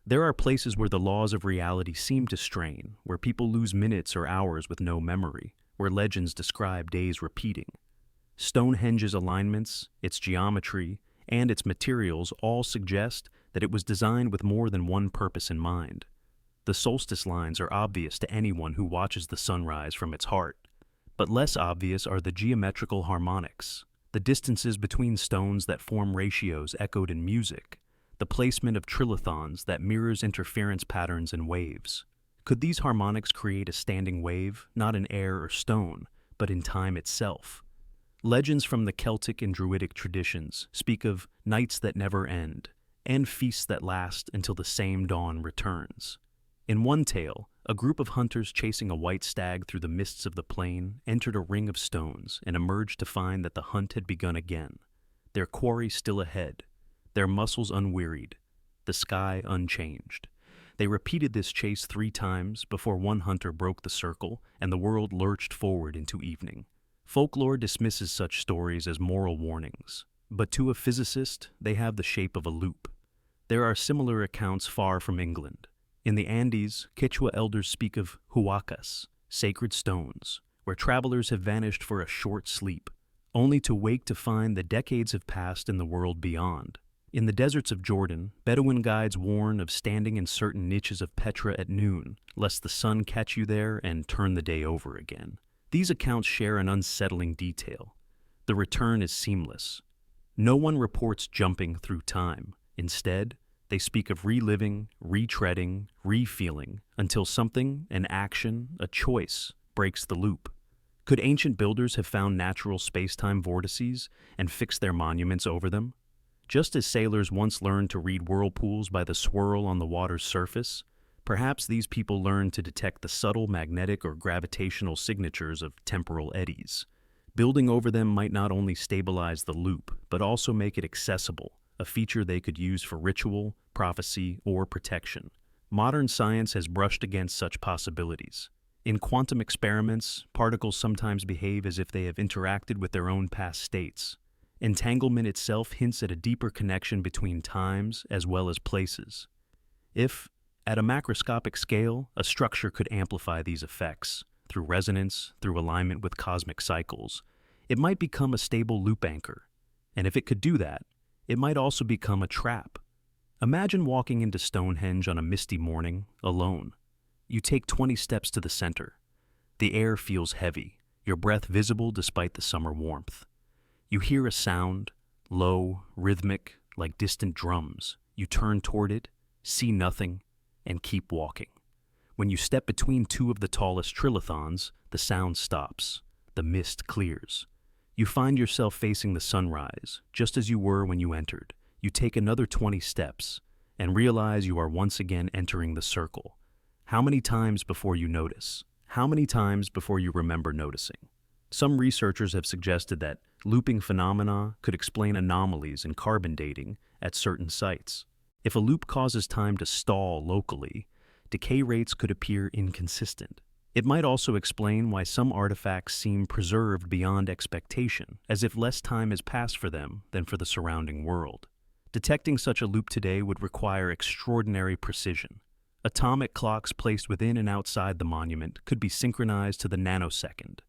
there are places where the laws of reality seem to strain, where people lose minutes or hours with no memory, where legends describe days repeating. Stonehenge's alignments, its geometry, and its materials all suggest that it was designed with more than one purpose in mind. The solstice lines are obvious to anyone who watches the sunrise from its heart, but less obvious are the geometrical harmonics, the distances between stones that form ratios echoed in music, the placement of trilithons that mirrors interference patterns in waves. Could these harmonics create a standing wave, not in air or stone, but in time itself? Legends from the Celtic and Druidic traditions speak of nights that never end, and feasts that last until the same dawn returns. In one tale, a group of hunters chasing a white stag through the mists of the plain entered a ring of stones and emerged to find that the hunt had begun again, their quarry still ahead, their muscles unwearied, the sky unchanged. They repeated this chase 3 times before one hunter broke the circle and the world lurched forward into evening. Folklore dismisses such stories as moral warnings, but to a physicist, they have the shape of a loop. There are similar accounts far from England. In the Andes, Quechua elders speak of huacas, sacred stones, where travelers have vanished for a short sleep, only to wake to find the decades have passed in the world beyond. In the deserts of Jordan, Bedouin guides warn of standing in certain niches of Petra at noon, lest the sun catch you there and turn the day over again. These accounts share an unsettling detail. The return is seamless. No one reports jumping through time. Instead, they speak of reliving, retreading, refeeling, until something, an action, a choice, breaks the loop. Could ancient builders have found natural space-time vortices and fixed their monuments over them? Just as sailors once learned to read whirlpools by the swirl on the water's surface, perhaps these people learned to detect the subtle magnetic or gravitational signatures of temporal eddies. Building over them might not only stabilize the loop, but also make it accessible, a feature they could use for ritual, prophecy, or protection. Modern science has brushed against such possibilities. In quantum experiments, particles sometimes behave as if they have interacted with their own past states. Entanglement itself hints at a deeper connection between times as well as places. If, at a macroscopic scale, a structure could amplify these effects, through resonance, through alignment with cosmic cycles, it might become a stable loop anchor. And if it could do that, it might also become a trap. Imagine walking into Stonehenge on a misty morning, alone. You take 20 steps to the center. The air feels heavy, your breath visible despite the summer warmth. You hear a sound, low, rhythmic, like distant drums. You turn toward it, see nothing, and keep walking. When you step between 2 of the tallest trilithons, the sound stops. The mist clears. You find yourself facing the sunrise, just as you were when you entered. You take another 20 steps, and realize you are once again entering the circle. How many times before you notice? How many times before you remember noticing? Some researchers have suggested that looping phenomena could explain anomalies in carbon dating at certain sites. If a loop causes time to stall locally, decay rates could appear inconsistent. It might also explain why some artifacts seem preserved beyond expectation, as if less time has passed for them than for the surrounding world. Detecting such a loop today would require extraordinary precision. Atomic clocks placed within and outside the monument could be synchronized to the nanosecond.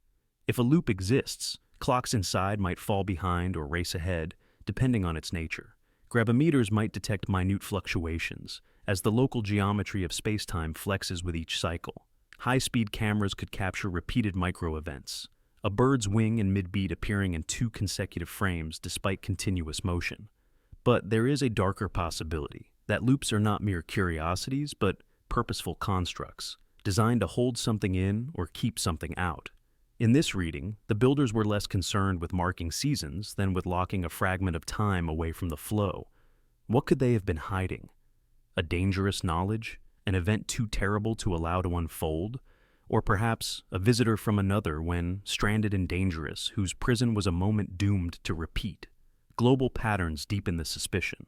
If a loop exists, clocks inside might fall behind or race ahead, depending on its nature. Gravimeters might detect minute fluctuations, as the local geometry of spacetime flexes with each cycle. High-speed cameras could capture repeated micro-events, a bird's wing in mid-beat appearing in 2 consecutive frames despite continuous motion. But there is a darker possibility, that loops are not mere curiosities, but purposeful constructs, designed to hold something in or keep something out. In this reading, the builders were less concerned with marking seasons than with locking a fragment of time away from the flow. What could they have been hiding? A dangerous knowledge? An event too terrible to allow to unfold? Or perhaps a visitor from another when stranded and dangerous, whose prison was a moment doomed to repeat? Global patterns deepen the suspicion.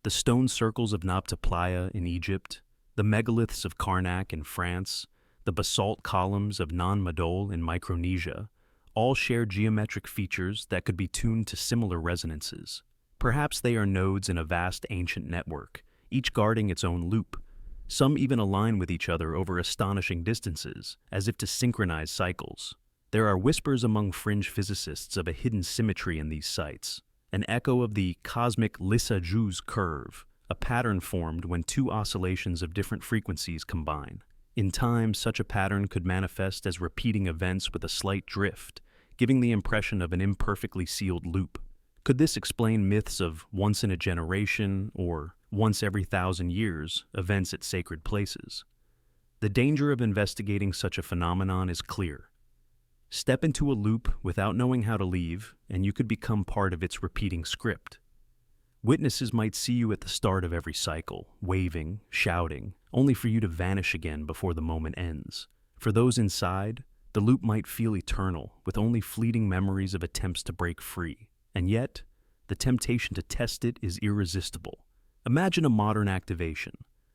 The stone circles of Nabta Playa in Egypt, the megaliths of Karnak in France, the basalt columns of Nan Madol in Micronesia, all share geometric features that could be tuned to similar resonances. Perhaps they are nodes in a vast ancient network, each guarding its own loop. Some even align with each other over astonishing distances, as if to synchronize cycles. There are whispers among fringe physicists of a hidden symmetry in these sites, an echo of the cosmic Lissajous curve, a pattern formed when two oscillations of different frequencies combine. In time, such a pattern could manifest as repeating events with a slight drift, giving the impression of an imperfectly sealed loop. Could this explain myths of once in a generation or once every 1,000 years events at sacred places? The danger of investigating such a phenomenon is clear. Step into a loop without knowing how to leave, and you could become part of its repeating script. Witnesses might see you at the start of every cycle, waving, shouting, only for you to vanish again before the moment ends. For those inside, the loop might feel eternal, with only fleeting memories of attempts to break free. And yet, the temptation to test it is irresistible. Imagine a modern activation.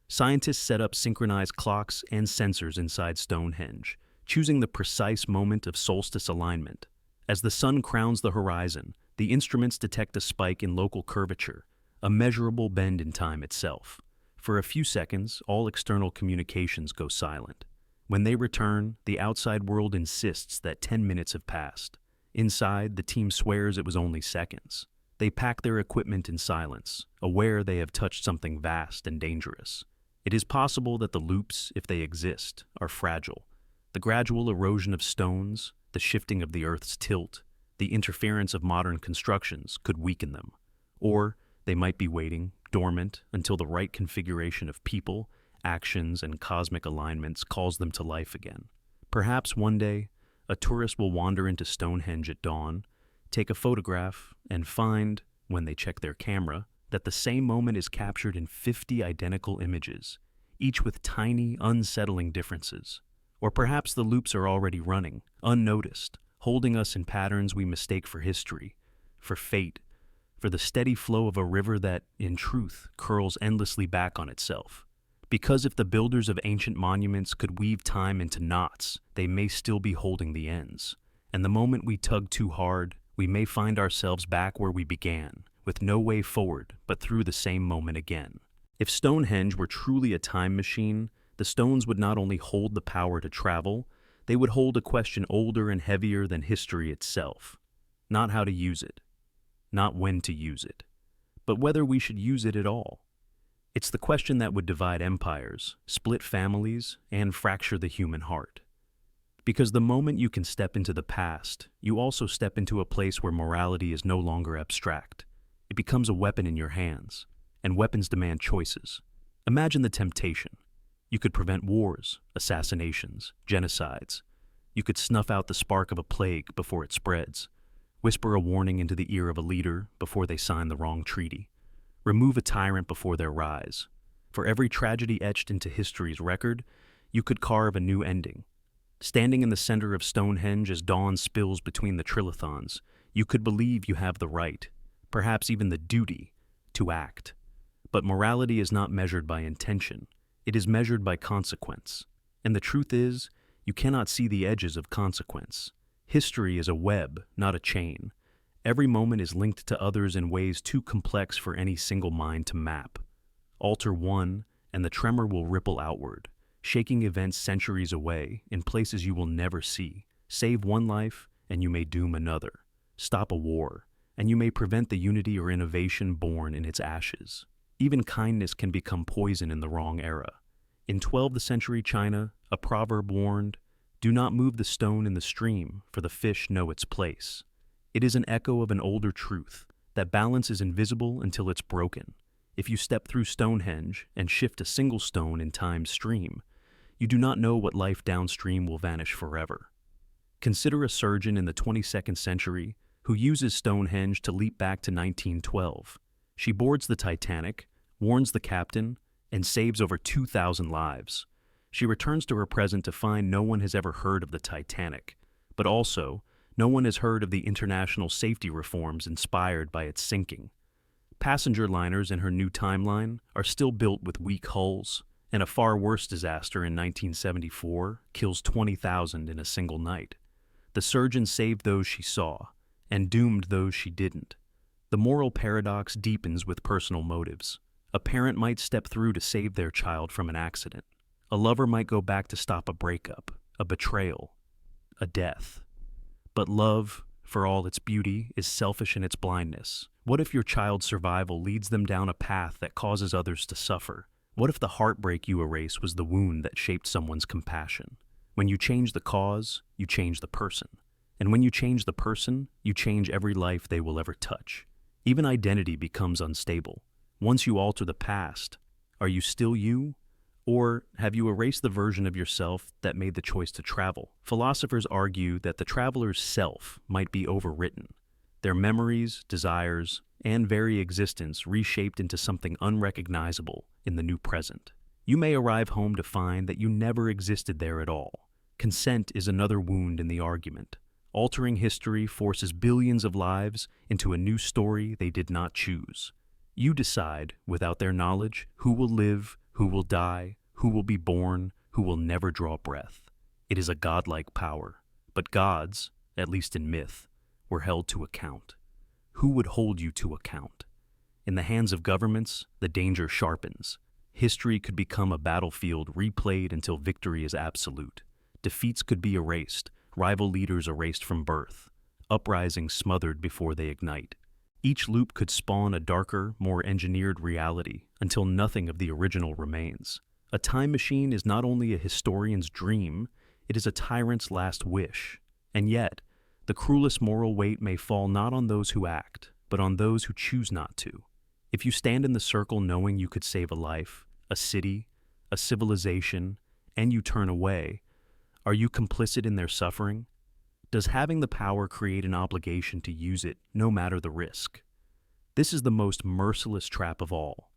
Scientists set up synchronized clocks and sensors inside Stonehenge, choosing the precise moment of solstice alignment. As the sun crowns the horizon, the instruments detect a spike in local curvature, a measurable bend in time itself. For a few seconds, all external communications go silent. When they return, the outside world insists that 10 minutes have passed. Inside, the team swears it was only seconds. They pack their equipment in silence, aware they have touched something vast and dangerous. It is possible that the loops, if they exist, are fragile. The gradual erosion of stones, the shifting of the Earth's tilt, the interference of modern constructions could weaken them. Or they might be waiting, dormant, until the right configuration of people, actions, and cosmic alignments calls them to life again. Perhaps one day, a tourist will wander into Stonehenge at dawn, take a photograph, and find, when they check their camera, that the same moment is captured in 50 identical images, each with tiny, unsettling differences. Or perhaps the loops are already running, unnoticed, holding us in patterns we mistake for history, for fate, for the steady flow of a river that, in truth, curls endlessly back on itself. Because if the builders of ancient monuments could weave time into knots, they may still be holding the ends. And the moment we tug too hard, we may find ourselves back where we began, with no way forward but through the same moment again. If Stonehenge were truly a time machine, the stones would not only hold the power to travel, they would hold a question older and heavier than history itself. Not how to use it, not when to use it, but whether we should use it at all. It's the question that would divide empires, split families, and fracture the human heart. Because the moment you can step into the past, you also step into a place where morality is no longer abstract. It becomes a weapon in your hands, and weapons demand choices. Imagine the temptation. You could prevent wars, assassinations, genocides. You could snuff out the spark of a plague before it spreads, whisper a warning into the ear of a leader before they sign the wrong treaty, remove a tyrant before their rise. For every tragedy etched into history's record, you could carve a new ending. Standing in the center of Stonehenge as dawn spills between the trilithons, you could believe you have the right, perhaps even the duty, to act. But morality is not measured by intention. It is measured by consequence. And the truth is, you cannot see the edges of consequence. History is a web, not a chain. Every moment is linked to others in ways too complex for any single mind to map. Alter one, and the tremor will ripple outward, shaking events centuries away in places you will never see. Save one life, and you may doom another. Stop a war, and you may prevent the unity or innovation born in its ashes. Even kindness can become poison in the wrong era. In 12th century China, a proverb warned, "Do not move the stone in the stream, for the fish know its place." It is an echo of an older truth, that balance is invisible until it's broken. If you step through Stonehenge and shift a single stone in time's stream, you do not know what life downstream will vanish forever. Consider a surgeon in the 22nd century who uses Stonehenge to leap back to 1912. She boards the Titanic, warns the captain, and saves over 2,000 lives. She returns to her present to find no one has ever heard of the Titanic, but also no one has heard of the international safety reforms inspired by its sinking. Passenger liners in her new timeline are still built with weak hulls, and a far worse disaster in 1974 kills 20,000 in a single night. The surgeon saved those she saw, and doomed those she didn't. The moral paradox deepens with personal motives. A parent might step through to save their child from an accident. A lover might go back to stop a breakup, a betrayal, a death. But love, for all its beauty, is selfish in its blindness. What if your child's survival leads them down a path that causes others to suffer? What if the heartbreak you erase was the wound that shaped someone's compassion? When you change the cause, you change the person. And when you change the person, you change every life they will ever touch. Even identity becomes unstable. Once you alter the past, are you still you? Or have you erased the version of yourself that made the choice to travel? Philosophers argue that the traveler's self might be overwritten, their memories, desires, and very existence reshaped into something unrecognizable in the new present. You may arrive home to find that you never existed there at all. Consent is another wound in the argument. Altering history forces billions of lives into a new story they did not choose. You decide, without their knowledge, who will live, who will die, who will be born, who will never draw breath. It is a godlike power, but gods, at least in myth, were held to account. Who would hold you to account? In the hands of governments, the danger sharpens. History could become a battlefield replayed until victory is absolute. Defeats could be erased, rival leaders erased from birth, uprisings smothered before they ignite. Each loop could spawn a darker, more engineered reality until nothing of the original remains. A time machine is not only a historian's dream, it is a tyrant's last wish. And yet, the cruelest moral weight may fall not on those who act, but on those who choose not to. If you stand in the circle knowing you could save a life, a city, a civilization, and you turn away, are you complicit in their suffering? Does having the power create an obligation to use it, no matter the risk? This is the most merciless trap of all.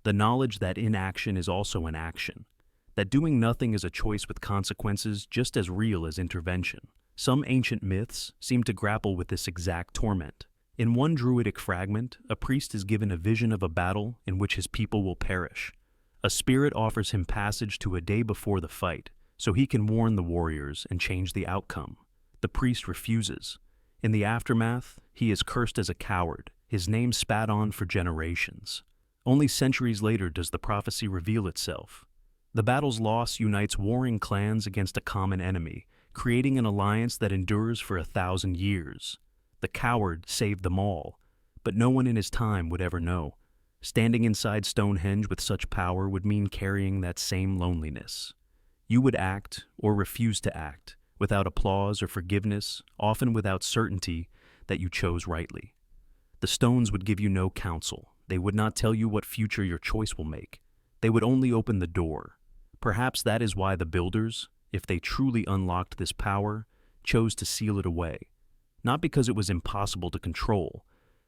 The knowledge that inaction is also an action, that doing nothing is a choice with consequences just as real as intervention. Some ancient myths seem to grapple with this exact torment. In one druidic fragment, a priest is given a vision of a battle in which his people will perish. A spirit offers him passage to a day before the fight, so he can warn the warriors and change the outcome. The priest refuses. In the aftermath, he is cursed as a coward, his name spat on for generations. Only centuries later does the prophecy reveal itself. The battle's loss unites warring clans against a common enemy, creating an alliance that endures for 1,000 years. The coward saved them all, but no one in his time would ever know. Standing inside Stonehenge with such power would mean carrying that same loneliness. You would act, or refuse to act, without applause or forgiveness, often without certainty that you chose rightly. The stones would give you no counsel. They would not tell you what future your choice will make. They would only open the door. Perhaps that is why the builders, if they truly unlocked this power, chose to seal it away. Not because it was impossible to control,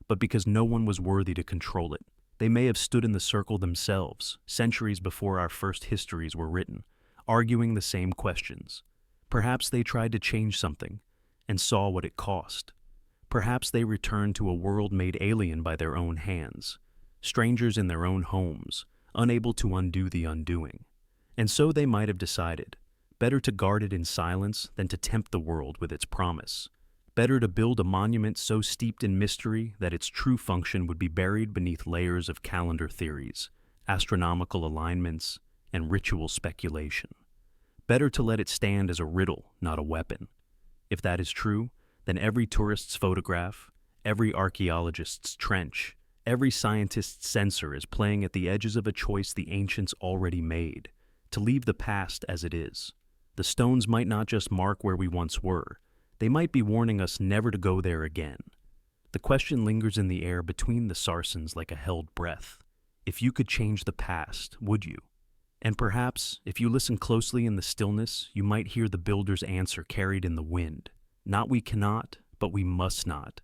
but because no one was worthy to control it. They may have stood in the circle themselves, centuries before our first histories were written, arguing the same questions. Perhaps they tried to change something and saw what it cost. Perhaps they returned to a world made alien by their own hands, strangers in their own homes, unable to undo the undoing. And so they might have decided, better to guard it in silence than to tempt the world with its promise. Better to build a monument so steeped in mystery that its true function would be buried beneath layers of calendar theories, astronomical alignments, and ritual speculation. Better to let it stand as a riddle, not a weapon. If that is true, then every tourist's photograph, every archaeologist's trench, every scientist's sensor is playing at the edges of a choice the ancients already made, to leave the past as it is. The stones might not just mark where we once were, they might be warning us never to go there again. The question lingers in the air between the Sarsens like a held breath. If you could change the past, would you? And perhaps, if you listen closely in the stillness, you might hear the builder's answer carried in the wind. Not we cannot, but we must not.